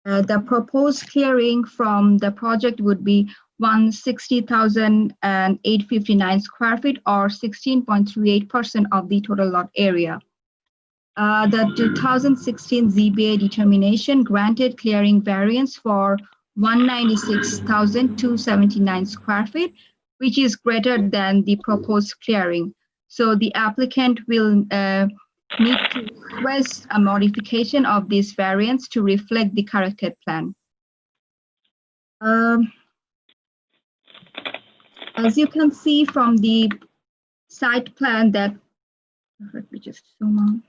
The proposed clearing from the project would be 160,859 square feet, or 16.38% of the total lot area. The 2016 ZBA determination granted clearing variance for 196,279 square feet, which is greater than the proposed clearing. So the applicant will need to request a modification of this variance to reflect the corrected plan. As you can see from the site plan that, let me just zoom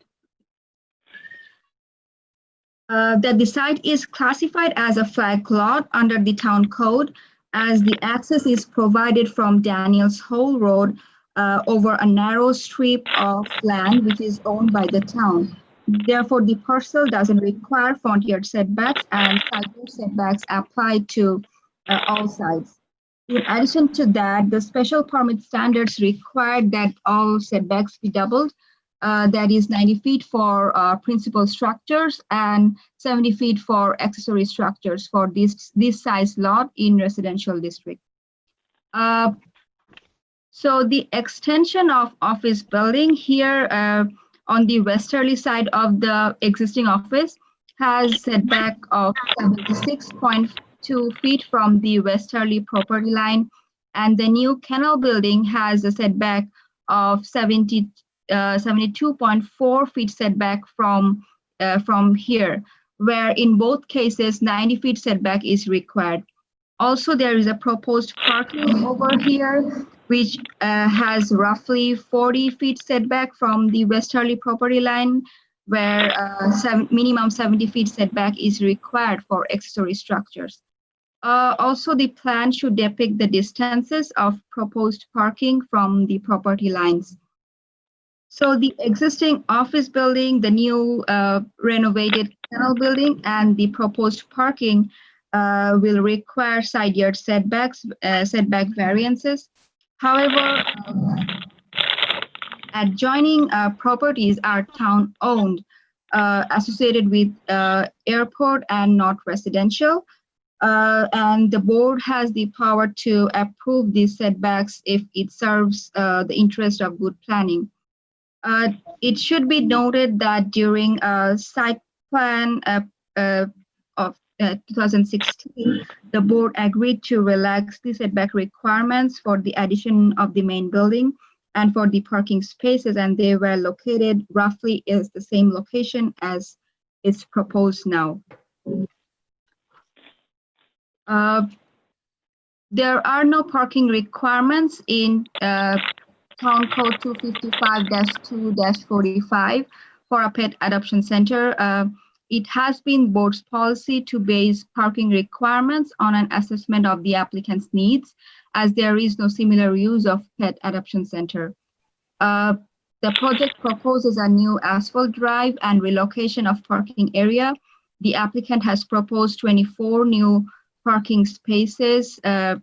out. That the site is classified as a flag lot under the town code, as the access is provided from Daniels Hole Road over a narrow strip of land which is owned by the town. Therefore, the parcel doesn't require front yard setbacks, and side yard setbacks apply to all sides. In addition to that, the special permit standards require that all setbacks be doubled. That is 90 feet for principal structures and 70 feet for accessory structures for this size lot in residential district. So the extension of office building here on the westerly side of the existing office has setback of 76.2 feet from the westerly property line, and the new kennel building has a setback of 72.4 feet setback from here, where in both cases 90 feet setback is required. Also, there is a proposed parking over here, which has roughly 40 feet setback from the westerly property line, where minimum 70 feet setback is required for accessory structures. Also, the plan should depict the distances of proposed parking from the property lines. So the existing office building, the new renovated kennel building, and the proposed parking will require side yard setback variances. However, adjoining properties are town-owned, associated with airport and not residential. And the board has the power to approve these setbacks if it serves the interest of good planning. It should be noted that during site plan of 2016, the board agreed to relax the setback requirements for the addition of the main building and for the parking spaces, and they were located roughly is the same location as is proposed now. There are no parking requirements in Town Code 255-2-45 for a pet adoption center. It has been board's policy to base parking requirements on an assessment of the applicant's needs, as there is no similar use of pet adoption center. The project proposes a new asphalt drive and relocation of parking area. The applicant has proposed 24 new parking spaces. As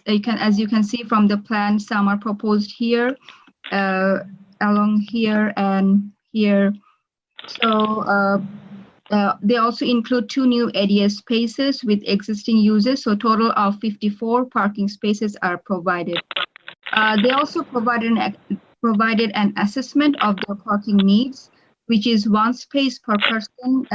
you can see from the plan, some are proposed here, along here and here. So they also include 2 new ADS spaces with existing uses, so total of 54 parking spaces are provided. They also provided an assessment of their parking needs, which is 1 space per person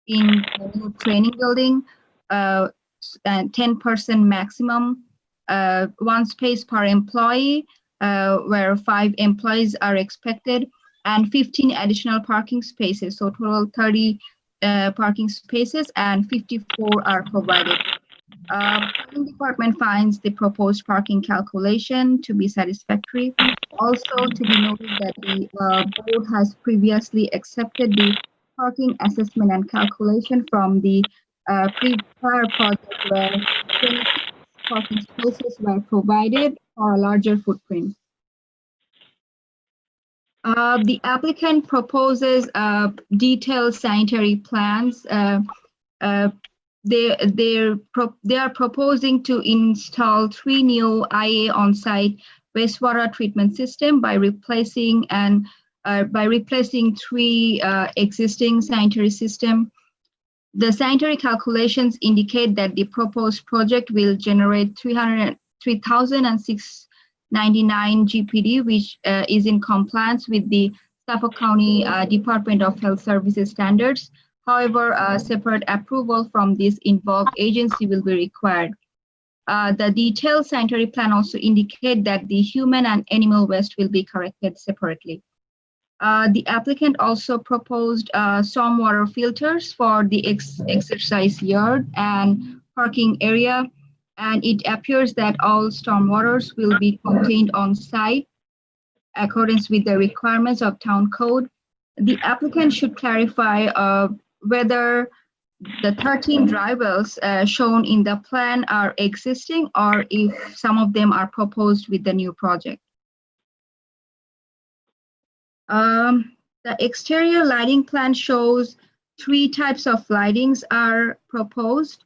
in the new training building, and 10% maximum, 1 space per employee, where 5 employees are expected, and 15 additional parking spaces. So total 30 parking spaces, and 54 are provided. Planning department finds the proposed parking calculation to be satisfactory. Also to be noted that the board has previously accepted the parking assessment and calculation from the prior project, where 26 parking spaces were provided for a larger footprint. The applicant proposes detailed sanitary plans. They are proposing to install 3 new IA on-site wastewater treatment system by replacing 3 existing sanitary system. The sanitary calculations indicate that the proposed project will generate 3,006.99 GPD, which is in compliance with the Suffolk County Department of Health Services standards. However, a separate approval from this involved agency will be required. The detailed sanitary plan also indicate that the human and animal waste will be collected separately. The applicant also proposed stormwater filters for the exercise yard and parking area, and it appears that all stormwaters will be contained on site accordance with the requirements of town code. The applicant should clarify whether the 13 dry wells shown in the plan are existing or if some of them are proposed with the new project. The The exterior lighting plan shows 3 types of lightings are proposed.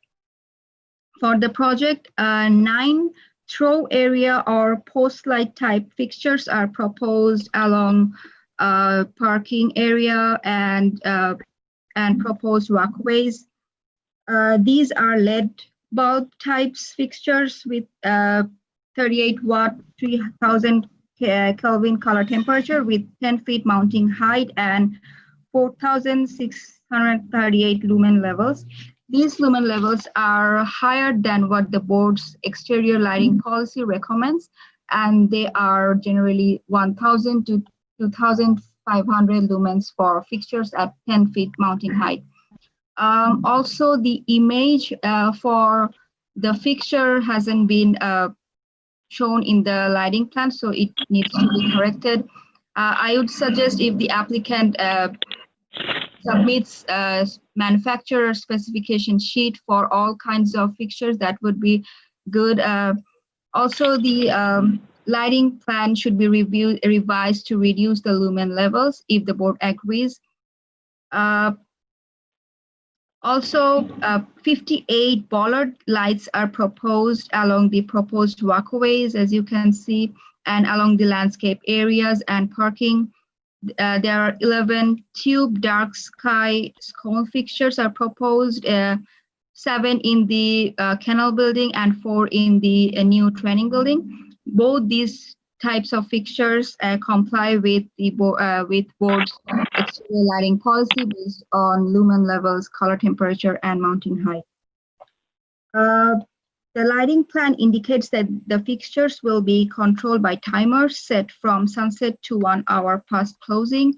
For the project, 9 throw area or post light type fixtures are proposed along parking area and proposed walkways. These are LED bulb types fixtures with 38 watt, 3000 Kelvin color temperature with 10 feet mounting height and 4,638 lumen levels. These lumen levels are higher than what the board's exterior lighting policy recommends, and they are generally 1,000 to 2,500 lumens for fixtures at 10 feet mounting height. Also, the image for the fixture hasn't been shown in the lighting plan, so it needs to be corrected. I would suggest if the applicant submits a manufacturer specification sheet for all kinds of fixtures, that would be good. Also, the lighting plan should be revised to reduce the lumen levels if the board agrees. Also, 58 bollard lights are proposed along the proposed walkways, as you can see, and along the landscape areas and parking. There are 11 tube dark sky scroll fixtures are proposed, 7 in the kennel building and 4 in the new training building. Both these types of fixtures comply with the board's exterior lighting policy based on lumen levels, color temperature, and mounting height. The lighting plan indicates that the fixtures will be controlled by timers set from sunset to 1 hour past closing,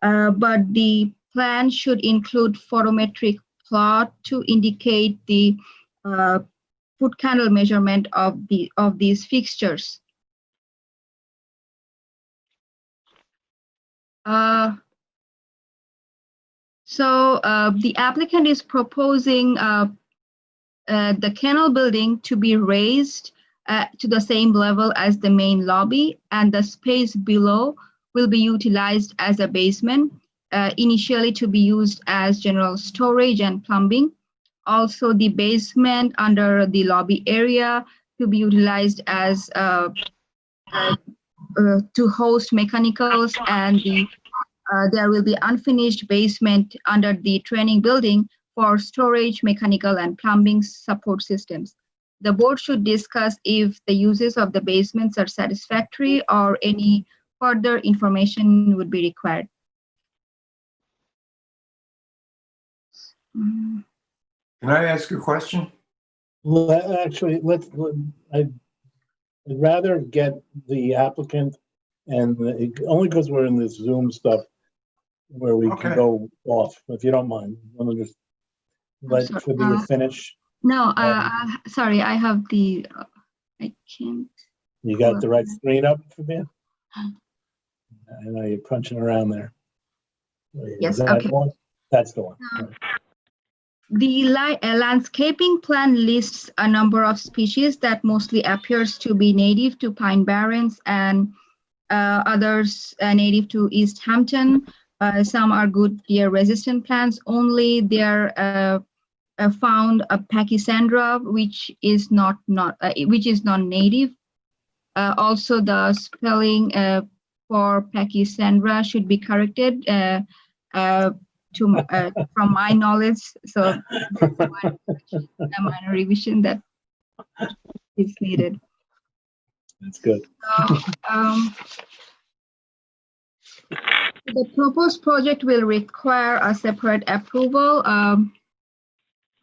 but the plan should include photometric plot to indicate the foot candle measurement of these fixtures. The applicant is proposing the kennel building to be raised to the same level as the main lobby, and the space below will be utilized as a basement, initially to be used as general storage and plumbing. Also, the basement under the lobby area to be utilized as to host mechanicals, and there will be unfinished basement under the training building for storage, mechanical, and plumbing support systems. The board should discuss if the uses of the basements are satisfactory or any further information would be required. Can I ask a question? Actually, I'd rather get the applicant, and only because we're in this Zoom stuff where we can go off, if you don't mind. Let me just let Fabia finish. No, sorry, I have the, I can't. You got the right screen up, Fabia? I know you're punching around there. Yes, okay. One? That's the one. The landscaping plan lists a number of species that mostly appears to be native to Pine Barrens and others native to East Hampton. Some are good deer-resistant plants. Only there found a Pachysandra, which is non-native. Also, the spelling for Pachysandra should be corrected from my knowledge. So, a minor revision that is needed. That's good. The proposed project will require a separate approval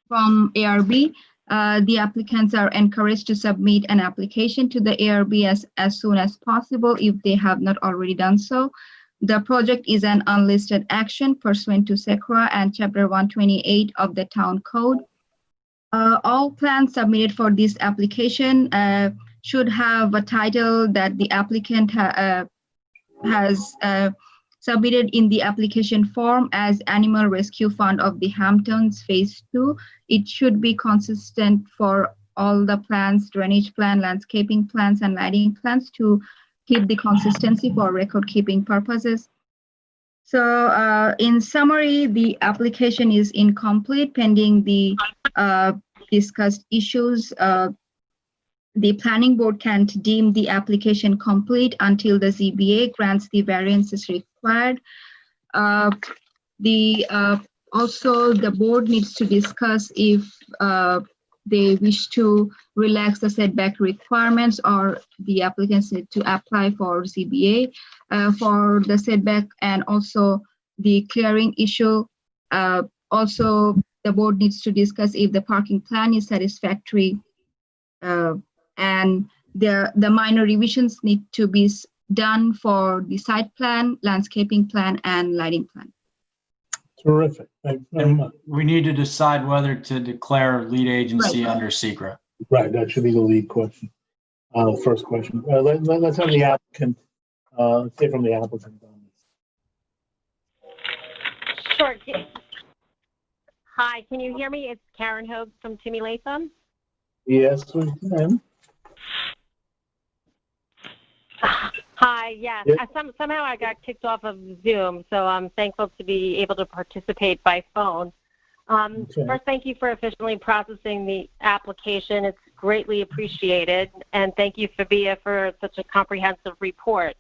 from ARB. The applicants are encouraged to submit an application to the ARB as soon as possible if they have not already done so. The project is an unlisted action pursuant to SECRA and Chapter 128 of the Town Code. All plans submitted for this application should have a title that the applicant has submitted in the application form as Animal Rescue Fund of the Hamptons Phase 2. It should be consistent for all the plans, drainage plan, landscaping plans, and lighting plans to keep the consistency for record keeping purposes. So in summary, the application is incomplete pending the discussed issues. The planning board can't deem the application complete until the ZBA grants the variances required. Also, the board needs to discuss if they wish to relax the setback requirements or the applicants need to apply for ZBA for the setback and also the clearing issue. Also, the board needs to discuss if the parking plan is satisfactory and the minor revisions need to be done for the site plan, landscaping plan, and lighting plan. Terrific. Thanks very And much. we need to decide whether to declare lead agency under secret. Right, that should be the lead question. First question. Let's have the applicant, say from the applicant on this. Sure. Hi, can you hear me? It's Karen Hogue from Timmy Latham. Yes, we can. Hi, yes. Yeah. Somehow I got kicked off of Zoom, so I'm thankful to be able to participate by phone. Okay. First, thank you for efficiently processing the application. It's greatly appreciated. And thank you, Fabia, for such a comprehensive report.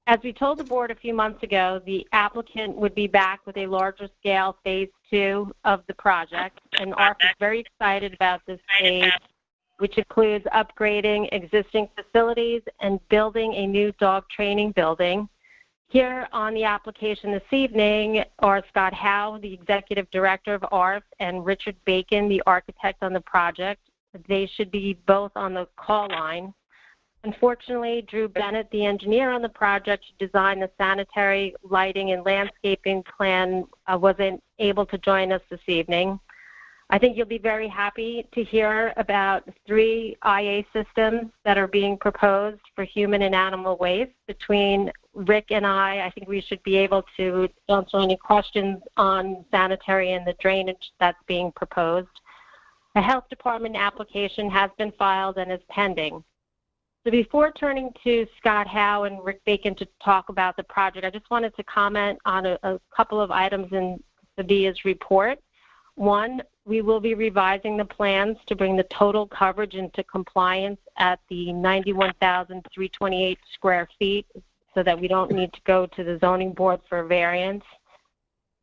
As we told the board a few months ago, the applicant would be back with a larger scale phase 2 of the project. And ARP is very excited about this phase, which includes upgrading existing facilities and building a new dog training building. Here on the application this evening are Scott Howe, the Executive Director of ARP, and Richard Bacon, the architect on the project. They should be both on the call line. Unfortunately, Drew Bennett, the engineer on the project to design the sanitary, lighting, and landscaping plan, wasn't able to join us this evening. I think you'll be very happy to hear about 3 IA systems that are being proposed for human and animal waste. Between Rick and I think we should be able to answer any questions on sanitary and the drainage that's being proposed. A health department application has been filed and is pending. So before turning to Scott Howe and Rick Bacon to talk about the project, I just wanted to comment on a couple of items in Fabia's report. One, we will be revising the plans to bring the total coverage into compliance at the 91,328 square feet so that we don't need to go to the zoning board for a variance.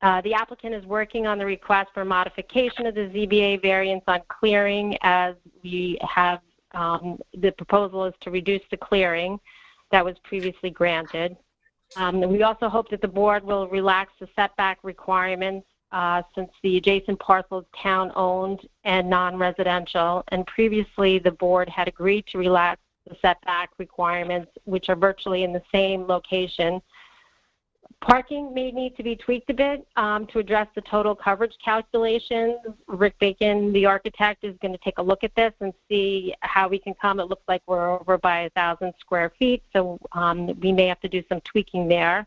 The applicant is working on the request for modification of the ZBA variance on clearing, as we have the proposal is to reduce the clearing that was previously granted. We also hope that the board will relax the setback requirements since the adjacent parcel is town-owned and non-residential, and previously the board had agreed to relax the setback requirements, which are virtually in the same location. Parking may need to be tweaked a bit to address the total coverage calculations. Rick Bacon, the architect, is going to take a look at this and see how we can come. It looks like we're over by 1,000 square feet, so we may have to do some tweaking there.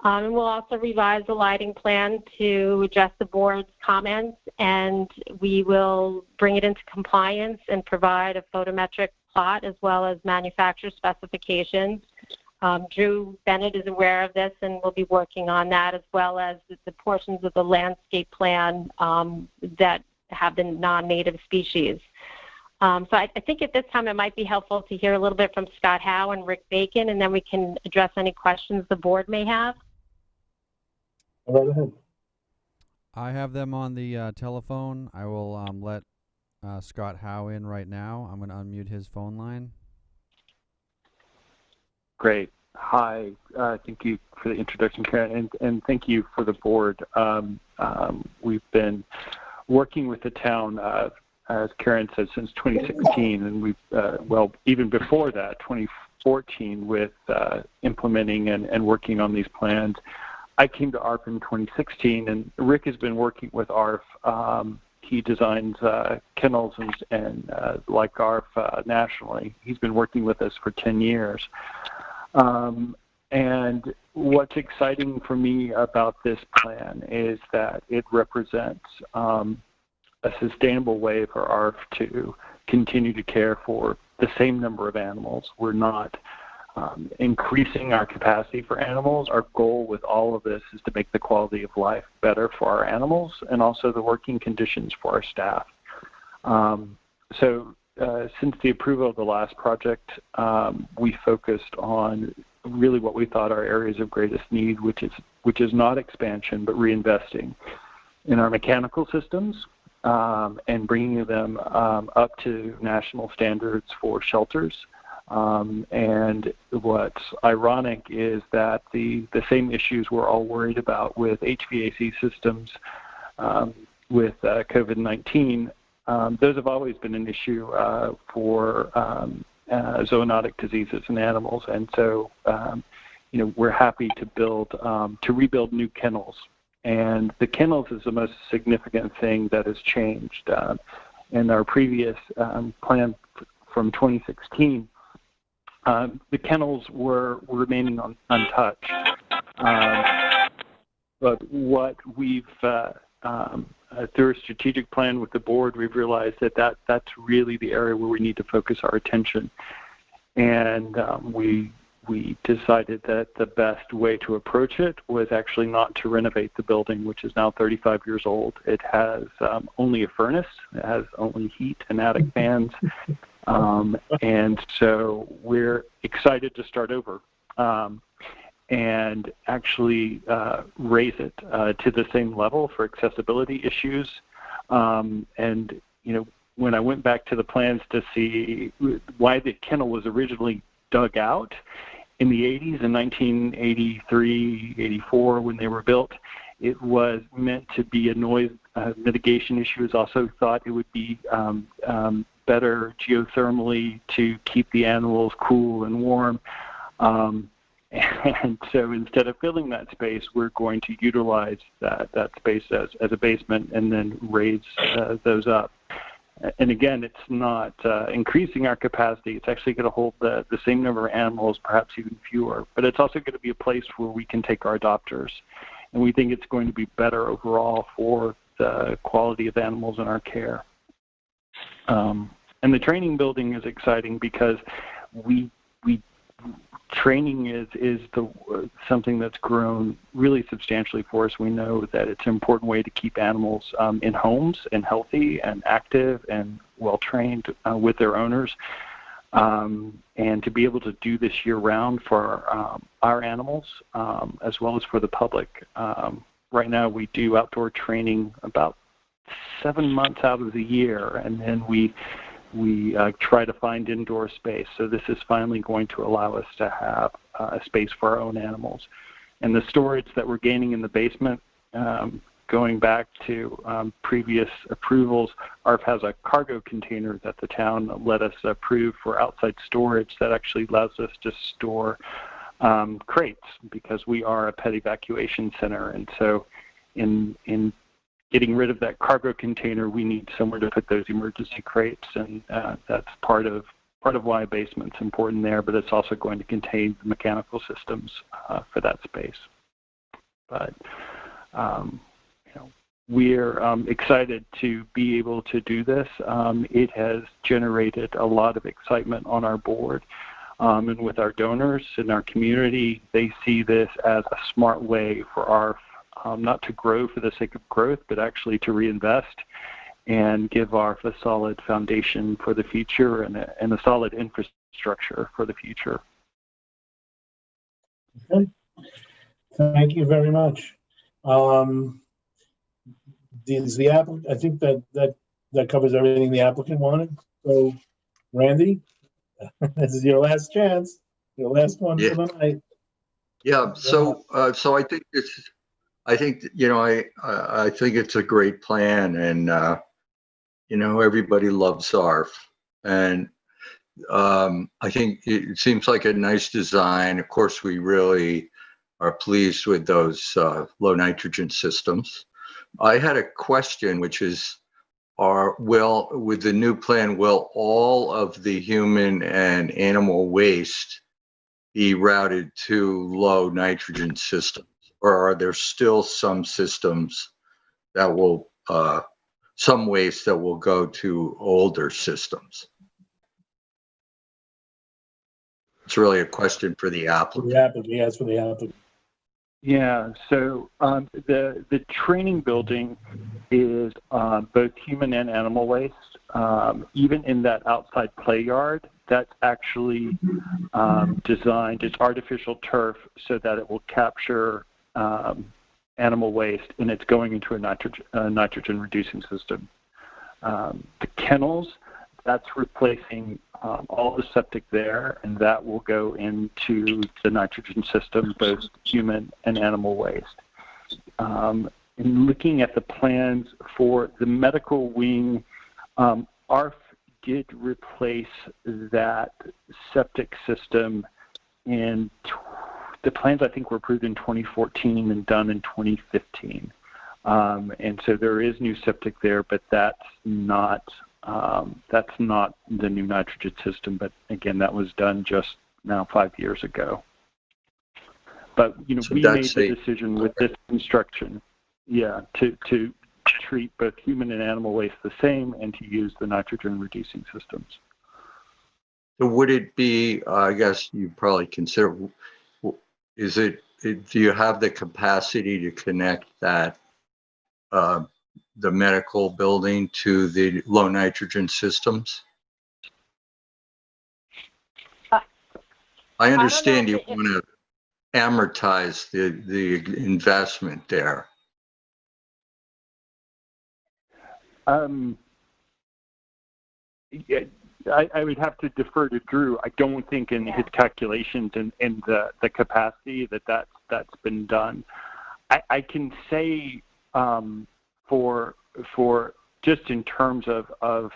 And we'll also revise the lighting plan to address the board's comments, and we will bring it into compliance and provide a photometric plot as well as manufacturer specifications. Drew Bennett is aware of this and will be working on that, as well as the portions of the landscape plan that have the non-native species. So I think at this time it might be helpful to hear a little bit from Scott Howe and Rick Bacon, and then we can address any questions the board may have. Go ahead. I have them on the telephone. I will let Scott Howe in right now. I'm going to unmute his phone line. Great. Hi. Thank you for the introduction, Karen, and thank you for the board. We've been working with the town, as Karen said, since 2016, and we've, well, even before that, 2014, with implementing and working on these plans. I came to ARP in 2016, and Rick has been working with ARP. He designs kennels and like ARP nationally. He's been working with us for 10 years. And what's exciting for me about this plan is that it represents a sustainable way for ARF to continue to care for the same number of animals. We're not increasing our capacity for animals. Our goal with all of this is to make the quality of life better for our animals and also the working conditions for our staff. Since the approval of the last project, we focused on really what we thought are areas of greatest need, which is not expansion, but reinvesting in our mechanical systems and bringing them up to national standards for shelters. And what's ironic is that the same issues we're all worried about with HVAC systems with COVID-19, those have always been an issue for zoonotic diseases in animals. And so, we're happy to rebuild new kennels. And the kennels is the most significant thing that has changed. In our previous plan from 2016, the kennels were remaining untouched. But what we've, through a strategic plan with the board, we've realized that's really the area where we need to focus our attention. And we decided that the best way to approach it was actually not to renovate the building, which is now 35 years old. It has only a furnace. It has only heat and attic fans. And so we're excited to start over and actually raise it to the same level for accessibility issues. And, when I went back to the plans to see why the kennel was originally dug out in the 80s, in 1983, 84, when they were built, it was meant to be a noise mitigation issue. It was also thought it would be better geothermally to keep the animals cool and warm. And so instead of filling that space, we're going to utilize that space as a basement and then raise those up. And again, it's not increasing our capacity. It's actually going to hold the same number of animals, perhaps even fewer. But it's also going to be a place where we can take our adopters. And we think it's going to be better overall for the quality of animals in our care. And the training building is exciting because training is something that's grown really substantially for us. We know that it's an important way to keep animals in homes and healthy and active and well-trained with their owners. And to be able to do this year-round for our animals as well as for the public. Right now we do outdoor training about 7 months out of the year, and then we try to find indoor space. So this is finally going to allow us to have a space for our own animals. And the storage that we're gaining in the basement, going back to previous approvals, ARF has a cargo container that the town let us approve for outside storage that actually allows us to store crates, because we are a pet evacuation center. And so in getting rid of that cargo container, we need somewhere to put those emergency crates, and that's part of why a basement's important there. But it's also going to contain the mechanical systems for that space. But we're excited to be able to do this. It has generated a lot of excitement on our board and with our donors in our community. They see this as a smart way for our not to grow for the sake of growth, but actually to reinvest and give ARF a solid foundation for the future and a solid infrastructure for the future. Okay. Thank you very much. I think that covers everything the applicant wanted. So, Randy, this is your last chance. Your last one for the night. Yeah. So I think it's. I think I think it's a great plan, and everybody loves ARF, and I think it seems like a nice design. Of course, we really are pleased with those low nitrogen systems. I had a question, which is, with the new plan, will all of the human and animal waste be routed to low nitrogen systems? Or are there still some systems that will, some waste that will go to older systems? It's really a question for the applicant. The applicant, yes, for the applicant. Yeah, so the training building is both human and animal waste. Even in that outside play yard, that's actually designed, it's artificial turf so that it will capture animal waste, and it's going into a nitrogen reducing system. The kennels, that's replacing all the septic there, and that will go into the nitrogen system, both human and animal waste. In looking at the plans for the medical wing, ARF did replace that septic system in the plans, I think, were approved in 2014 and done in 2015. And so there is new septic there, but that's not the new nitrogen system. But again, that was done just now 5 years ago. But So we made that's the decision with this construction, to treat both human and animal waste the same and to use the nitrogen reducing systems. So would it be, I guess you probably consider, do you have the capacity to connect that, the medical building to the low nitrogen systems? I understand you want to amortize the investment there. Yeah, I would have to defer to Drew. I don't think in his calculations and the capacity that's been done. I can say for just in terms of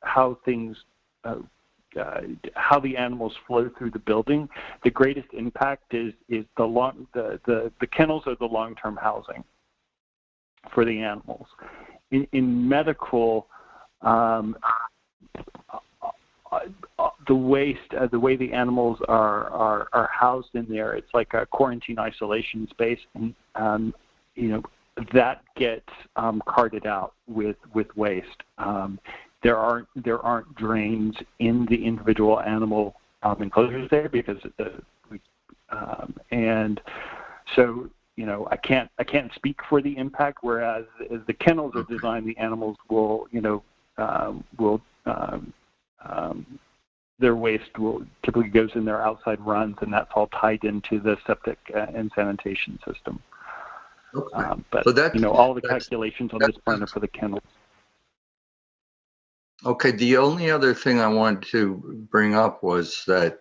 how things how the animals flow through the building, the greatest impact is the kennels are the long-term housing for the animals. In medical, the waste, the way the animals are housed in there, it's like a quarantine isolation space, and that gets carted out with waste. There aren't drains in the individual animal enclosures there because and so I can't speak for the impact. Whereas as the kennels are designed, the animals will their waste will typically goes in their outside runs, and that's all tied into the septic and sanitation system. Okay. But So all the calculations on this plan are for the kennels. Okay, the only other thing I wanted to bring up was that,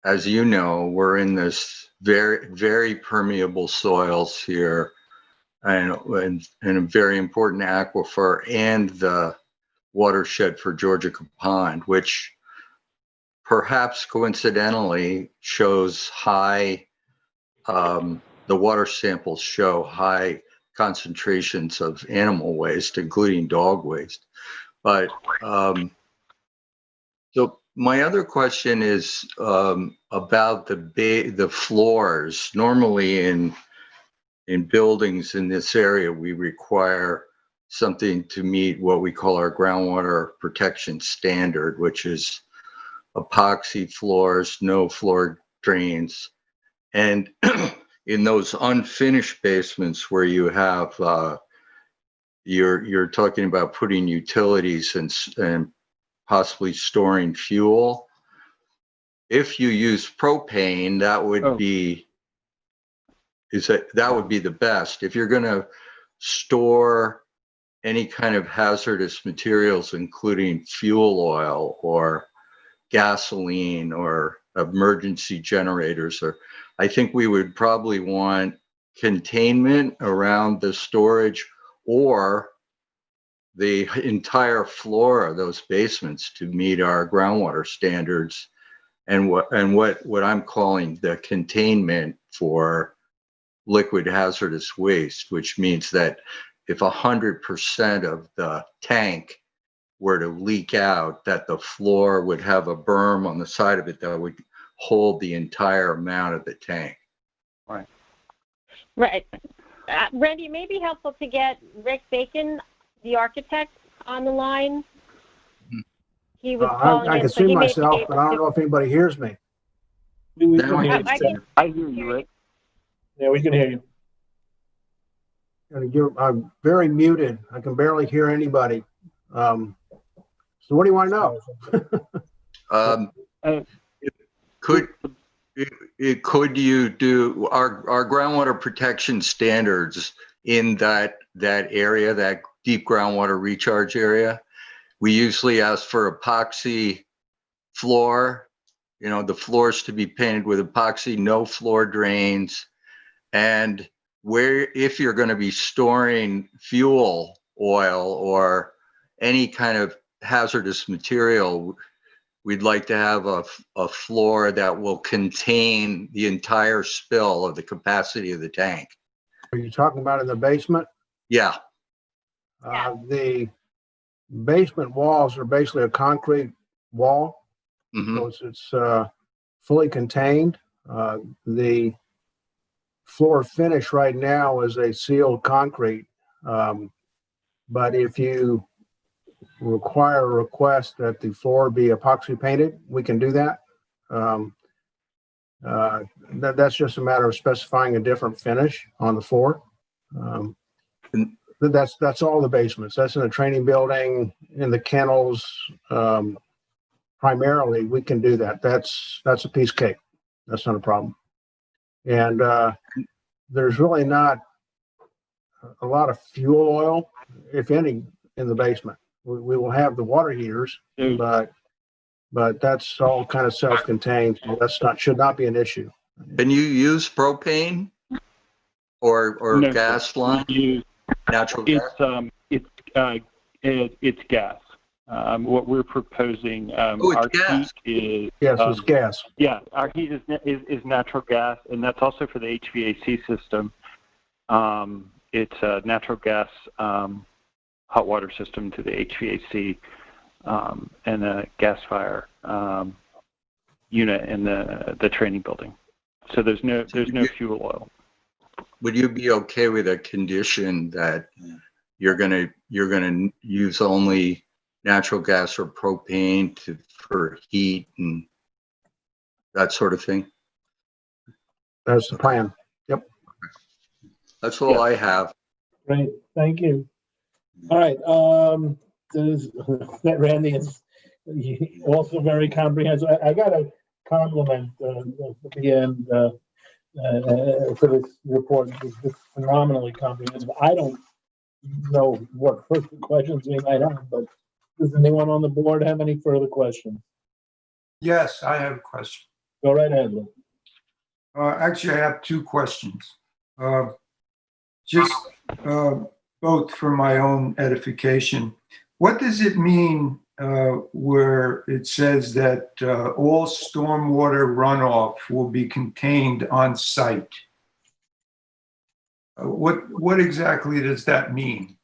as you know, we're in this very, very permeable soils here, and a very important aquifer, and the watershed for Georgia Pond, which perhaps coincidentally shows high, the water samples show high concentrations of animal waste, including dog waste. But so my other question is about the floors. Normally in buildings in this area, we require something to meet what we call our groundwater protection standard, which is epoxy floors, no floor drains. And in those unfinished basements where you have you're talking about putting utilities and possibly storing fuel. If you use propane, that would be that would be the best. If you're going to store any kind of hazardous materials, including fuel oil or gasoline or emergency generators, or I think we would probably want containment around the storage or the entire floor of those basements to meet our groundwater standards and what I'm calling the containment for liquid hazardous waste, which means that if 100% of the tank were to leak out, that the floor would have a berm on the side of it that would hold the entire amount of the tank. Right. Right. Randy, it may be helpful to get Rick Bacon, the architect, on the line. He was calling I in, can so see he may be myself, able but I don't to- know if anybody hears me. We Now can I hear can you, see Chet. I hear you, Rick. Yeah, we can hear you. I'm very muted. I can barely hear anybody. So what do you want to know? Could you do our groundwater protection standards in that area, that deep groundwater recharge area? We usually ask for epoxy floor, the floors to be painted with epoxy, no floor drains. And if you're going to be storing fuel oil or any kind of hazardous material, we'd like to have a floor that will contain the entire spill of the capacity of the tank. Are you talking about in the basement? Yeah. The basement walls are basically a concrete wall. Mm-hmm. So it's fully contained. The floor finish right now is a sealed concrete. But if you request that the floor be epoxy painted, we can do that. That's just a matter of specifying a different finish on the floor. That's all the basements. That's in the training building, in the kennels. Primarily, we can do that. That's a piece of cake. That's not a problem. And there's really not a lot of fuel oil, if any, in the basement. We will have the water heaters, but that's all kind of self-contained. So should not be an issue. Can you use propane or No, gas line? Natural gas. It's gas. What we're proposing, it's gas. Heat is it's gas. Yeah, our heat is natural gas, and that's also for the HVAC system. It's a natural gas hot water system to the HVAC and a gas fire unit in the training building. So there's no fuel oil. Would you be okay with a condition that you're gonna use only natural gas or propane for heat and that sort of thing? That's the plan. Yep. That's all I have. Great, thank you. All right, Randy is also very comprehensive. I got a compliment at the end for this report. It's phenomenally comprehensive. I don't know what further questions we might have, but does anyone on the board have any further questions? Yes, I have a question. Go right ahead, Lou. Actually, I have two questions. Both for my own edification. What does it mean where it says that all stormwater runoff will be contained on site? What exactly does that mean?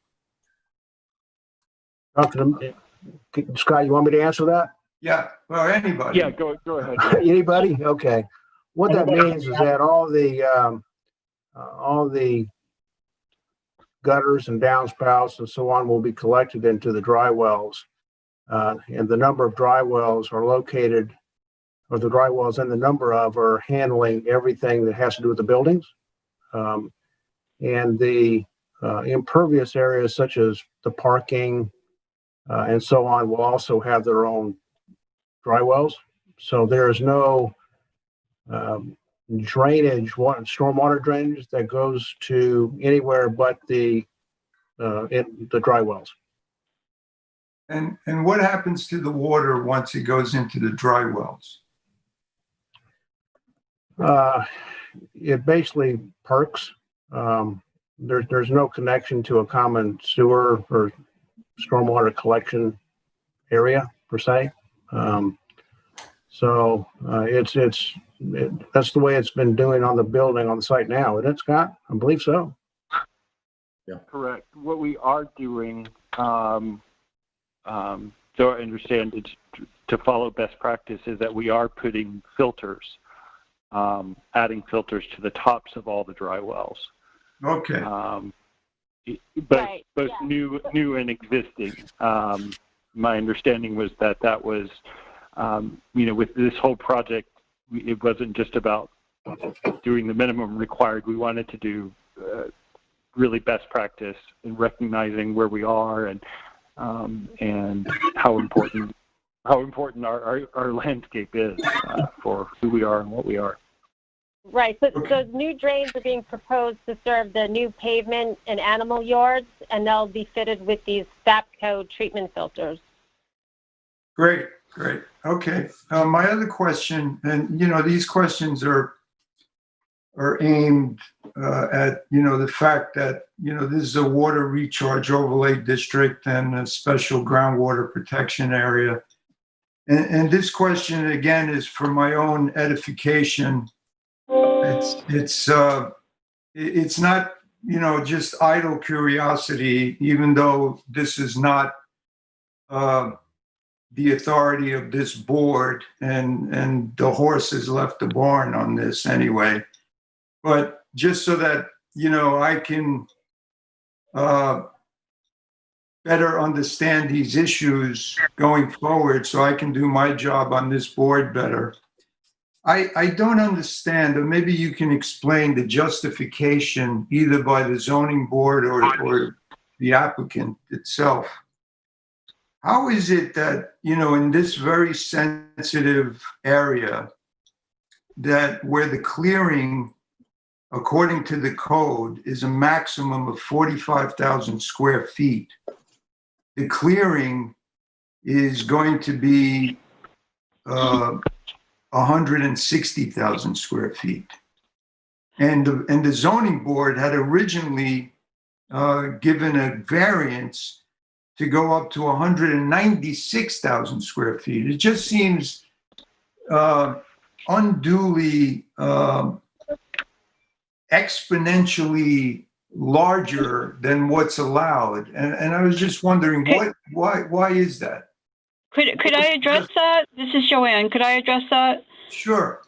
Scott, you want me to answer that? Yeah, well, anybody. Yeah, go ahead. Anybody? Okay. What that means is that all the gutters and downspouts and so on will be collected into the dry wells. And the number of dry wells are located, or the dry wells and the number of are handling everything that has to do with the buildings. And the impervious areas such as the parking and so on will also have their own dry wells. So there is no drainage, stormwater drainage that goes to anywhere but the dry wells. And what happens to the water once it goes into the dry wells? It basically perks. There's no connection to a common sewer or stormwater collection area per se. So that's the way it's been doing on the building on the site now, isn't it, Scott? I believe so. Yeah, correct. What we are doing, so I understand it's to follow best practice, is that we are putting filters, adding filters to the tops of all the dry wells. Okay. Both new and existing. My understanding was that was, with this whole project it wasn't just about doing the minimum required. We wanted to do really best practice in recognizing where we are and how important our landscape is for who we are and what we are. Right. So new drains are being proposed to serve the new pavement and animal yards, and they'll be fitted with these SAPCO treatment filters. Great. Okay. My other question, and these questions are aimed at the fact that this is a water recharge overlay district and a special groundwater protection area. And this question again is for my own edification. It's not just idle curiosity, even though this is not the authority of this board, and the horse has left the barn on this anyway. But just so that I can better understand these issues going forward, so I can do my job on this board better. I don't understand, or maybe you can explain the justification either by the zoning board or the applicant itself. How is it that, in this very sensitive area, that where the clearing, according to the code, is a maximum of 45,000 square feet, the clearing is going to be 160,000 square feet. And the zoning board had originally given a variance to go up to 196,000 square feet. It just seems unduly exponentially larger than what's allowed. And I was just wondering, why is that? Could I address that? This is Joanne. Could I address that? Sure.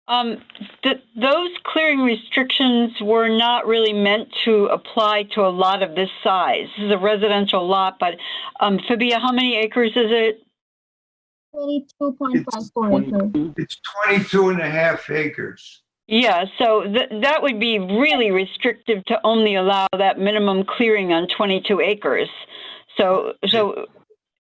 Those clearing restrictions were not really meant to apply to a lot of this size. This is a residential lot, but Fabia, how many acres is it? 22.54 acres. It's 22 and a half acres. Yeah, so that would be really restrictive to only allow that minimum clearing on 22 acres. So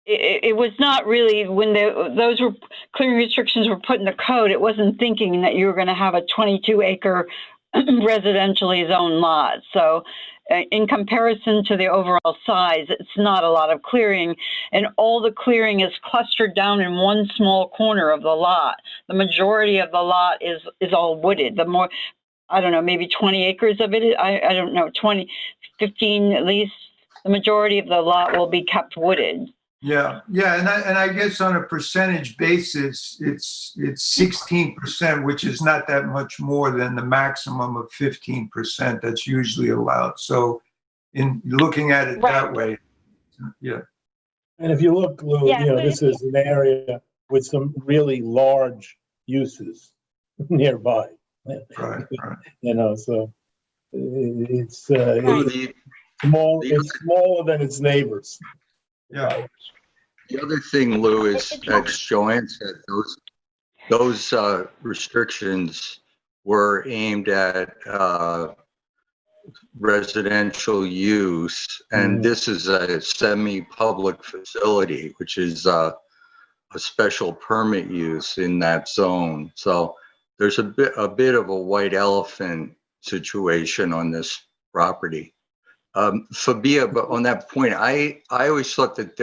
it was not really, when those were clearing restrictions were put in the code, it wasn't thinking that you were going to have a 22-acre residentially zoned lot. So in comparison to the overall size, it's not a lot of clearing, and all the clearing is clustered down in one small corner of the lot. The majority of the lot is all wooded. The more, I don't know, maybe 20 acres of it, I don't know, 20, 15 at least, the majority of the lot will be kept wooded. Yeah, and I guess on a percentage basis, it's 16%, which is not that much more than the maximum of 15% that's usually allowed. So, in looking at it that way, yeah. And if you look, Lou, this is an area with some really large uses nearby. Right. So it's small. It's smaller than its neighbors. Yeah. The other thing, Lou, is, as Joanne said, those restrictions were aimed at residential use, and this is a semi-public facility, which is a special permit use in that zone. So there's a bit of a white elephant situation on this property. Fabia, but on that point, I always thought that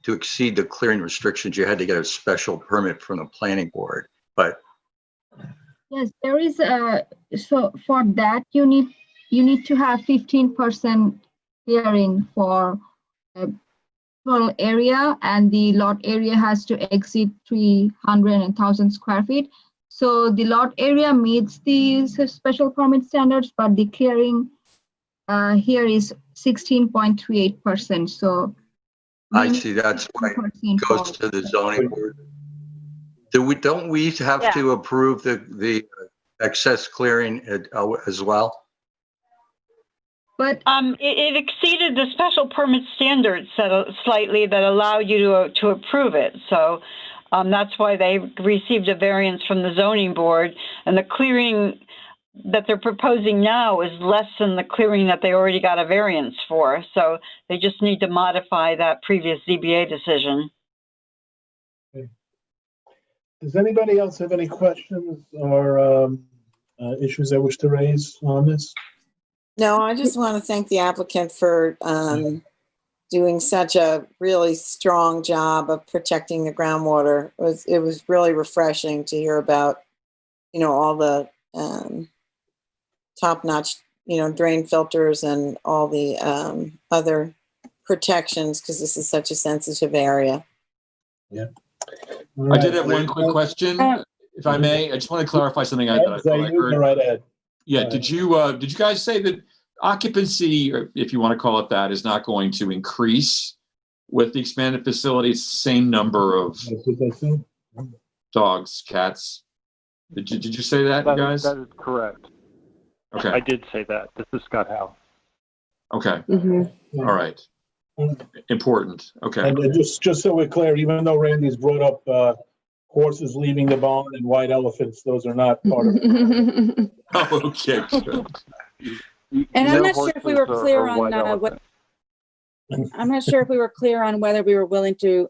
to exceed the clearing restrictions, you had to get a special permit from the planning board. But yes, there is so for that you need to have 15% clearing for total area, and the lot area has to exceed 300,000 square feet. So the lot area meets the special permit standards, but the clearing here is 16.38%. So I see, that's why it goes to the zoning board. Don't we have to approve the excess clearing as well? But it exceeded the special permit standards slightly that allow you to approve it. So That's why they received a variance from the zoning board, and the clearing that they're proposing now is less than the clearing that they already got a variance for. So they just need to modify that previous ZBA decision. Does anybody else have any questions or issues they wish to raise on this? No, I just want to thank the applicant for doing such a really strong job of protecting the groundwater. It was really refreshing to hear about, all the top-notch, drain filters and all the other protections, because this is such a sensitive area. Yeah. I did have one quick question, if I may. I just want to clarify something I thought I heard. Right, Ed. Yeah, did you guys say that occupancy, or if you want to call it that, is not going to increase with the expanded facilities? Same number of dogs, cats. Did you say that, you guys? That is correct. Okay. I did say that. This is Scott Howe. Okay. Mm-hmm. All right. Important. Okay. And just so we're clear, even though Randy's brought up horses leaving the barn and white elephants, those are not part of it. Oh, okay. Good. And I'm not sure if we were clear on what. I'm not sure if we were clear on whether we were willing to,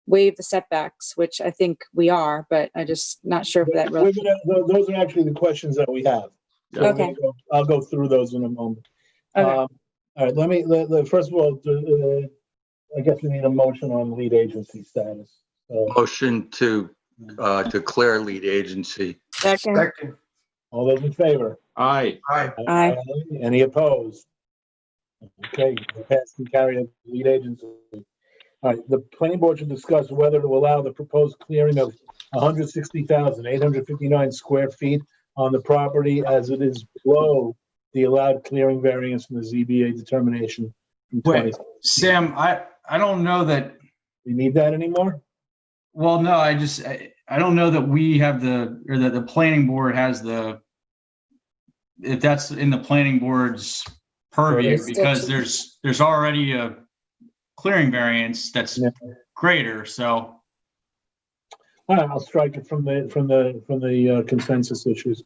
waive the setbacks, which I think we are, but I'm just not sure if that really. Those are actually the questions that we have. So okay. I'll go through those in a moment. Okay. All right. First of all, I guess we need a motion on lead agency status. So, Motion to declare lead agency. Second. all those in favor? Aye. Aye. Any opposed? Okay, pass and carry the lead agency. All right, the planning board should discuss whether to allow the proposed clearing of 160,859 square feet on the property as it is below the allowed clearing variance from the ZBA determination. Wait, Sam, I don't know that. You need that anymore? Well, no, I don't know that we have or that the planning board has if that's in the planning board's purview, because there's already a clearing variance that's greater, so. All right, I'll strike it from the consensus issues.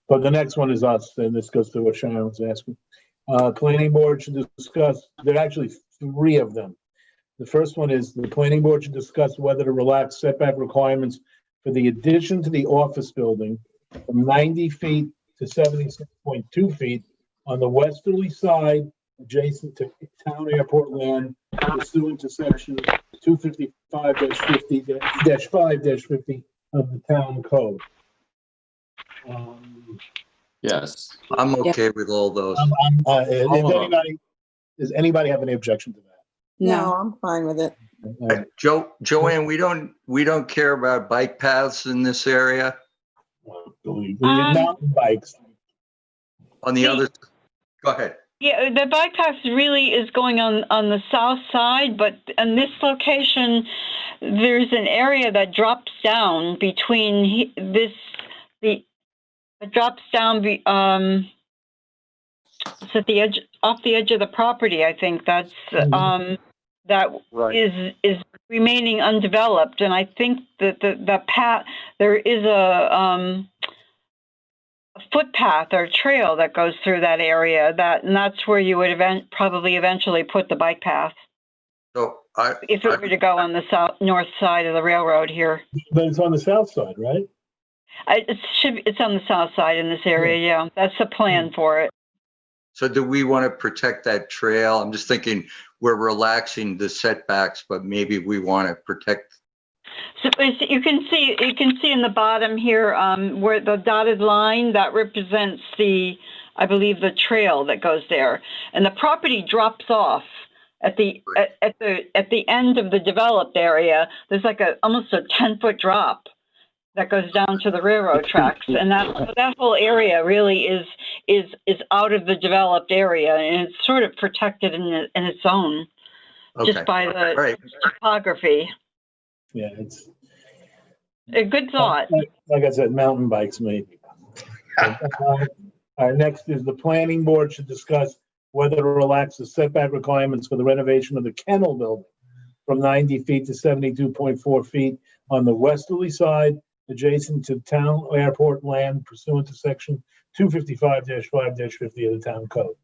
But the next one is us, and this goes to what Sharon was asking. Planning board should discuss, there are actually three of them. The first one is the planning board should discuss whether to relax setback requirements for the addition to the office building from 90 feet to 76.2 feet on the westerly side adjacent to town airport land pursuant to section 255-50-5-50 of the town code. Yes. I'm okay with all those. Does anybody have any objection to that? No, I'm fine with it. Joanne, we don't care about bike paths in this area. Mountain bikes. On the other, go ahead. Yeah, the bike path really is going on the south side, but in this location, there's an area that drops down between it drops down it's at the edge, off the edge of the property. I think that's is remaining undeveloped, and I think that the path, there is a footpath or trail that goes through that area, and that's where you would probably eventually put the bike path. So if it were to go on the north side of the railroad here. But it's on the south side, right? It's on the south side in this area. Yeah, that's the plan for it. So do we want to protect that trail? I'm just thinking we're relaxing the setbacks, but maybe we want to protect. So you can see in the bottom here where the dotted line that represents I believe the trail that goes there, and the property drops off at the end of the developed area. There's like almost a 10-foot drop that goes down to the railroad tracks, and that whole area really is out of the developed area, and it's sort of protected in its own, just by the topography. Yeah, it's a good thought. Like I said, mountain bikes maybe. All right, next is the planning board should discuss whether to relax the setback requirements for the renovation of the kennel building from 90 feet to 72.4 feet on the westerly side adjacent to town airport land pursuant to section 255-5-50 of the town code.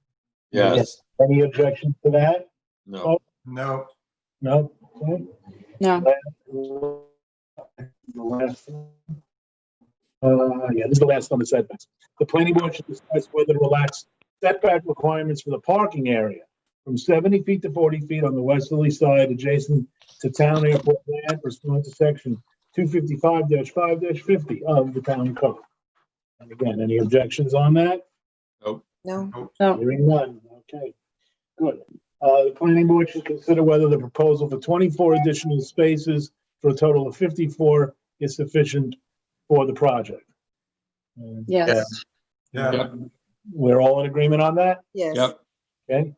Yes. Any objections to that? No. No. No? Okay. No. The last, yeah, this is the last on the setbacks. The planning board should discuss whether to relax setback requirements for the parking area from 70 feet to 40 feet on the westerly side adjacent to town airport land pursuant to section 255-5-50 of the town code. And again, any objections on that? Nope. No. No. Hearing none. Okay, good. The planning board should consider whether the proposal for 24 additional spaces for a total of 54 is sufficient for the project. Yes. Yeah. We're all in agreement on that? Yes. Yep. Okay.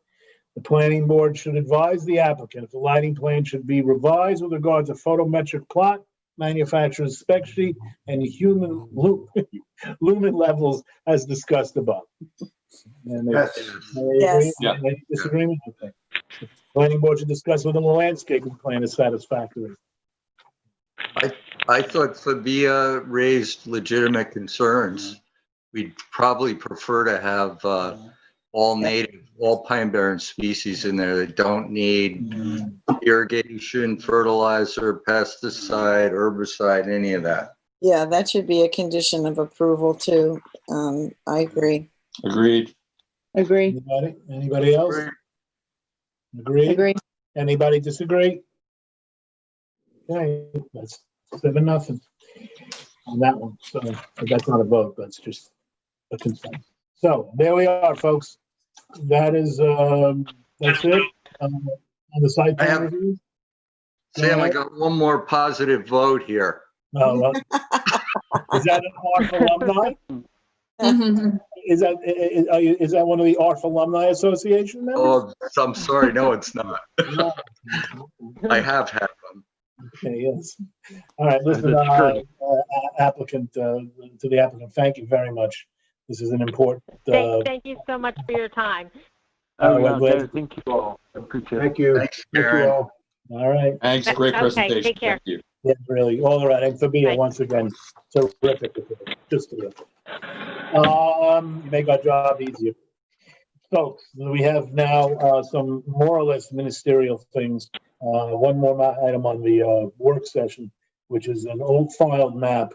The planning board should advise the applicant if the lighting plan should be revised with regard to photometric plot, manufacturer's spec sheet, and human lumen levels as discussed above. And Yes. Yes. Yeah. Any disagreement? Okay. Planning board should discuss whether the landscaping plan is satisfactory. I thought Fabia raised legitimate concerns. We'd probably prefer to have all native, all pine barren species in there that don't need irrigation, fertilizer, pesticide, herbicide, any of that. Yeah, that should be a condition of approval too. I agree. Agreed. Agree. Anybody else? Agree? Agree. Anybody disagree? Okay, that's 7-0 on that one. So but that's not a vote, that's just a consent. So there we are, folks. That is, that's it. On the site plan review. Sam, I got one more positive vote here. Oh, well. Is that an ARF alumni? Is that one of the ARF Alumni Association members? Oh, I'm sorry. No, it's not. I have had them. Okay, yes. All right, listen, applicant, to the applicant, thank you very much. This is an important. Thank you so much for your time. Thank you all. Appreciate it. Thank you. Thanks, Thank you Karen. all. All right. Thanks. Great Okay, presentation. take care. Thank you. Yeah, really, all right, and Fabia, Bye. once again, terrific, just terrific. You make our job easier. Folks, we have now some more or less ministerial things. One more item on the work session, which is an old filed map.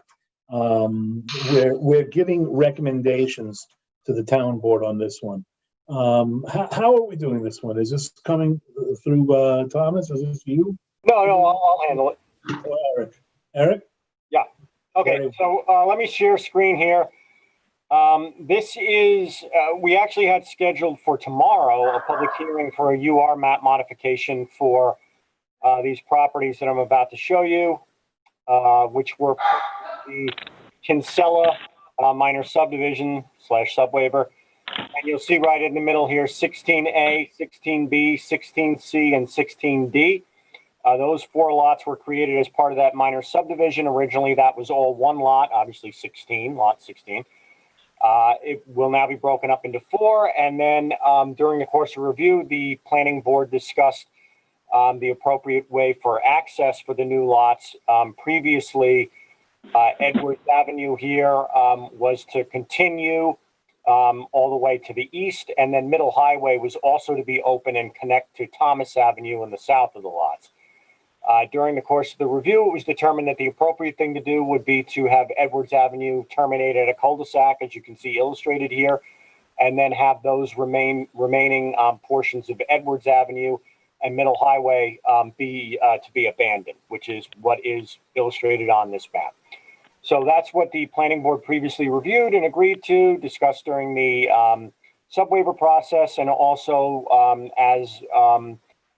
We're giving recommendations to the town board on this one. How are we doing this one? Is this coming through Thomas? Is this you? No, I'll handle it. Eric? Yeah. Okay, so let me share screen here. This is, we actually had scheduled for tomorrow a public hearing for a UR map modification for these properties that I'm about to show you, which were the Kinsella minor subdivision / subwaiver. And you'll see right in the middle here, 16A, 16B, 16C, and 16D. Those 4 lots were created as part of that minor subdivision. Originally, that was all one lot, obviously 16, lot 16. It will now be broken up into 4. And then during the course of review, the planning board discussed the appropriate way for access for the new lots. Previously, Edwards Avenue here was to continue all the way to the east, and then Middle Highway was also to be open and connect to Thomas Avenue in the south of the lots. During the course of the review, it was determined that the appropriate thing to do would be to have Edwards Avenue terminate at a cul-de-sac, as you can see illustrated here, and then have those remaining portions of Edwards Avenue and Middle Highway to be abandoned, which is what is illustrated on this map. So that's what the planning board previously reviewed and agreed to, discussed during the subwaiver process, and also as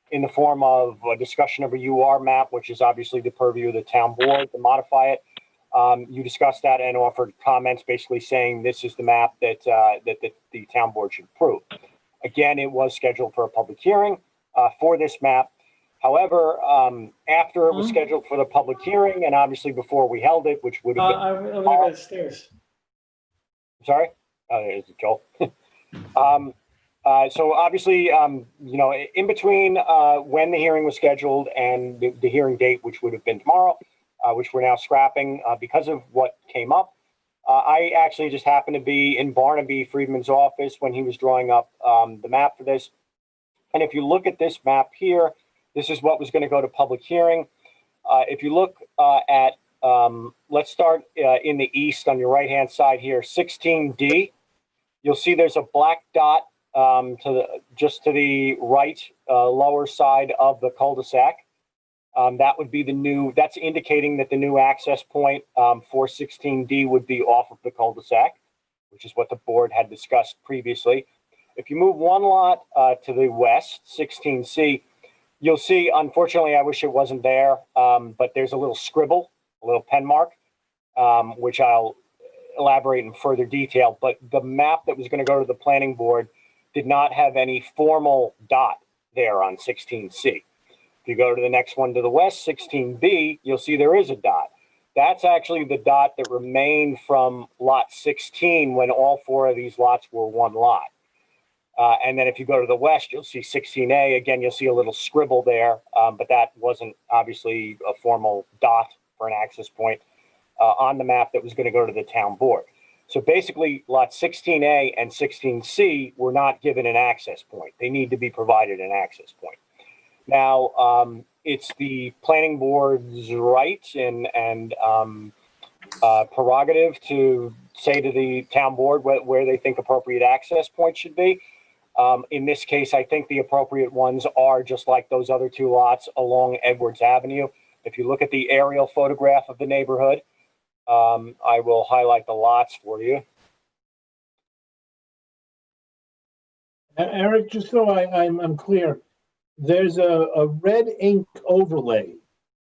in the form of a discussion of a UR map, which is obviously the purview of the town board to modify it. You discussed that and offered comments basically saying this is the map that the town board should approve. Again, it was scheduled for a public hearing for this map. However, after it was scheduled for the public hearing, and obviously before we held it, which would have been Over there by the stairs. sorry, there's Joel. So obviously, you know, in between when the hearing was scheduled and the hearing date, which would have been tomorrow, which we're now scrapping because of what came up, I actually just happened to be in Barnaby Friedman's office when he was drawing up the map for this. And if you look at this map here, this is what was going to go to public hearing. If you look at, let's start in the east on your right-hand side here, 16D, you'll see there's a black dot just to the right lower side of the cul-de-sac. That would be the new, that's indicating that the new access point for 16D would be off of the cul-de-sac, which is what the board had discussed previously. If you move one lot to the west, 16C, you'll see, unfortunately, I wish it wasn't there, but there's a little scribble, a little pen mark, which I'll elaborate in further detail. But the map that was going to go to the planning board did not have any formal dot there on 16C. If you go to the next one to the west, 16B, you'll see there is a dot. That's actually the dot that remained from lot 16 when all four of these lots were one lot. And then if you go to the west, you'll see 16A. Again, you'll see a little scribble there, but that wasn't obviously a formal dot for an access point on the map that was going to go to the town board. So basically, lot 16A and 16C were not given an access point. They need to be provided an access point. Now, it's the planning board's right and prerogative to say to the town board where they think appropriate access points should be. In this case, I think the appropriate ones are just like those other two lots along Edwards Avenue. If you look at the aerial photograph of the neighborhood, I will highlight the lots for you. Eric, just so I'm clear, there's a red ink overlay,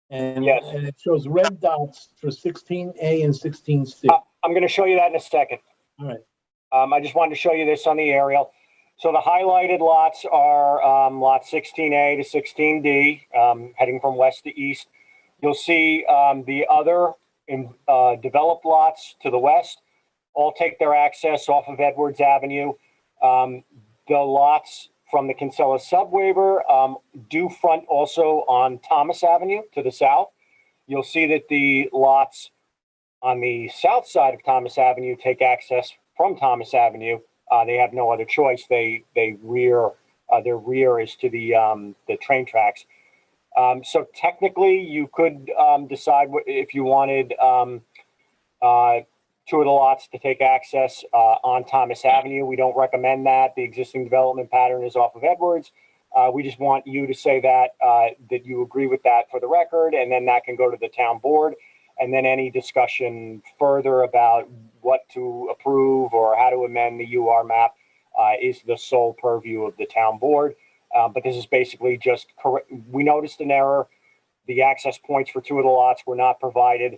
and, yes, and it shows red dots for 16A and 16C. I'm going to show you that in a second. All right. I just wanted to show you this on the aerial. So the highlighted lots are lots 16A to 16D, heading from west to east. You'll see the other developed lots to the west all take their access off of Edwards Avenue. The lots from the Kinsella subwaiver do front also on Thomas Avenue to the south. You'll see that the lots on the south side of Thomas Avenue take access from Thomas Avenue. They have no other choice. They rear, their rear is to the train tracks. So technically, you could decide if you wanted two of the lots to take access on Thomas Avenue. We don't recommend that. The existing development pattern is off of Edwards. We just want you to say that that you agree with that for the record, and then that can go to the town board. And then any discussion further about what to approve or how to amend the UR map is the sole purview of the town board. But this is basically just correct. We noticed an error. The access points for two of the lots were not provided,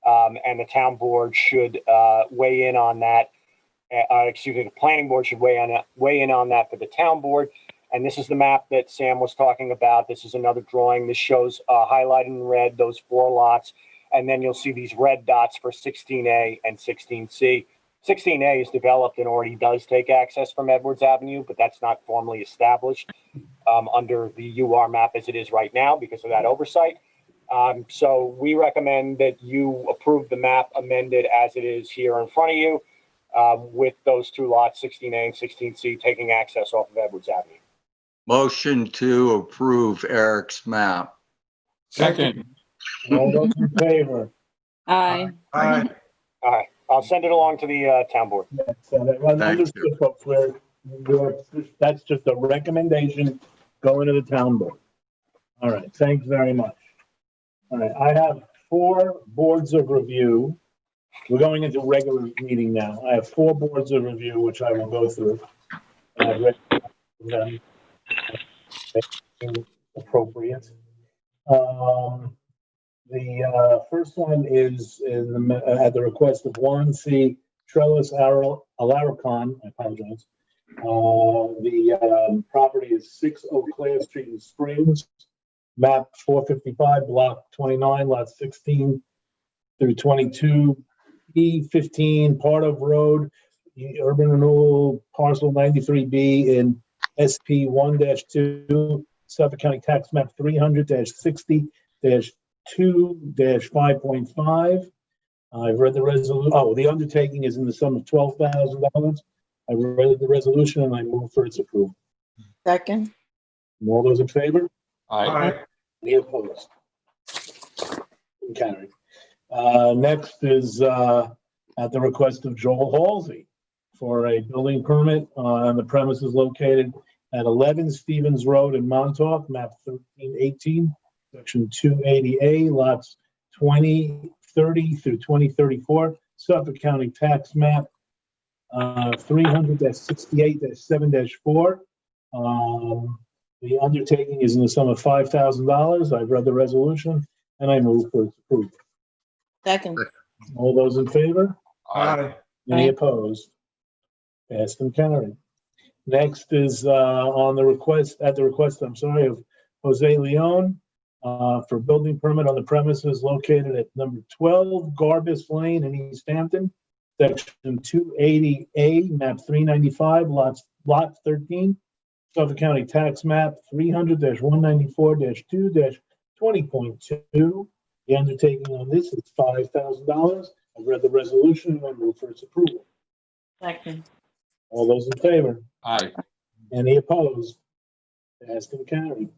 and the town board should weigh in on that. Excuse me, the planning board should weigh in on that for the town board. And this is the map that Sam was talking about. This is another drawing. This shows highlighted in red those four lots. And then you'll see these red dots for 16A and 16C. 16A is developed and already does take access from Edwards Avenue, but that's not formally established under the UR map as it is right now because of that oversight. So we recommend that you approve the map amended as it is here in front of you with those two lots, 16A and 16C, taking access off of Edwards Avenue. Motion to approve Eric's map. Second. All those in favor? Aye. Aye. All right, I'll send it along to the town board. So that was understood, folks. That's just a recommendation going to the town board. All right, thanks very much. All right, I have 4 boards of review. We're going into regular meeting now. I have 4 boards of review, which I will go through. And I've read them. Appropriate. The first one is at the request of Warren C. Trellis Alaricon. I apologize. The property is 6 Eau Claire Street in Springs, map 455, block 29, lot 16 through 22, E15, part of road, urban renewal, parcel 93B in SP 1-2, Suffolk County Tax Map 300-60-2-5.5. I've read the resolution. Oh, the undertaking is in the sum of $12,000. I've read the resolution and I move for its approval. Second. All those in favor? Aye. Any opposed? Carried. Next is at the request of Joel Halsey for a building permit on the premises located at 11 Stevens Road in Montauk, map 1318, section 280A, lots 2030 through 2034, Suffolk County Tax Map 300-68-7-4. The undertaking is in the sum of $5,000. I've read the resolution and I move for its approval. Second. All those in favor? Aye. Any opposed? Passed and carried. Next is at the request of Jose Leon for building permit on the premises located at number 12 Garbus Lane in East Hampton, section 280A, map 395, lot 13, Suffolk County Tax Map 300-194-2-20.2. The undertaking on this is $5,000. I've read the resolution and I move for its approval. Second. All those in favor? Aye. Any opposed? Passed and carried.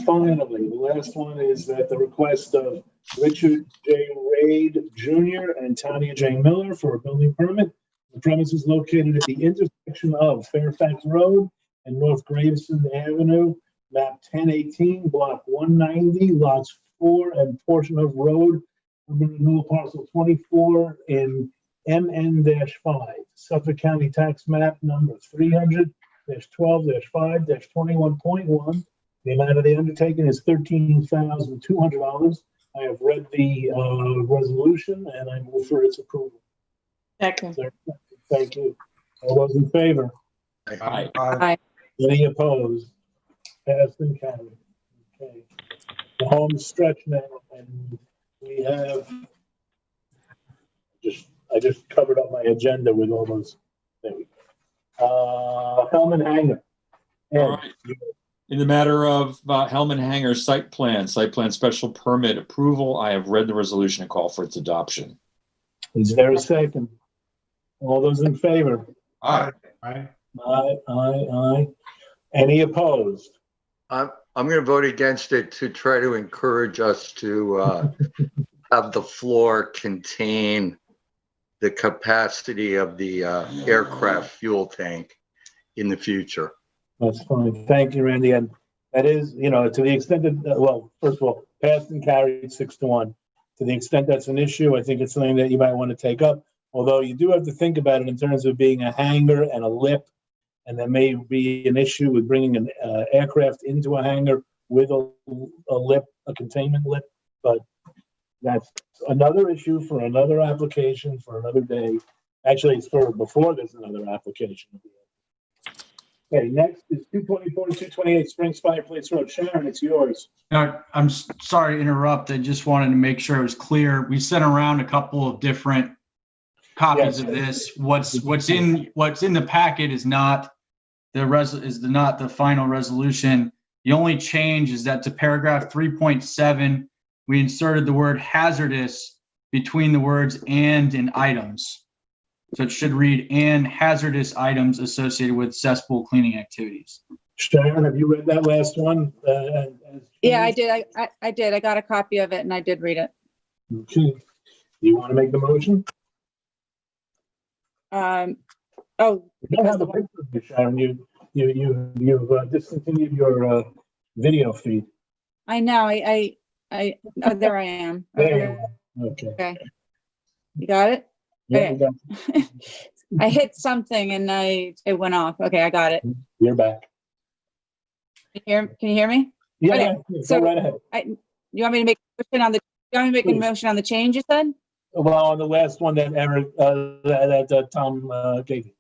Finally, the last one is at the request of Richard J. Raid Jr. and Tanya J. Miller for a building permit. The premise is located at the intersection of Fairfax Road and North Gravesend Avenue, map 1018, block 190, lots 4 and portion of road, urban renewal parcel 24 in MN-5, Suffolk County Tax Map number 300-12-5-21.1. The amount of the undertaking is $13,200. I have read the resolution and I move for its approval. Second. Thank you. All those in favor? Aye. Aye. Any opposed? Passed and carried. Okay. The home stretch now, and we have I just covered up my agenda with all those. There we go. Hellman Hanger. All right. In the matter of Hellman Hanger site plan special permit approval, I have read the resolution and call for its adoption. Is there a second? All those in favor? Aye. Aye. Aye. Any opposed? I'm going to vote against it to try to encourage us to have the floor contain the capacity of the aircraft fuel tank in the future. That's fine. Thank you, Randy. And that is, to the extent that, well, first of all, passed and carried 6-1. To the extent that's an issue, I think it's something that you might want to take up. Although you do have to think about it in terms of being a hangar and a lip, and there may be an issue with bringing an aircraft into a hangar with a lip, a containment lip. But that's another issue for another application for another day. Actually, it's for before there's another application. Okay, next is 224 and 228 Springs Fireplace Road. Sharon, it's yours. I'm sorry to interrupt. I just wanted to make sure it was clear. We sent around a couple of different copies of this. What's in the packet is not the final resolution. The only change is that to paragraph 3.7, we inserted the word hazardous between the words and items. So it should read and hazardous items associated with cesspool cleaning activities. Sharon, have you read that last one? Yeah, I did. I did. I got a copy of it and I did read it. Okay. Do you want to make the motion? Oh. You don't have the picture of you, Sharon. You've discontinued your video feed. I know. Oh, there I am. There you go. Okay. You got it? Yeah, Okay. I hit something and it went off. Okay, I got it. You're back. Can you hear me? Yeah, okay. So go right ahead. You want me to make a motion on the change, you said? Well, on the last one that Eric, that Tom gave you.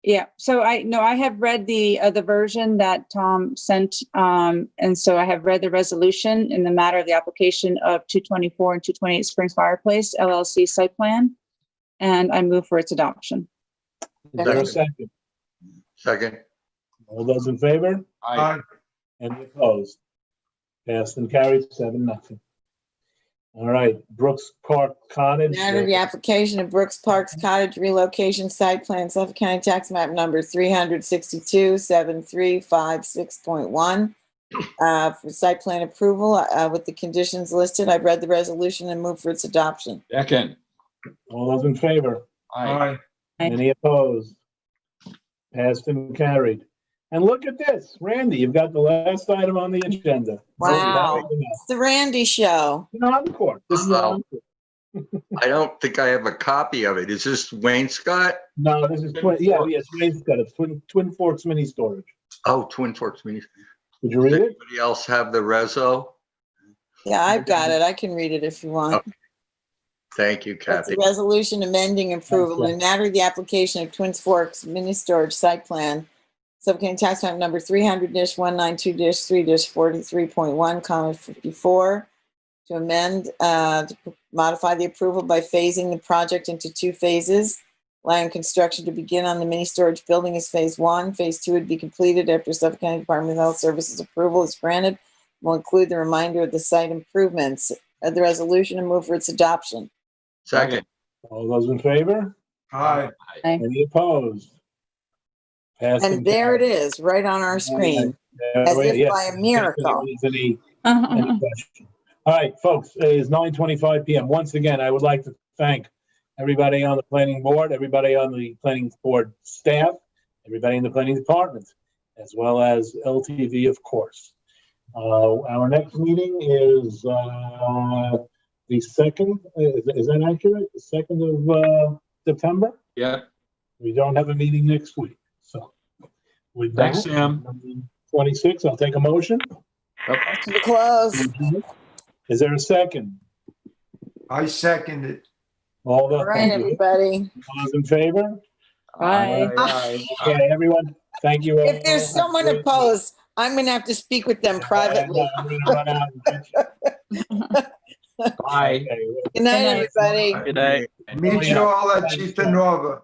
Yeah. So I have read the version that Tom sent, and so I have read the resolution in the matter of the application of 224 and 228 Springs Fireplace LLC site plan, and I move for its adoption. Is there a second? Second. All those in favor? Aye. Any opposed? Passed and carried, 7-0. All right, Brooks Park Cottage. Matter the application of Brooks Parks Cottage relocation site plan, Suffolk County Tax Map number 362-7356.1. For site plan approval, with the conditions listed. I've read the resolution and move for its adoption. Second. All those in favor? Aye. Any opposed? Passed and carried. And look at this, Randy, you've got the last item on the agenda. Wow. It's the Randy Show. An encore. This is an encore. I don't think I have a copy of it. Is this Wainscott? No, this is it's Wainscott. It's Twin Forks Mini Storage. Oh, Twin Forks Mini. Did you read it? Anybody else have the reso? Yeah, I've got it. I can read it if you want. Okay. Thank you, It's Kathy. a resolution amending approval in matter of the application of Twin Forks mini storage site plan. Suffolk County Tax Map number 300-192-3-43.1, comment 54, to amend, to modify the approval by phasing the project into 2 phases. Allowing construction to begin on the mini storage building as phase 1. Phase 2 would be completed after Suffolk County Department of Health Services approval is granted. Will include the remainder of the site improvements. The resolution and move for its adoption. Second. All those in favor? Aye. Any opposed? Passed And there it is, right on our screen, as if by a miracle. Any question? All right, folks, it is 9:25 p.m. Once again, I would like to thank everybody on the planning board, everybody on the planning board staff, everybody in the planning department, as well as LTV, of course. Our next meeting is the 2nd. Is that accurate? The 2nd of September? Yeah. We don't have a meeting next week. So with Thanks, that, Sam. 26, I'll take a motion. To the close. Is there a second? I second it. All right, everybody. All those in favor? Aye. Okay, everyone, thank you. If there's someone opposed, I'm going to have to speak with them privately. Bye. Good night, everybody. Good night. Meet you all at Chitanova.